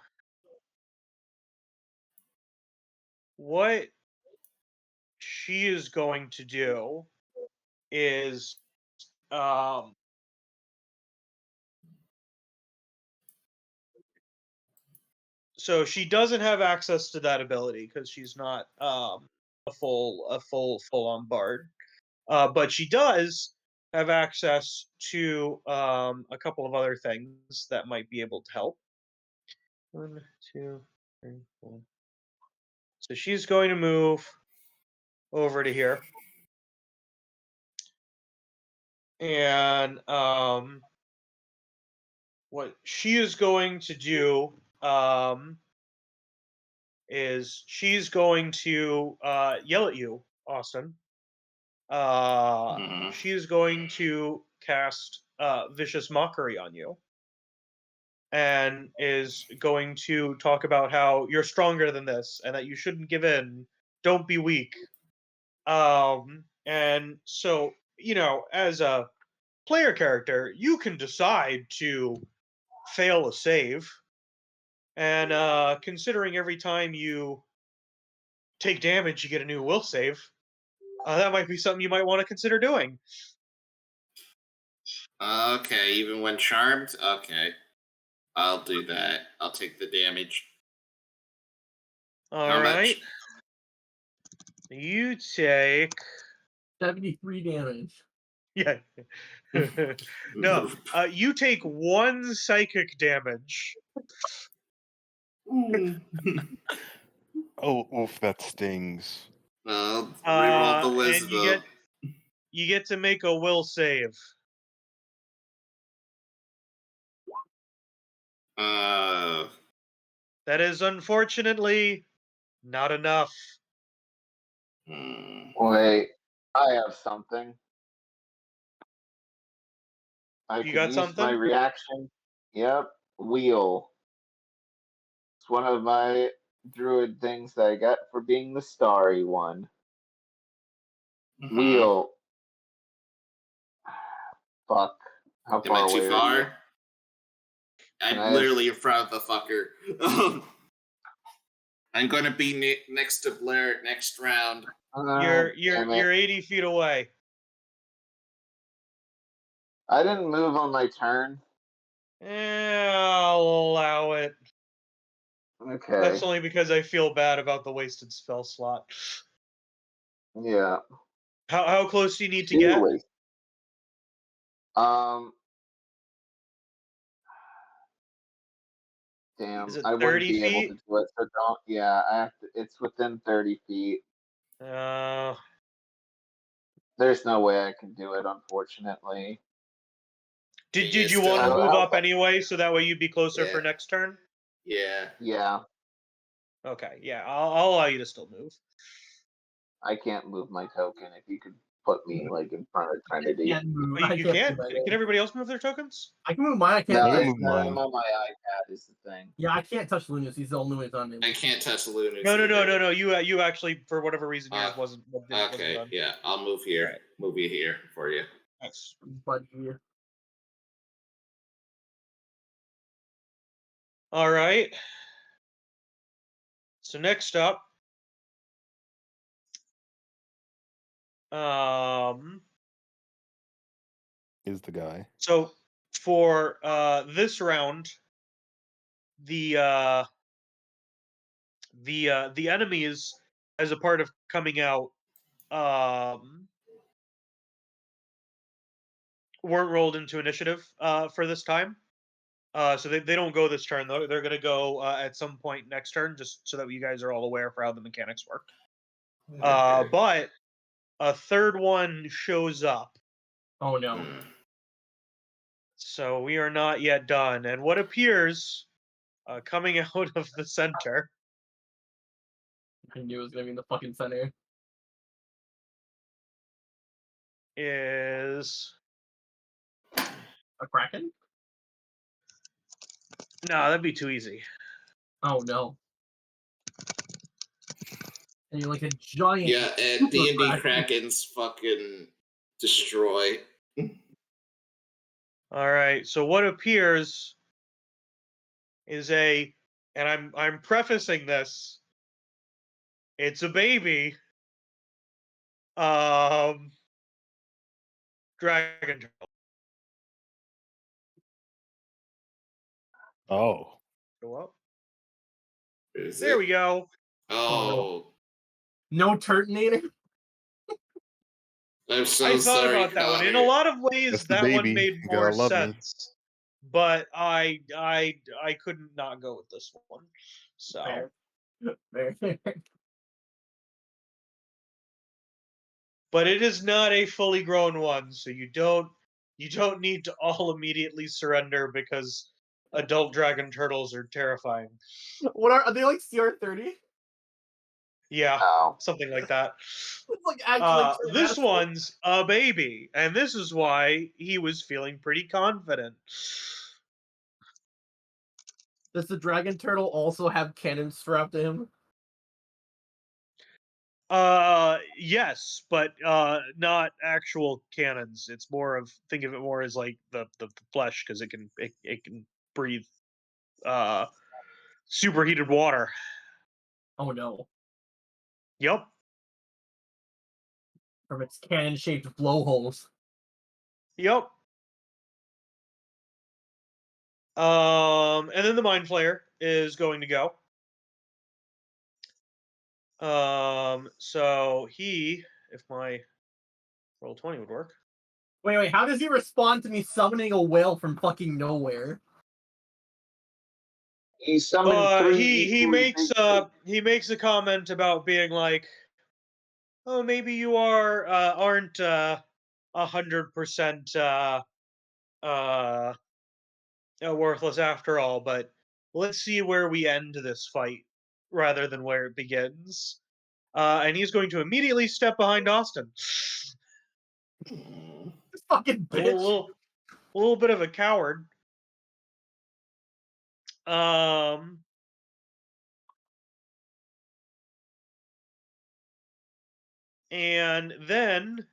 what she is going to do is so she doesn't have access to that ability because she's not a full on bard. But she does have access to a couple of other things that might be able to help. 1, 2, 3, 4. So she's going to move over to here. And what she is going to do is she's going to yell at you, Austin. She is going to cast Vicious Mockery on you. And is going to talk about how you're stronger than this and that you shouldn't give in. Don't be weak. And so, as a player character, you can decide to fail a save. And considering every time you take damage, you get a new will save, that might be something you might want to consider doing. Okay, even when charmed? Okay. I'll do that. I'll take the damage. All right. You take 73 damage. Yeah. No, you take 1 psychic damage. Oh, oof, that stings. Well, reroll the And wisdom. you get to make a will save. That is unfortunately not enough. Wait, I have something. I You can got use something? my reaction. Yep, wheel. It's one of my druid things that I got for being the starry one. Wheel. Fuck. How Am far I away too are you? far? I'm I literally in front of the fucker. I'm going to be next to Blair next round. You're damn it. 80 feet away. I didn't move on my turn. I'll allow it. Okay. That's only because I feel bad about the wasted spell slot. Yeah. How close do you need to get? Seriously. Damn, Is it I wouldn't 30 be able feet? to do it. So don't. Yeah, I have to. It's within 30 feet. There's no way I can do it, unfortunately. Did you want to still- move up anyway, so that way you'd be closer for Yeah. next turn? Yeah. Yeah, Okay, yeah, I'll allow you to still move. I can't move my token. If you could put me like in front of Trinity. Can't move. Oh, you can't can? move Can everybody else move their tokens? I can move mine. I can't. No, I can it's move not mine. on my iPad. Is the thing. Yeah, I can't touch Luna's. He's the only one that's on me. I can't touch the Lunars. No. You actually, for whatever reason, yours wasn't. Okay, done. yeah, I'll move here. Right. Move you here for you. Nice. But yeah. All right. So next up, Is the guy. so for this round, the enemies, as a part of coming out, weren't rolled into initiative for this time. So they don't go this turn, though. They're going to go at some point next turn, just so that you guys are all aware for how the mechanics work. But a third one shows up. Oh no. So we are not yet done. And what appears coming out of the center I knew it was gonna be in the fucking center. is... A kraken? No, that'd be too easy. Oh no. And you're like a giant. Yeah, and super D&D kraken. Krakens fucking destroy. All right. So what appears is and I'm prefacing this. It's a baby. Dragon turtle. Oh. Go up. Is There it? we go. Oh, No Turtonator? I'm so I thought sorry, about that one. In a Connor. lot of ways, That's the that one baby. made You more gotta love me. sense. But I couldn't not go with this one. So Fair. Fair. but it is not a fully grown one, so you don't need to all immediately surrender because adult dragon turtles are terrifying. What are they like CR30? Yeah, Oh. something like that. It's like actually This one's a baby, and this is why he was feeling pretty confident. Does the dragon turtle also have cannons strapped to him? Yes, but not actual cannons. It's more of, think of it more as like the flesh, because it can breathe superheated water. Oh no. Yep. From its cannon-shaped blowholes. Yep. And then the Mind Flayer is going to go. So he, if my roll 20 would work. Wait, how does he respond to me summoning a whale from fucking nowhere? He summoned three. He equally makes big he makes a comment about being like, oh, maybe you aren't 100% worthless after all, but let's see where we end this fight rather than where it begins. And he's going to immediately step behind Austin. This fucking A bitch. little bit of a coward. And then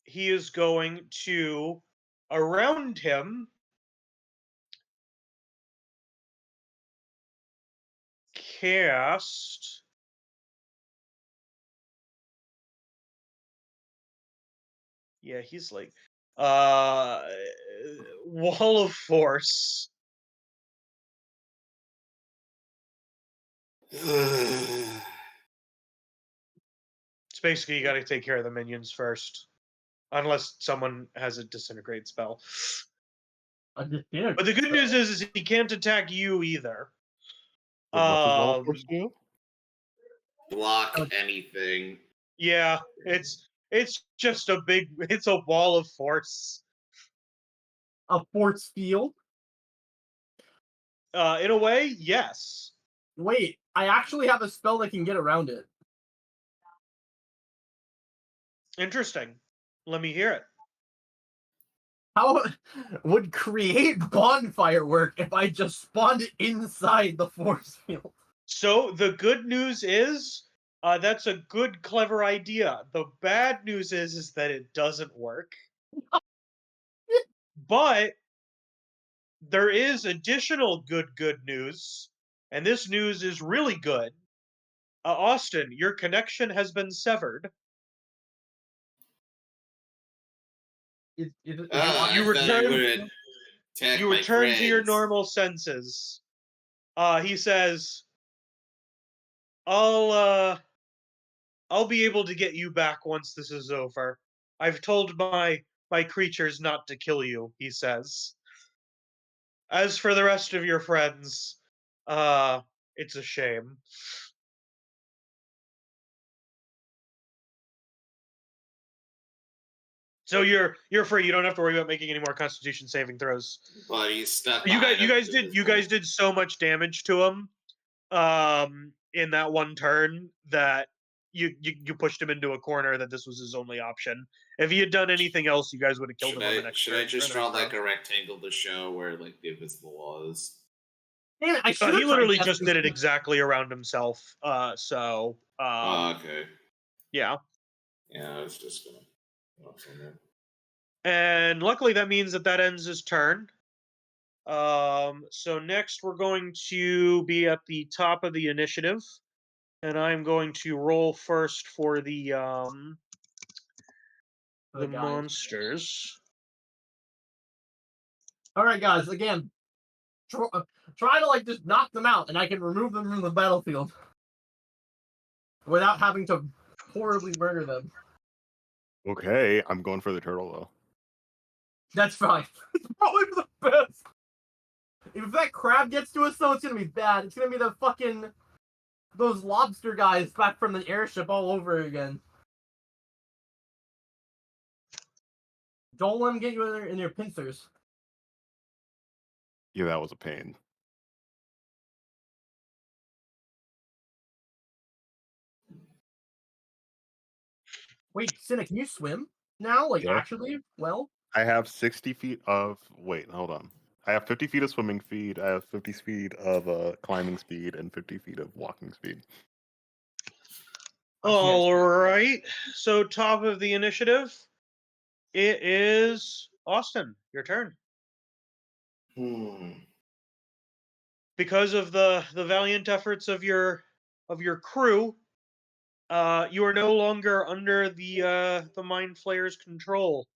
he is going to, around him, cast he's like wall of force. It's basically you got to take care of the minions first, unless someone has a disintegrate spell. But the good news is he can't attack you either. What's his wall of force do? Block anything. Yeah, it's just it's a wall of force. A force field? In a way, yes. Wait, I actually have a spell that can get around it. Interesting. Let me hear it. How would create bonfire work if I just spawned it inside the force field? So the good news is that's a good, clever idea. The bad news is that it doesn't work. But there is additional good news, and this news is really good. Austin, your connection has been severed. You You return. You return to your normal senses. He says, I'll be able to get you back once this is over. I've told my creatures not to kill you," he says. "As for the rest of your friends, it's a shame." So you're free. You don't have to worry about making any more Constitution saving throws. But he's stuck. You guys did so much damage to him, in that one turn that you pushed him into a corner that this was his only option. If he had done anything else, you guys would have killed him on the next turn. Should I just draw like a rectangle to show where like the invisible was? Damn it, I should He literally just did it exactly around himself. Okay. Yeah. Yeah, I was just gonna. And luckily that means that ends his turn. So next we're going to be at the top of the initiative, and I'm going to roll first for the monsters. All right, guys. Again, try to like just knock them out, and I can remove them from the battlefield without having to horribly murder them. Okay, I'm going for the turtle though. That's fine. It's probably the best. If that crab gets to us, though, it's gonna be bad. It's gonna be the fucking those lobster guys back from the airship all over again. Don't let them get you in their pincers. Yeah, that was a pain. Wait, Cinna, can you swim now? Like, Yeah. actually? Well? I have 60 feet of... Wait, hold on. I have 50 feet of swimming speed, I have 50 feet of climbing speed, and 50 feet of walking speed. All right. So top of the initiative, it is Austin. Your turn. Because of the valiant efforts of your crew, you are no longer under the Mind Flayer's control.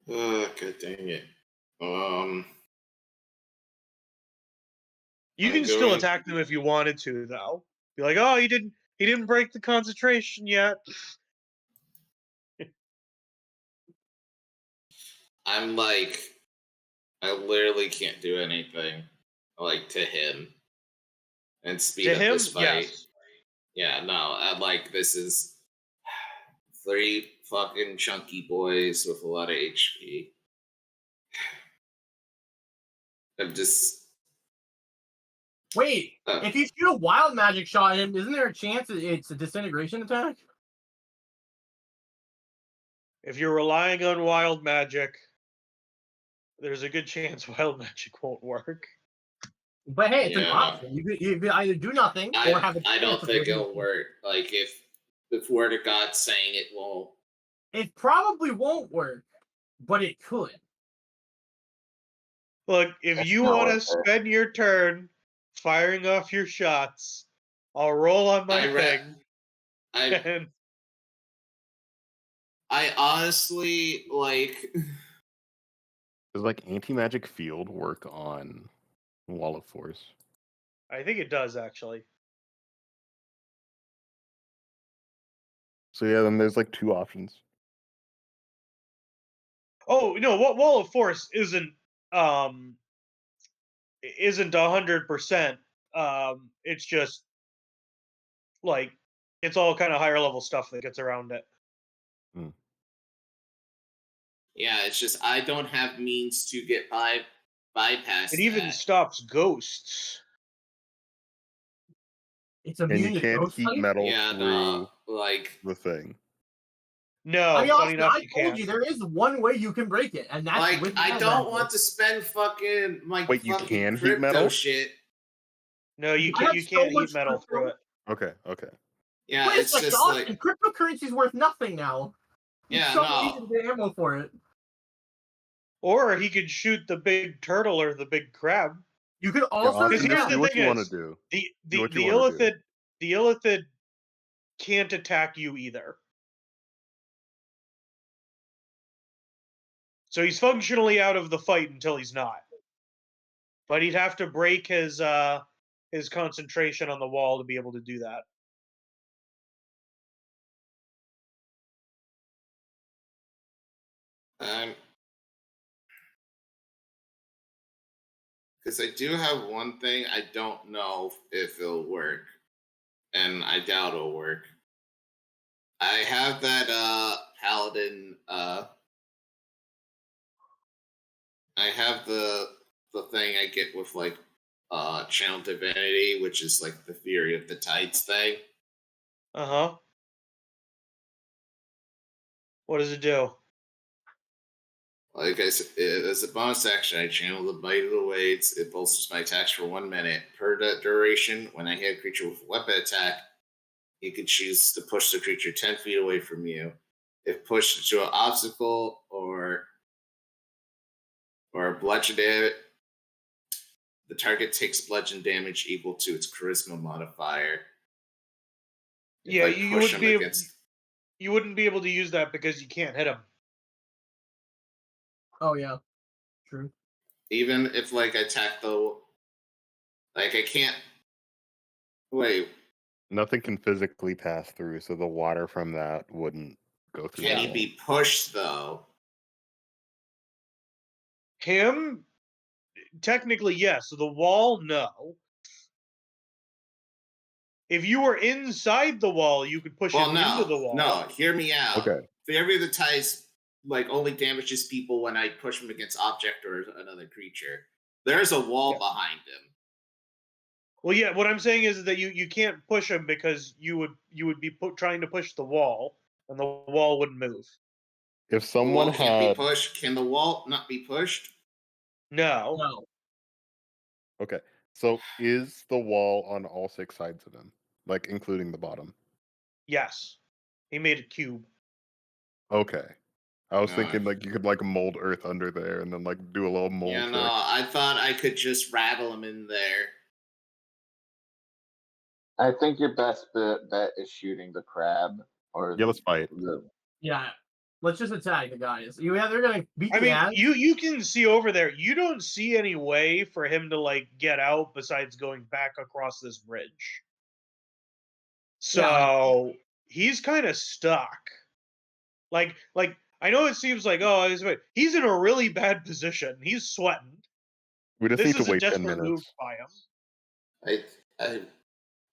God dang it. You I'm can still going- attack them if you wanted to, though. Be like, oh, he didn't break the concentration yet. I'm like, I literally can't do anything like to him and speed To up him, this fight. yes. Yeah, no, I'm like, this is 3 fucking chunky boys with a lot of HP. I'm just. Wait, if you shoot a wild magic shot at him, isn't there a chance it's a disintegration attack? If you're relying on wild magic, there's a good chance wild magic won't work. But hey, it's an Yeah. option. You could either do nothing or have a I don't chance of think doing it'll nothing. work. Like, if the word of God saying it won't. It probably won't work, but it could. Look, if That's you not want to worth it. spend your turn firing off your shots, I'll roll on my I re- thing. I And I honestly like. Does like anti-magic field work on Wall of Force? I think it does, actually. So yeah, then there's like 2 options. Oh, no, what Wall of Force isn't 100%. It's just like it's all kind of higher level stuff that gets around it. Yeah, it's just I don't have means to get bypass It even that. stops ghosts. It's And immune you to can't ghost heat type? metal Yeah, through no, like the thing. No, I mean, funny Austin, enough, I you told can't. you there is one way you can break it, and that's with I wild don't magic. want to spend fucking my Wait, you fucking can heat crypto metal? shit. No, you I can't. have You so can't heat much metal crypto. through it. Okay. Yeah, Wait a it's second, just Austin, like cryptocurrency's worth nothing now. Yeah, It's so no. easy to get ammo for it. Or he could shoot the big turtle or the big crab. You could Yeah, also Because Austin, here's just the do what thing you want to is, do. the Do what you the wanna do. illithid can't attack you either. So he's functionally out of the fight until he's not. But he'd have to break his concentration on the wall to be able to do that. Because I do have one thing I don't know if it'll work, and I doubt it'll work. I have that paladin. I have the thing I get with like channel divinity, which is like the Fury of the Tides thing. Uh-huh. What does it do? Like I said, as a bonus action, I channel the Bite of the Waves. It bolsters my attacks for 1 minute. Per that duration, when I hit a creature with a weapon attack, you can choose to push the creature 10 feet away from you. If pushed into an obstacle or bludgeon it, the target takes bludgeon damage equal to its charisma modifier. If Yeah, I you push wouldn't him be against... you wouldn't be able to use that because you can't hit him. Oh yeah, true. Even if like I attack the... Like I can't... Wait, Nothing can physically pass through, so the water from that wouldn't go through. can the he wall. be pushed though? Him? Technically, yes. So the wall, no. If you were inside the wall, you could push Well, him into the wall. no, hear me out. Okay. Fury of the Tides like only damages people when I push him against object or another creature. There's a wall behind him. Well, yeah. What I'm saying is that you can't push him because you would be trying to push the wall, and the wall wouldn't move. If The someone wall can't had be pushed. Can the wall not be pushed? No. No. Okay. So is the wall on all 6 sides of him? Like including the bottom? Yes. He made a cube. Okay. I was No. thinking like you could like mold earth under there and then like do a little mold Yeah, trick. no, I thought I could just rattle him in there. I think your best bet is shooting the crab or Yeah, let's fight. the Yeah. Let's just attack the guys. They're gonna beat I the mean, ass. you can see over there. You don't see any way for him to like get out besides going back across this bridge. So he's kind of stuck. Like I know it seems like he's in a really bad position. He's sweating. We just This need to is a wait 10 desperate move minutes. by him.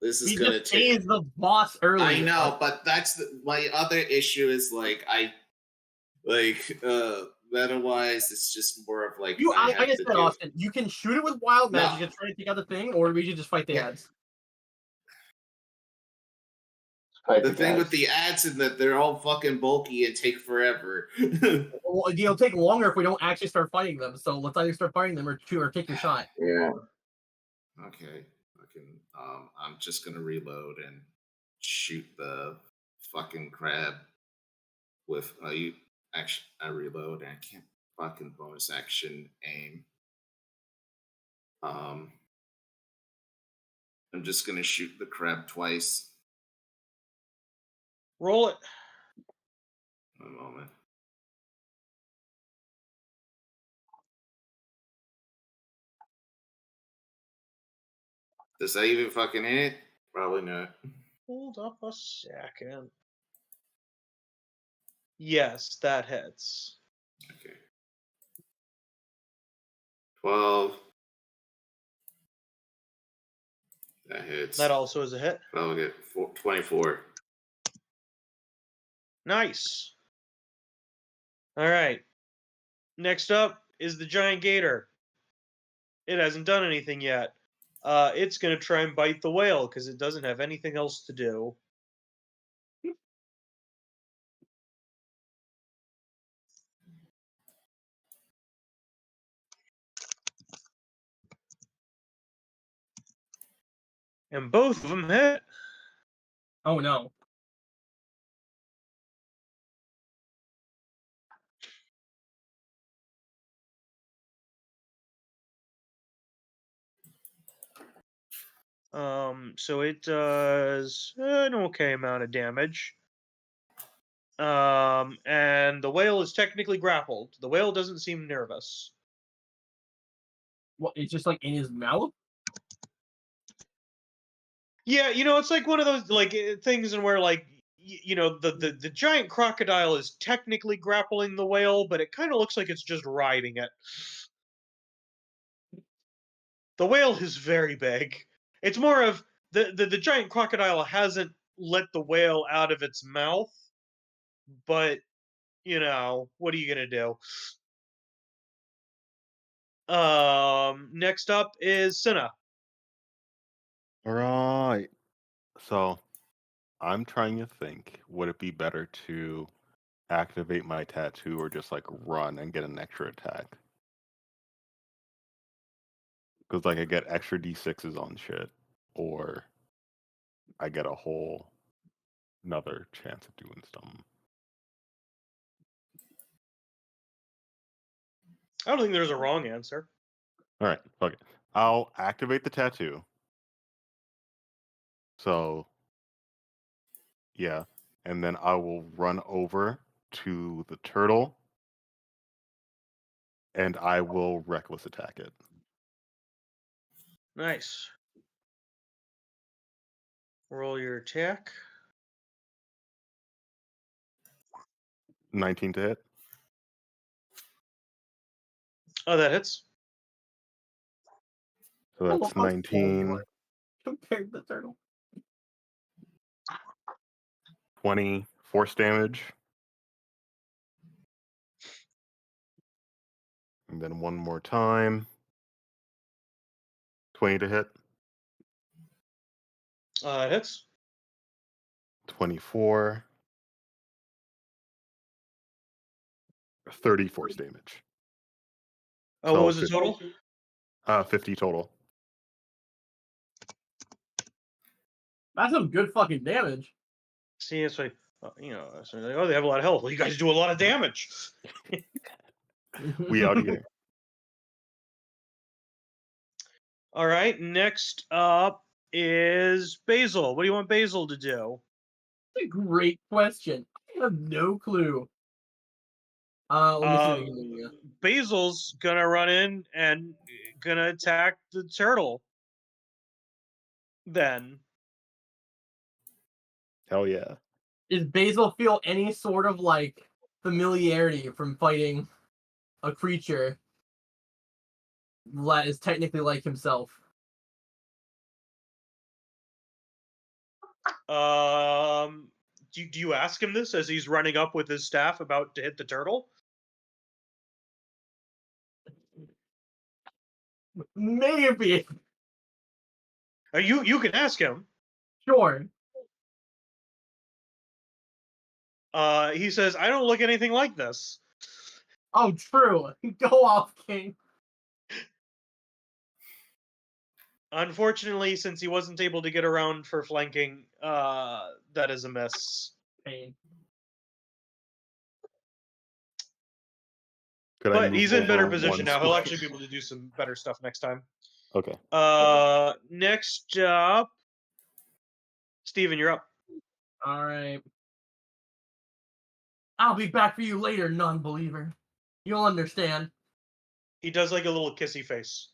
This is He gonna just take. phased the boss early. I know, but that's my other issue. Is meta-wise, it's just more of like I have just to said, do. Austin, you can shoot it with wild magic No. and try to take out the thing, or we should just fight the Yeah. ads. The thing with the ads is that they're all fucking bulky and take forever. Well, it'll take longer if we don't actually start fighting them. So let's either start fighting them or take your shot. Yeah. Okay. I'm just gonna reload and shoot the fucking crab with I reload and I can't fucking bonus action aim. I'm just gonna shoot the crab twice. Roll it. A moment. Does that even fucking hit? Probably not. Hold up a second. Yes, that hits. Okay. 12. That hits. That also is a hit. I'll get 24. Nice. All right. Next up is the giant gator. It hasn't done anything yet. It's going to try and bite the whale because it doesn't have anything else to do. And both of them hit. Oh no. So it does an okay amount of damage. And the whale is technically grappled. The whale doesn't seem nervous. What? It's just like in his mouth. Yeah, it's like one of those like things in where like the giant crocodile is technically grappling the whale, but it kind of looks like it's just riding it. The whale is very big. It's more of the giant crocodile hasn't let the whale out of its mouth, but what are you gonna do? Next up is Cinna. All right. So I'm trying to think, would it be better to activate my tattoo or just like run and get an extra attack? Because like I get extra D6s on shit, or I get a whole another chance of doing something. I don't think there's a wrong answer. All right, fuck it. I'll activate the tattoo. So, yeah. And then I will run over to the turtle and I will reckless attack it. Nice. Roll your attack. 19 to hit. Oh, that hits. So that's 19. Compared to the turtle. 20 force damage. And then one more time. 20 to hit. It hits. 24. 30 force damage. Oh, what was the total? 50 total. That's some good fucking damage. See, it's like, it's like, they have a lot of health. Well, you guys do a lot of damage. We out here. All right, next up is Basil. What do you want Basil to do? That's a great question. I have no clue. Let me see what I can do. Basil's gonna run in and gonna attack the turtle. Then Hell yeah. Does Basil feel any sort of like familiarity from fighting a creature that is technically like himself? Do you ask him this as he's running up with his staff about to hit the turtle? Maybe. You can ask him. Sure. He says, "I don't look anything like this." Oh, true. Go off, King. Unfortunately, since he wasn't able to get around for flanking, that is a miss. Pain. Could I But move he's in better over position one now. He'll square? actually be able to do some better stuff next time. Okay. Next up, Steven, you're up. All right. I'll be back for you later, non-believer. You'll understand. He does like a little kissy face.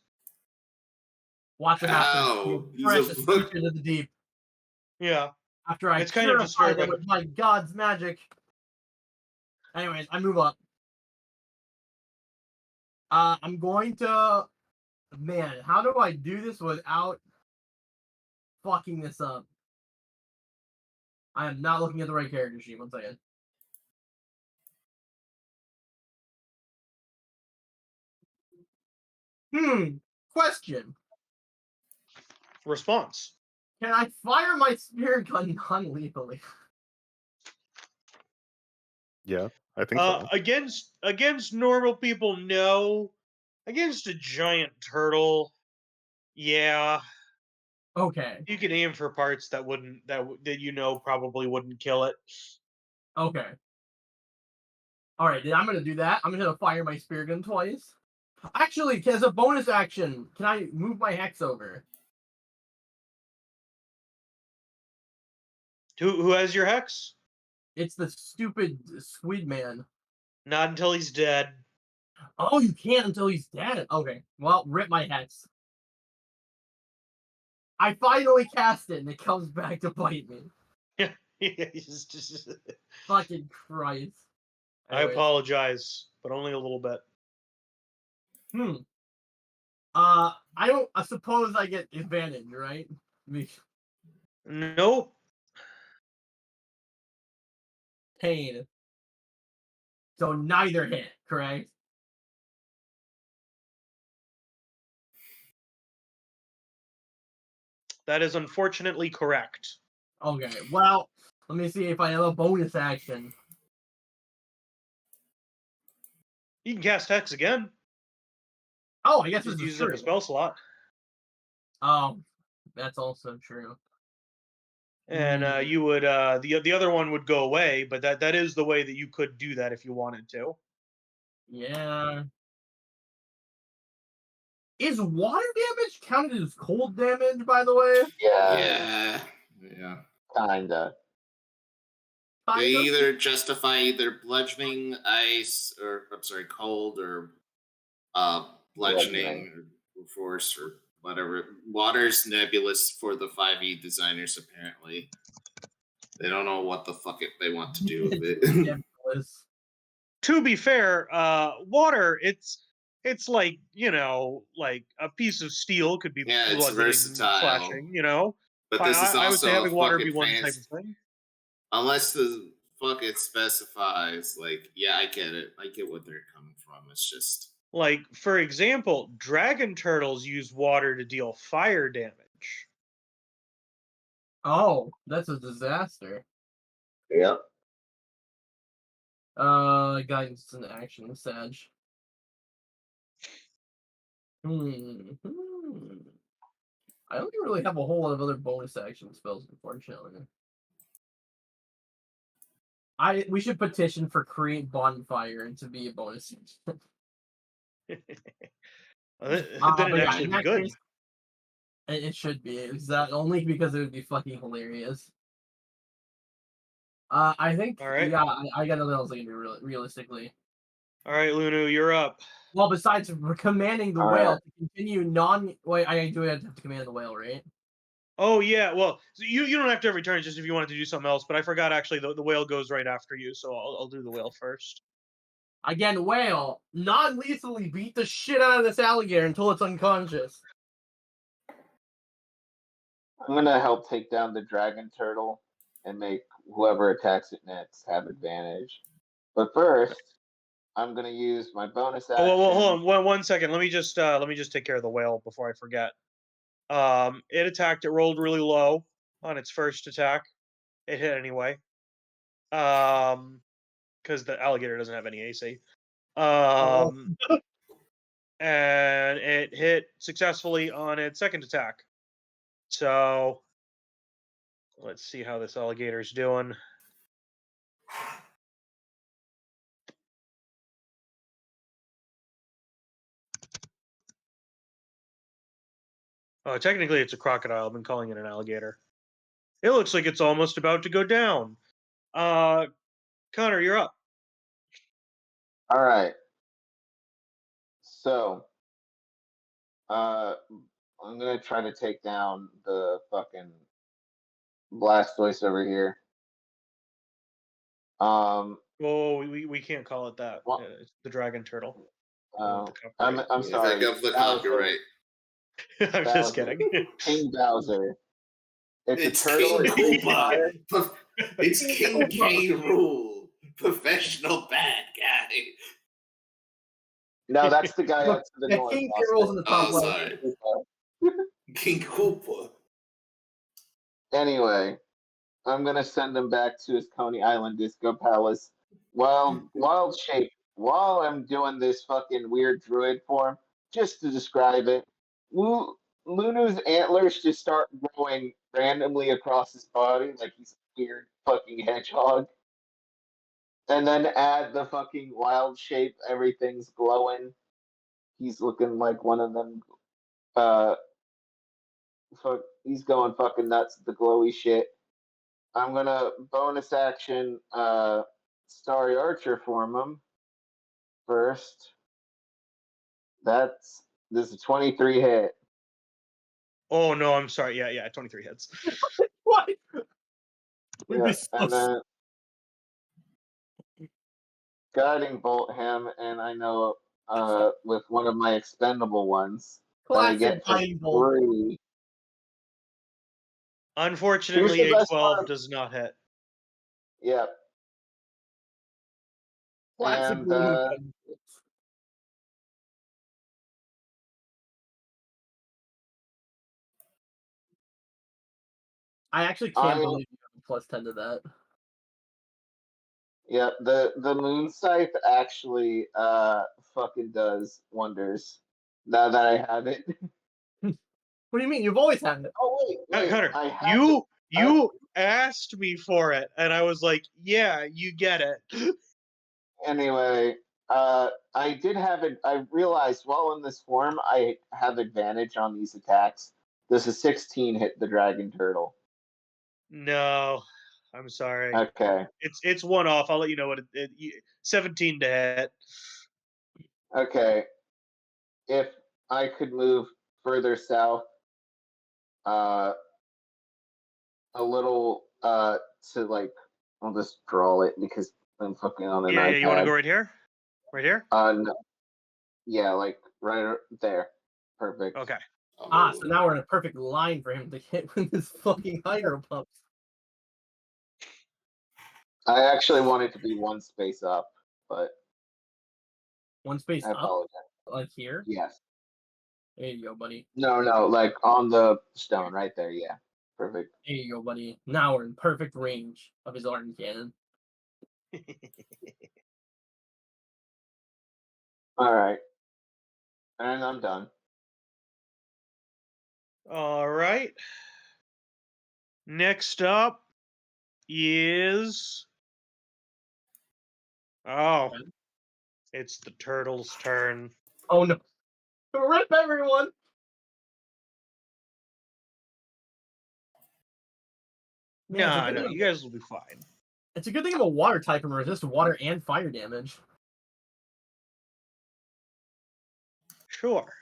Watch what happens. Ow, You he's precious a creature to the deep. Yeah. After I It's kind of purify them disturbing. with my god's magic. Anyways, I move up. I'm going to... Man, how do I do this without fucking this up? I am not looking at the right character sheet. 1 second. Question. Response. Can I fire my spear gun non-lethally? Yeah, I think so. Against normal people, no. Against a giant turtle, yeah. Okay. You can aim for parts that probably wouldn't kill it. Okay. Alright, I'm gonna do that. I'm gonna fire my spear gun twice. Actually, as a bonus action, can I move my hex over? Who has your hex? It's the stupid squid man. Not until he's dead. Oh, you can't until he's dead. Okay, well, rip my hex. I finally cast it, and it comes back to bite me. Fucking Christ. I Anyways. apologize, but only a little bit. I suppose I get advantage, right? Nope. Pain. So neither hit, correct? That is unfortunately correct. Okay, well, let me see if I have a bonus action. You can cast Hex again. Oh, I guess Just this is use up true. a spell slot. Oh, that's also true. And you would the other one would go away, but that is the way that you could do that if you wanted to. Yeah. Is water damage counted as cold damage, by the way? Yeah, Yeah. kinda. They Kinda? either justify either bludgeoning, ice, or I'm sorry, cold, or bludgeoning, or force, or whatever. Water's nebulous for the 5e designers, apparently. They don't know what the fuck they want to do with it. Nebulous. To be fair, water, it's like, like a piece of steel could be Yeah, it's bludgeoning, versatile. slashing, But this is I would say also having water be fucking one type fancy. of thing. Unless the fuck it specifies, like, yeah, I get it. I get what they're coming from. It's just Like, for example, dragon turtles use water to deal fire damage. Oh, that's a disaster. Yep. Guidance in action, Sag. I don't really have a whole lot of other bonus action spells, unfortunately. We should petition for create bonfire and to be a bonus. Then it'd actually be good. Case, it should be. Is that only because it would be fucking hilarious? I think. All right. Yeah, I got nothing else I can do realistically. All right, Lunu, you're up. Well, besides commanding the All whale right. to continue non. Wait, I do have to command the whale, right? Oh yeah, well, so you don't have to every turn. It's just if you wanted to do something else. But I forgot actually. The whale goes right after you, so I'll do the whale first. Again, whale, non-lethally beat the shit out of this alligator until it's unconscious. I'm gonna help take down the dragon turtle and make whoever attacks it next have advantage. But first, I'm gonna use my bonus action. Oh, well, hold on one second. Let me just take care of the whale before I forget. It attacked. It rolled really low on its first attack. It hit anyway. Because the alligator doesn't have any AC. And it hit successfully on its second attack. So let's see how this alligator's doing. Oh, technically it's a crocodile. I've been calling it an alligator. It looks like it's almost about to go down. Connar, you're up. All right. So, I'm gonna try to take down the fucking Blastoise over here. Oh, we can't call it that. What? It's the dragon turtle. I'm I sorry. think of the Bowser. copyright. I'm just kidding. King Bowser. It's It's a turtle. King Koopa. It's King K. Rool, professional bad guy. No, that's the guy up to the north. King K. Rool's in the top Oh, left. sorry. King Koopa. Anyway, I'm gonna send him back to his Coney Island Disco Palace. Wild shape. While I'm doing this fucking weird druid form, just to describe it, Lunu's antlers just start growing randomly across his body like he's a weird fucking hedgehog. And then add the fucking wild shape, everything's glowing. He's looking like one of them. He's going fucking nuts with the glowy shit. I'm gonna bonus action Starry Archer form him first. This is a 23 hit. Oh no, I'm sorry. Yeah, 23 hits. What? Yeah, and then guiding bolt him, and I know with one of my expendable ones that I get for free. Unfortunately, Here's the a best 12 part. does not hit. Yep. Classic And Lunu. I actually can't believe you have a plus 10 to that. yeah, the moon scythe actually fucking does wonders now that I have it. What do you mean? You've always had it. Oh wait, Connar, I have you asked me for it, and I was like, "Yeah, you get it." Anyway, I did have it. I realized while in this form, I have advantage on these attacks. Does a 16 hit the dragon turtle? No, I'm sorry. Okay. It's one off. I'll let you know what 17 to hit. Okay. If I could move further south, a little, to like, I'll just draw it because I'm fucking on an iPad. Yeah. You want to go right here? Right here? No. Yeah, like right there. Perfect. Okay. So now we're in a perfect line for him to hit with his fucking hydro pumps. I actually wanted to be one space up, but one space I up, apologize. like here. Yes. There you go, buddy. No, like on the stone right there. Yeah, perfect. There you go, buddy. Now we're in perfect range of his arm cannon. All right, and I'm done. All right. Next up is it's the turtle's turn. Oh no! Rip everyone! Man, No, you guys will be fine. It's a good thing I'm a water type and resist water and fire damage. Sure.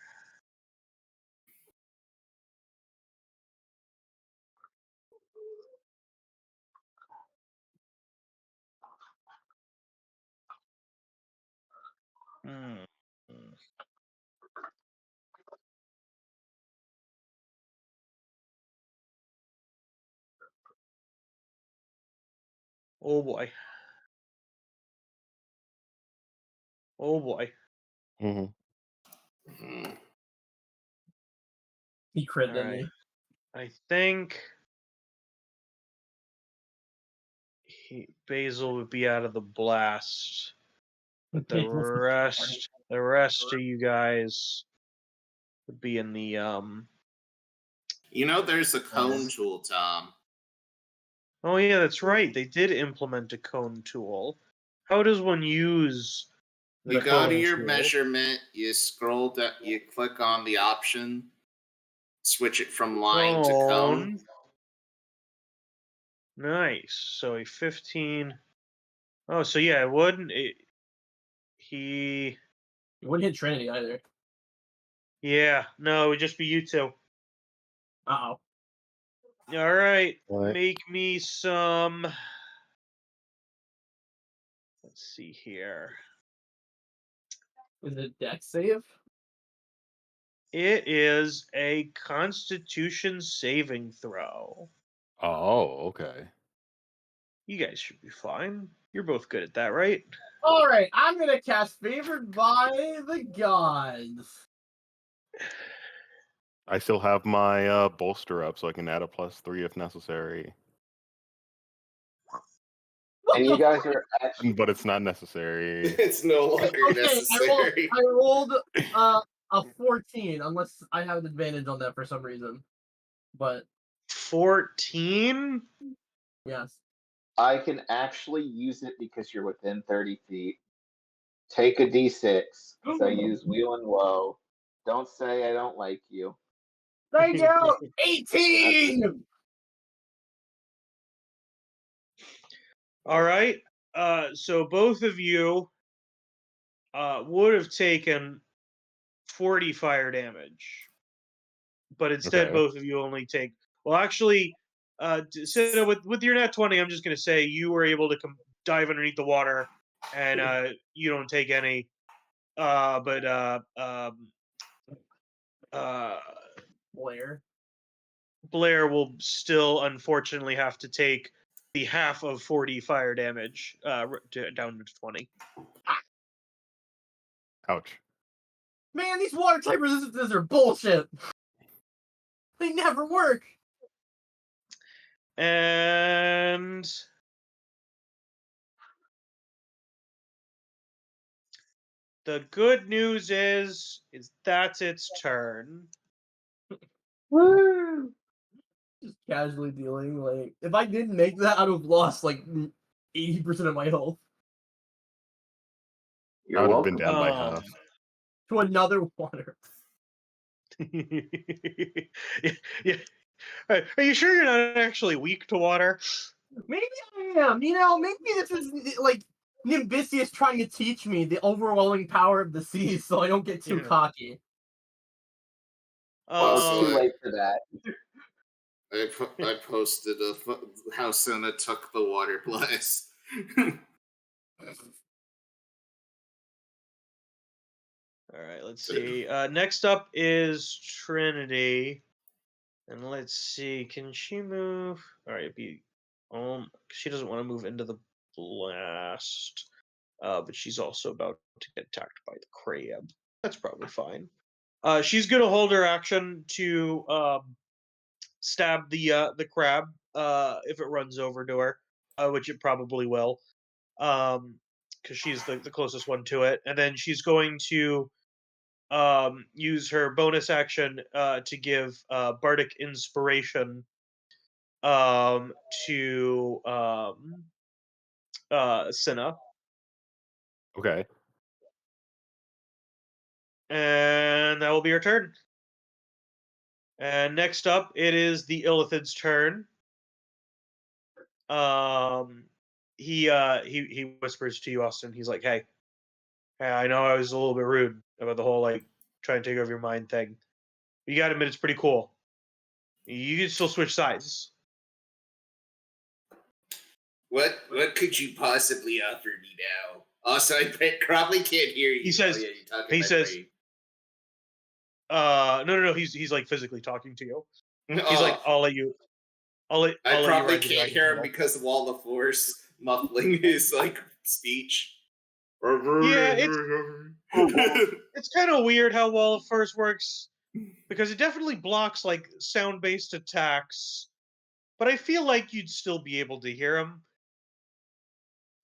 Hmm. Oh boy. Oh boy. Mm-hmm. He crit, All didn't right. he? I think Basil would be out of the blast, but the rest of you guys would be in the There's a cone tool, Tom. Oh yeah, that's right. They did implement a cone tool. How does one use the You go to cone your tool? measurement, you scroll down, you click on the option, switch it from line to cone. Nice. So a 15. Oh, so yeah, it wouldn't. He. He wouldn't hit Trinity either. Yeah, no, it would just be you two. Uh-oh. All right, Right. make me some. Let's see here. Is it a dex save? It is a Constitution saving throw. Oh, okay. You guys should be fine. You're both good at that, right? All right, I'm gonna cast Favored by the Gods. I still have my bolster up, so I can add a +3 if necessary. What And the you guys are actually But it's not necessary. It's no longer Okay, necessary. I rolled a 14, unless I have an advantage on that for some reason. But 14? yes. I can actually use it because you're within 30 feet. Take a d6, because I use wheel and woe. Don't say I don't like you. Thank you! 18! All right. So both of you would have taken 40 fire damage, but instead Okay. both of you only take. Well, actually, Cinna, with your nat 20, I'm just going to say you were able to dive underneath the water, and you don't take any. But Blair will still unfortunately have to take the half of 40 fire damage down to 20. Ouch. Man, these water type resistances are bullshit. They never work. And the good news is that's its turn. Woo! Just casually dealing. Like, if I didn't make that, I'd have lost like 80% of my health I You're would have been welcome. down by half. to another water. yeah. Are you sure you're not actually weak to water? Maybe I am. Maybe this is like Nimbisius trying to teach me the overwhelming power of the seas, so I don't get too cocky. Well, it's too late for that. I posted how Senna took the water blast. All right, let's see. Next up is Trinity. And let's see, can she move? All right, she doesn't want to move into the blast. But she's also about to get attacked by the crab. That's probably fine. She's going to hold her action to stab the crab if it runs over to her, which it probably will, because she's the closest one to it. And then she's going to use her bonus action to give bardic inspiration to Cinna. Okay. And that will be her turn. And next up, it is the Illithid's turn. He whispers to you, Austin. He's like, "Hey, I know I was a little bit rude about the whole like try and take over your mind thing. You got to admit, it's pretty cool. You can still switch sides. What could you possibly offer me now? Also, I probably can't hear you. He says. You're talking He about says. brain. No. He's like physically talking to you. He's Oh, like, I'll let you. I I'll probably let you can't hear him because of all the force muffling his like speech. Yeah, it's kind of weird how Wall of Force works, because it definitely blocks like sound-based attacks, but I feel like you'd still be able to hear him.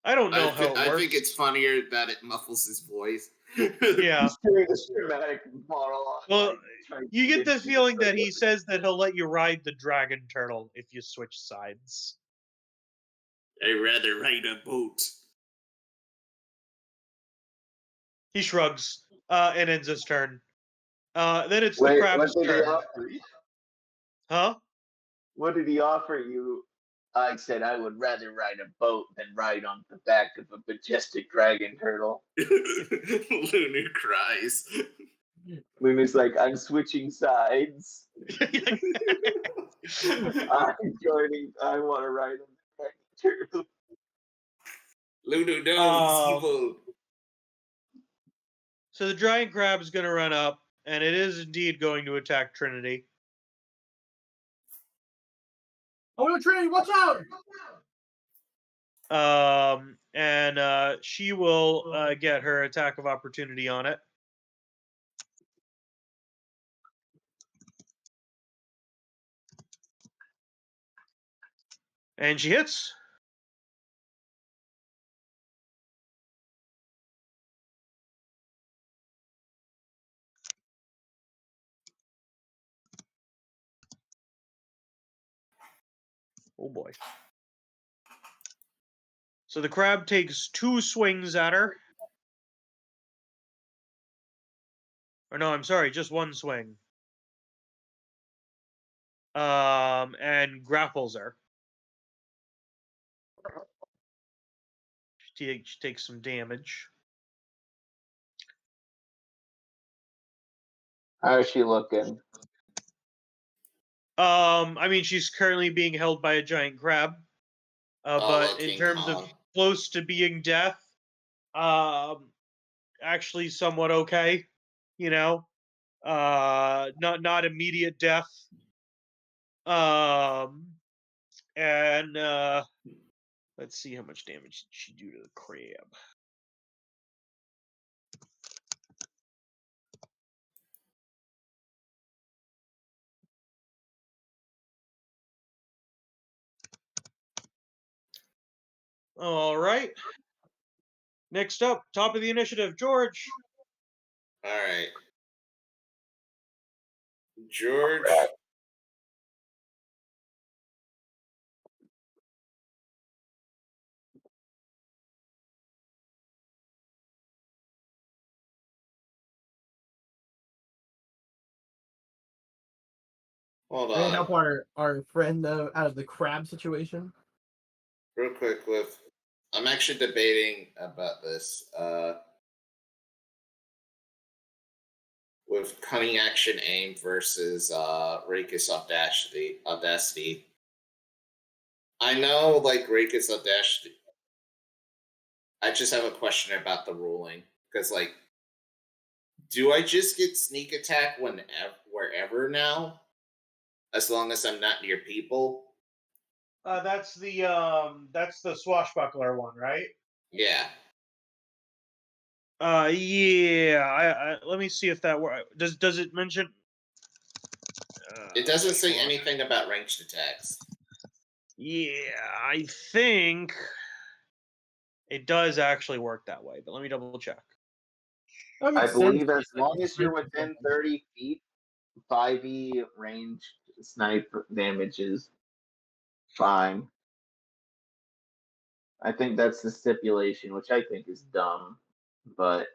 I don't know how it works. I think it's funnier that it muffles his voice. Yeah. He's doing this dramatic monologue. Well, like, trying you to get the convince you feeling to that he says that he'll let you ride the dragon turtle if you switch sides. I'd rather ride a boat. He shrugs and ends his turn. Then it's the Wait, crab's what did he turn. offer you? Huh? What did he offer you? I said I would rather ride a boat than ride on the back of a majestic dragon turtle. Lunar cries. Luna's like, I'm switching sides. I'm joining. I want to ride on the dragon turtle. Lunu, no, he's evil. So the giant crab is going to run up, and it is indeed going to attack Trinity. Oh no, Trinity, watch out! And she will get her attack of opportunity on it. And she hits. Oh boy. So the crab takes 2 swings at her. Or no, I'm sorry, just 1 swing. And grapples her. She takes some damage. How is she looking? I mean, she's currently being held by a giant crab. But in King terms Kong. of close to being death, actually somewhat okay. You know, not immediate death. And let's see how much damage did she do to the crab. All right. Next up, top of the initiative, George. All right. George. Hold Can you on. help our friend out of the crab situation? Real quick, I'm actually debating about this. With cunning action aim versus Rakus audacity. I know, like, Rakus audacity. I just have a question about the ruling, because, like, do I just get sneak attack wherever now, as long as I'm not near people? That's the swashbuckler one, right? Yeah. Yeah. I let me see if that works. Does it mention? It doesn't say anything about ranged attacks. Yeah, I think it does actually work that way, but let me double check. I believe as long as you're within 30 feet, 5e range snipe damage is fine. I think that's the stipulation, which I think is dumb, but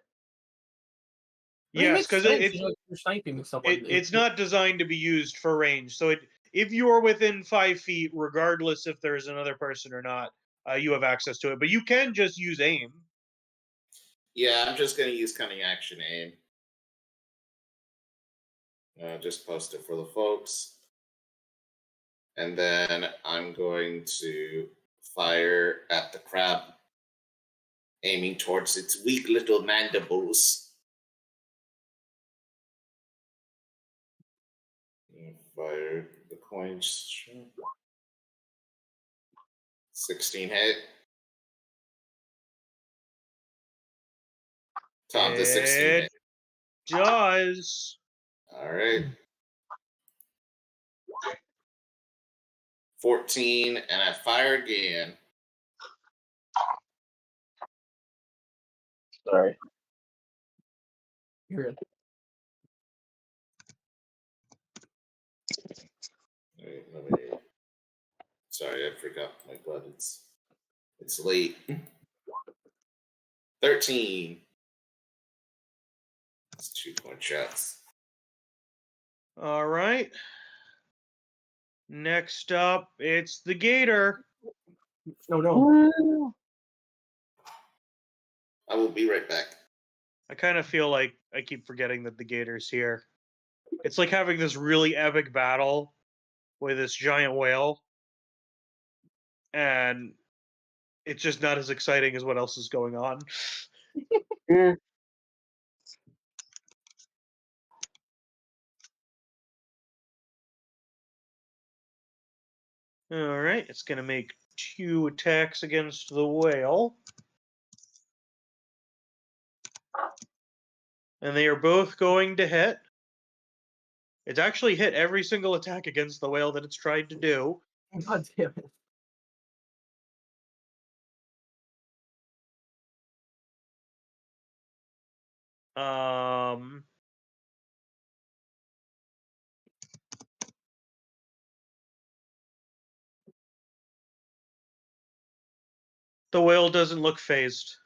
Yes, because you're sniping someone. it's not designed to be used for range. So if you are within 5 feet, regardless if there's another person or not, you have access to it. But you can just use aim. Yeah, I'm just going to use cunning action aim. Just post it for the folks. And then I'm going to fire at the crab, aiming towards its weak little mandibles. Fire the coins. 16 hit. Tom, the 16 It hit. does. All right. 14, and I fire again. Sorry. You're good. Wait, let me. Sorry, I forgot my buttons. It's late. 13. It's 2-point shots. All right. Next up, it's the gator. Oh no. I will be right back. I kind of feel like I keep forgetting that the gator's here. It's like having this really epic battle with this giant whale, and it's just not as exciting as what else is going on. All right, it's going to make 2 attacks against the whale. And they are both going to hit. It's actually hit every single attack against the whale that it's tried to do. God damn it. The whale doesn't look phased.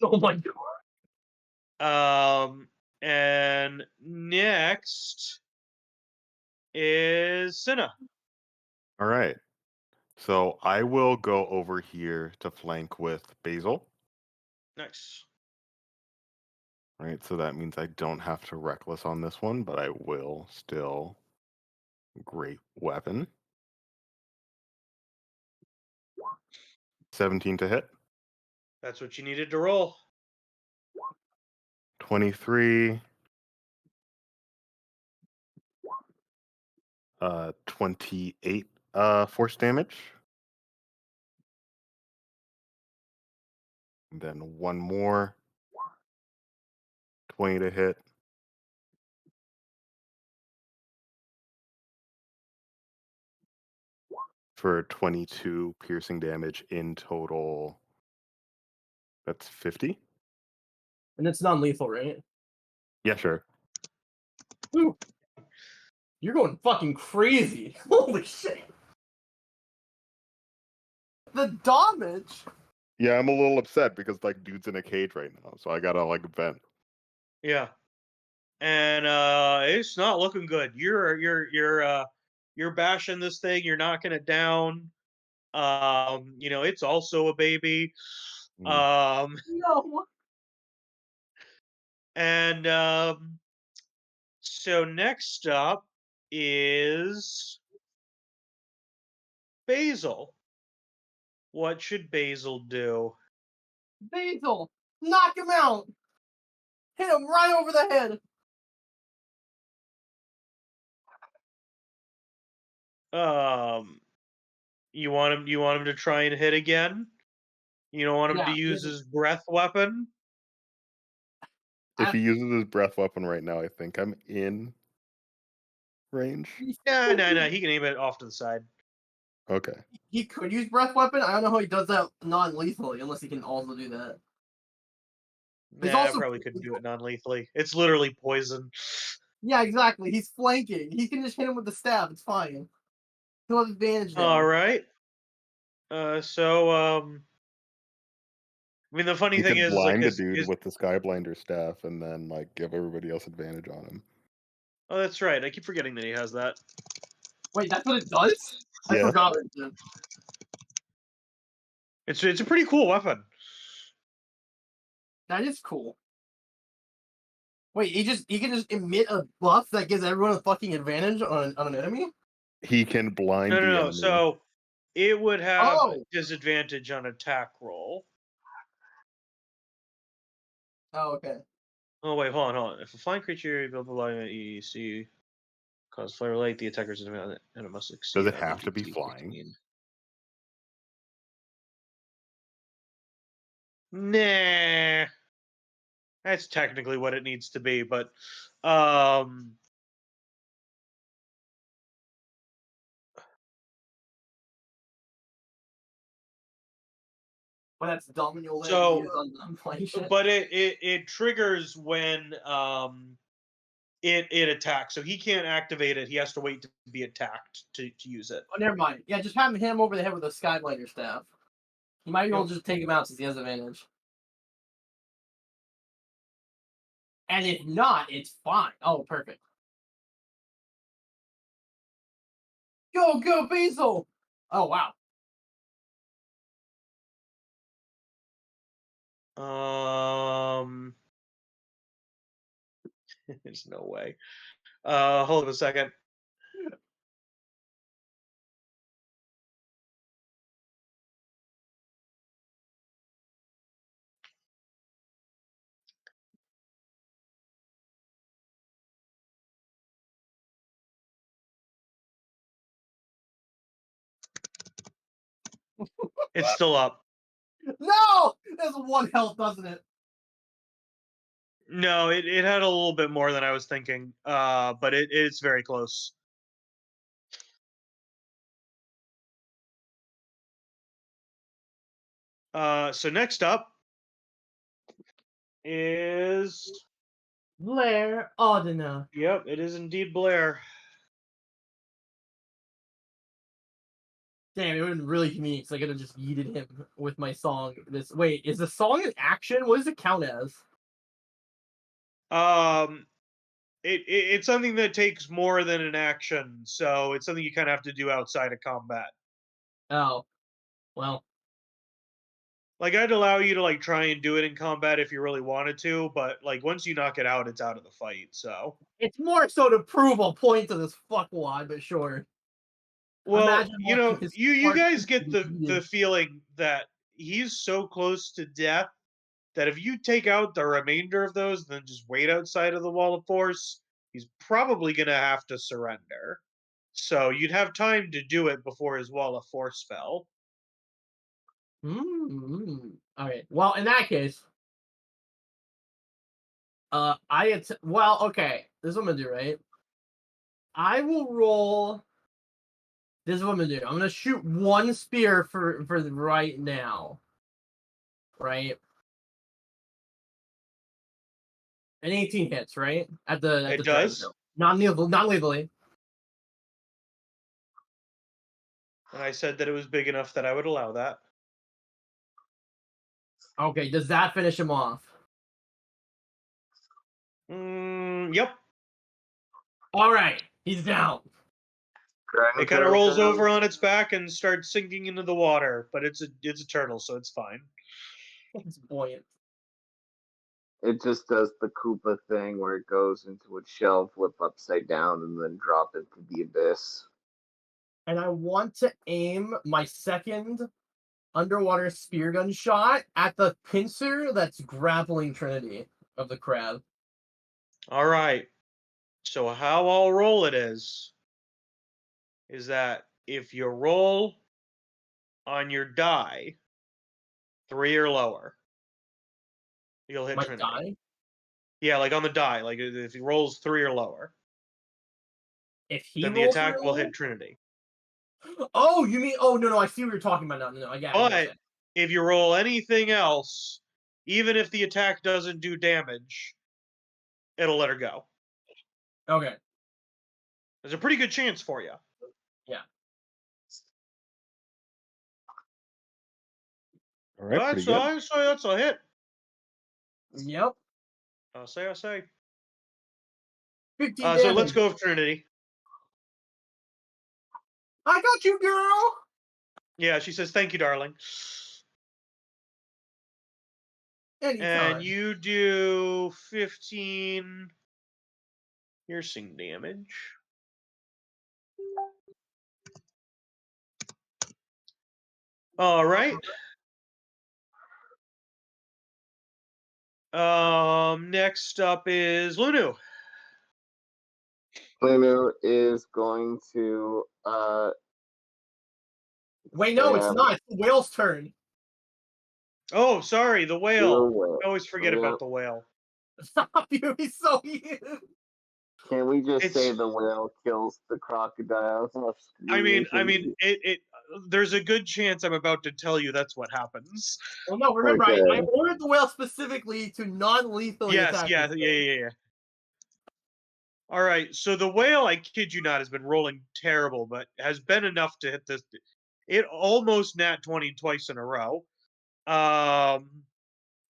Oh my god. And next is Cinna. All right. So I will go over here to flank with Basil. Nice. All right, so that means I don't have to reckless on this one, but I will still. Great weapon. 17 to hit. That's what you needed to roll. 23. 28 force damage. And then one more. 20 to hit. For 22 piercing damage in total. That's 50. And it's non-lethal, right? Yeah, sure. Ooh. You're going fucking crazy. Holy shit. The damage. Yeah, I'm a little upset because like dude's in a cage right now, so I gotta like vent. Yeah. And it's not looking good. You're bashing this thing, you're knocking it down. It's also a baby. No. And so next up is Basil. What should Basil do? Basil, knock him out. Hit him right over the head. You want him to try and hit again? You don't want him to use his breath weapon? If he uses his breath weapon right now, I think I'm in range. No. He can aim it off to the side. Okay. He could use breath weapon. I don't know how he does that non-lethally, unless he can also do that. He's Nah, also probably couldn't do it non-lethally. It's literally poison. Yeah, exactly. He's flanking. He can just hit him with the staff. It's fine. He'll have advantage now. All right. I mean, the funny He thing could is, like, blind the dude with the Skyblinder staff and then like give everybody else advantage on him. Oh, that's right. I keep forgetting that he has that. Wait, that's what it does? I Yeah. forgot it did. It's a pretty cool weapon. That is cool. Wait, he can just emit a buff that gives everyone a fucking advantage on an enemy? He can blind No, the no, no. enemy. So it would have Oh. disadvantage on attack roll. Oh, okay. Oh wait, hold on. If a flying creature blah blah blah EC cause flare light, the attacker's advantage and it must succeed. Does it on have to be DC flying? 15. Nah, that's technically what it needs to be, but Well, that's dumb and you'll let So- me use on flying shit. but it triggers when it attacks. So he can't activate it. He has to wait to be attacked to use it. Oh, never mind. Yeah, just have him over the head with a Skyblighter staff. You might be able to just take him out since he has advantage. And if not, it's fine. Oh, perfect. Go, Basil! Oh, wow. There's no way. Hold on a second. It's still up. No! That's 1 health, doesn't it? No, it had a little bit more than I was thinking. But it's very close. So next up is Blair Audina. Yep, it is indeed Blair. Damn, it would have been really convenient because I could have just yeeted him with my song. Wait, is the song an action? What does it count as? It's something that takes more than an action, so it's something you kind of have to do outside of combat. Oh, well. Like, I'd allow you to like try and do it in combat if you really wanted to, but like once you knock it out, it's out of the fight. So It's more so to prove a point to this fuckwad, but sure. well, Imagine you know, watching his you heart guys get the yeeted. feeling that he's so close to death that if you take out the remainder of those and then just wait outside of the wall of force, he's probably gonna have to surrender. So you'd have time to do it before his wall of force fell. All right. Well, in that case, okay. This is what I'm gonna do, right? I will roll. This is what I'm gonna do. I'm gonna shoot 1 spear for right now. Right. And 18 hits, right? At the It does. Non-lethally. And I said that it was big enough that I would allow that. Okay, does that finish him off? Yep. All right, he's down. It kind of rolls over on its back and starts sinking into the water, but it's a turtle, so it's fine. It's buoyant. It just does the Koopa thing where it goes into its shell, flip upside down, and then drop into the abyss. And I want to aim my second underwater spear gun shot at the pincer that's grappling Trinity of the crab. All right. So how I'll roll it is that if you roll on your die 3 or lower, you'll hit My Trinity. die? Yeah, like on the die, like if he rolls 3 or lower, If he then the rolls attack a will roll? hit Trinity. Oh, you mean? Oh no, I see what you're talking about now. No, I got it. But if you roll anything else, even if the attack doesn't do damage, it'll let her go. Okay. There's a pretty good chance for you. Yeah. All right, pretty good. That's a hit. Yep. I'll say. 15 So let's damage. go with Trinity. I got you, girl. Yeah, she says, "Thank you, darling." Anytime. And you do 15 piercing damage. All right. Next up is Lunu. Lunu is going to Wait, no, it's not. It's the whale's turn. Oh, sorry, the whale. I always forget Yeah. about the whale. Stop, you'd be so you. Can we just It's- say the whale kills the crocodile? I mean, it. There's a good chance I'm about to tell you that's what happens. Well, no, remember, Okay. I ordered the whale specifically to non-lethally Yes, attack. yeah. All right, so the whale, I kid you not, has been rolling terrible, but has been enough to hit this. It almost nat 20 twice in a row,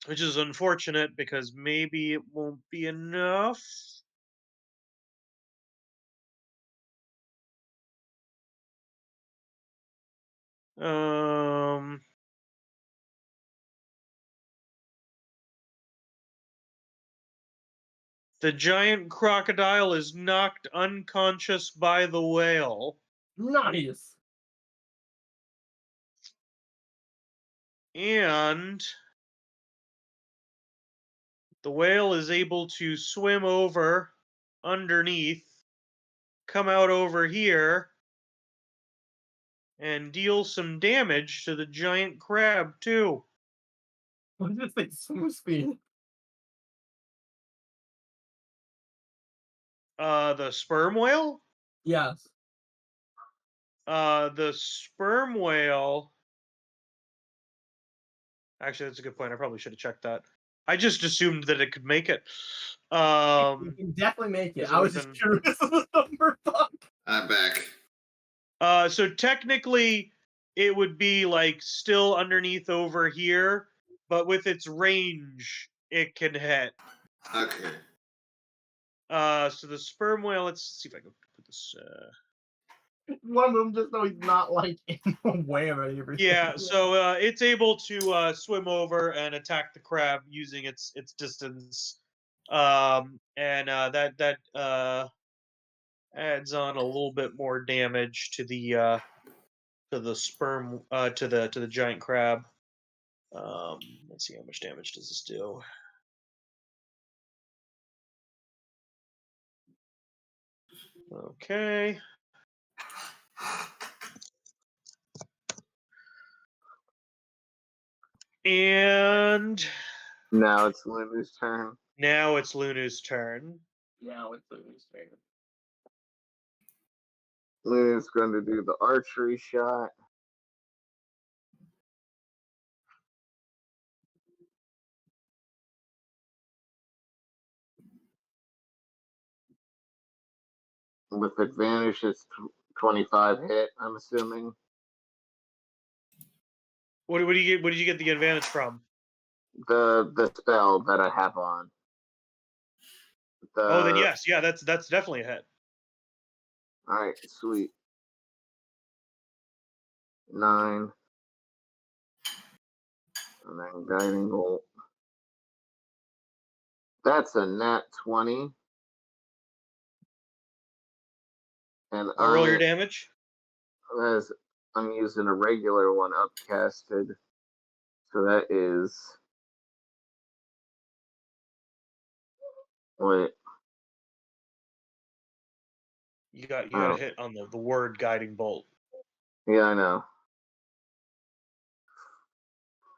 which is unfortunate because maybe it won't be enough. The giant crocodile is knocked unconscious by the whale. Nice. And the whale is able to swim over underneath, come out over here, and deal some damage to the giant crab, too. What is this thing? Smooth speed. The sperm whale? Yes. The sperm whale. Actually, that's a good point. I probably should have checked that. I just assumed that it could make it. You can definitely make it. it I was would've just curious of the number. Fuck. I'm back. So technically, it would be like still underneath over here, but with its range, it can hit. Okay. So the sperm whale. Let's see if I can put this. One of them just so he's not like in the way of everything. Yeah. So it's able to swim over and attack the crab using its distance, and that adds on a little bit more damage to the sperm to the giant crab. Let's see how much damage does this do. Okay. And Now it's Lunu's turn. now it's Lunu's turn. Now it's Lunu's turn. Lunu's going to do the archery shot. With advantage, it's 25 hit, I'm assuming. What do you get? What did you get the advantage from? The spell that I have on. Oh, then yes, yeah, that's definitely a hit. Alright, sweet. 9. And then guiding bolt. That's a nat 20. And I'll roll your damage. as I'm using a regular one upcasted. So that is. Wait. You got a hit on the word guiding bolt. Yeah, I know.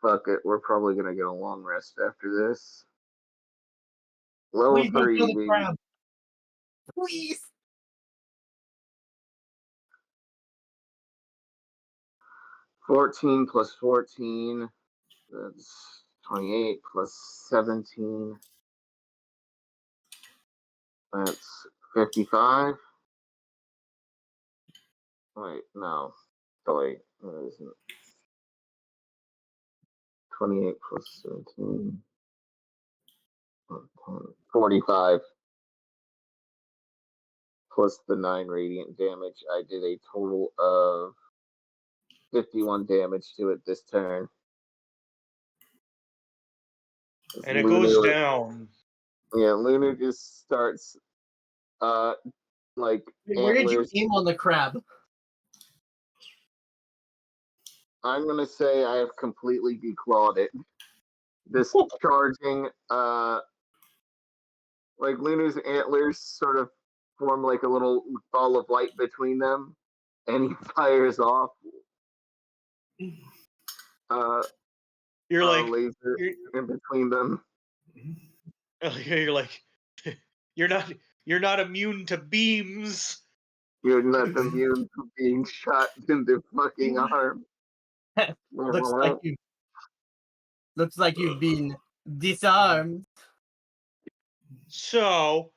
Fuck it. We're probably going to get a long rest after this. Level Please don't 3, kill the baby. crab. Please. $14 plus 14. That's 28 plus 17. That's 55. Wait, no. Oh, wait. That isn't. 28 plus 17. 45. Plus the 9 radiant damage. I did a total of 51 damage to it this turn. And it goes Lunu, down. yeah, Lunu just starts, like Where did you antlers. aim on the crab? I'm gonna say I have completely declawed it. This charging, like Lunu's antlers sort of form like a little ball of light between them, and he fires off You're a like, laser in between them. you're like, you're not immune to beams. You're not immune to being shot in the fucking arm. Looks like you've been disarmed. So,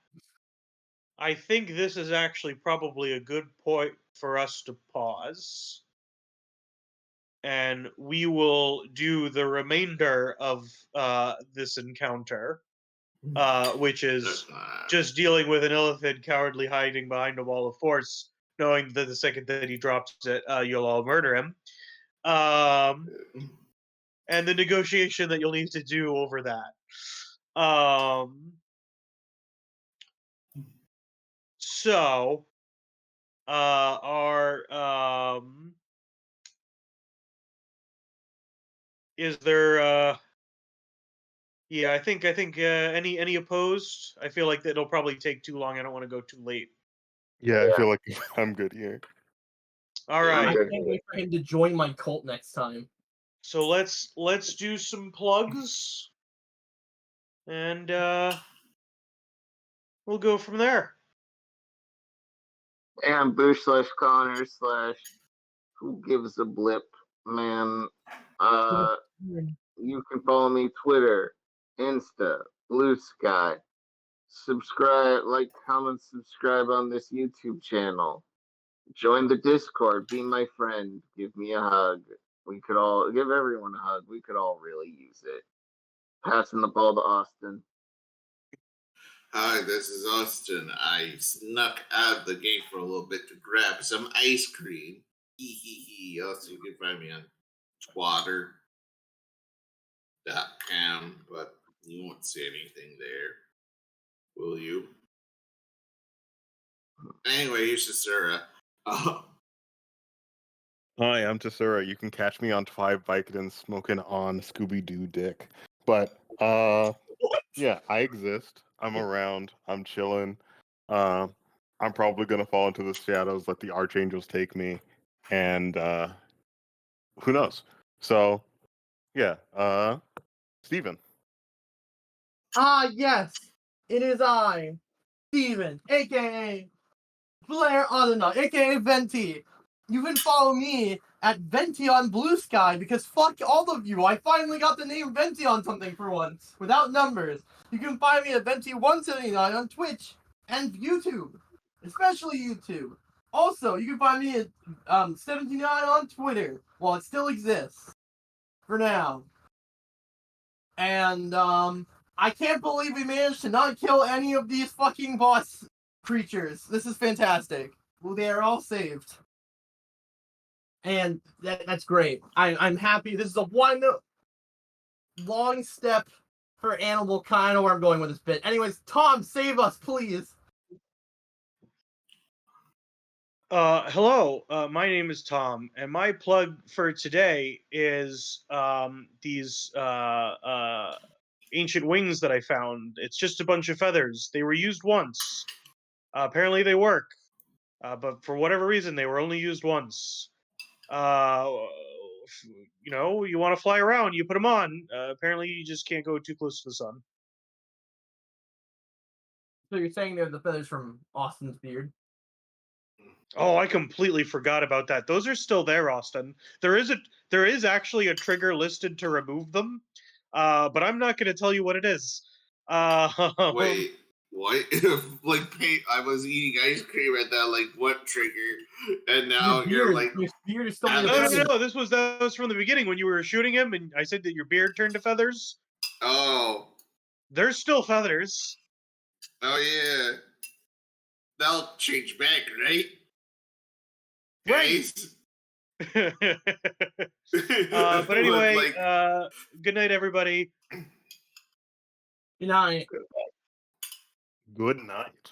I think this is actually probably a good point for us to pause. And we will do the remainder of this encounter, which is just dealing with an elephant cowardly hiding behind a wall of force, knowing that the second that he drops it, you'll all murder him. And the negotiation that you'll need to do over that. So, is there? Yeah, I think any opposed. I feel like it'll probably take too long. I don't want to go too late. Yeah, I feel like I'm good here. All I right. can't wait for him to join my cult next time. So let's do some plugs, and we'll go from there. And Boosh/Connar/ who gives a blip, man. You can follow me Twitter, Insta, Blue Sky. Subscribe, like, comment, subscribe on this YouTube channel. Join the Discord, be my friend, give me a hug. We could all give everyone a hug. We could all really use it. Passing the ball to Austin. Hi, this is Austin. I snuck out of the gate for a little bit to grab some ice cream. Also, you can find me on twatter.com, but you won't see anything there, will you? Anyway, here's Tasura. Hi, I'm Tasura. You can catch me on 5 Vicodin smoking on Scooby-Doo dick. But, yeah, I exist. I'm around. I'm chilling. I'm probably going to fall into the shadows, let the archangels take me. And, who knows? So, yeah, Steven. Ah, yes. It is I, Steven, a.k.a. Blair Audina, a.k.a. Venty. You can follow me at Venty on Blue Sky, because fuck all of you. I finally got the name Venty on something for once, without numbers. You can find me at Venty179 on Twitch and YouTube, especially YouTube. Also, you can find me at 79 on Twitter, while it still exists. For now. And, I can't believe we managed to not kill any of these fucking boss creatures. This is fantastic. Well, they are all saved. And that's great. I'm happy. This is a one long step for animal kind. I don't know where I'm going with this bit. Anyways, Tom, save us, please. Hello, my name is Tom, and my plug for today is these ancient wings that I found. It's just a bunch of feathers. They were used once. Apparently they work, but for whatever reason, they were only used once. You know, you want to fly around, you put them on. Apparently you just can't go too close to the sun. So you're saying they're the feathers from Austin's beard? Oh, I completely forgot about that. Those are still there, Austin. There is actually a trigger listed to remove them, but I'm not going to tell you what it is. Wait, what? Like, I was eating ice cream at that, like, what trigger? And now you're like, your beard is still no. That was from the beginning when you were shooting him, and I said that your beard turned to feathers. oh, There's still feathers. oh yeah, that'll change back, right? Right. Guys? But anyway, Like, good night, everybody. Good night. Good night.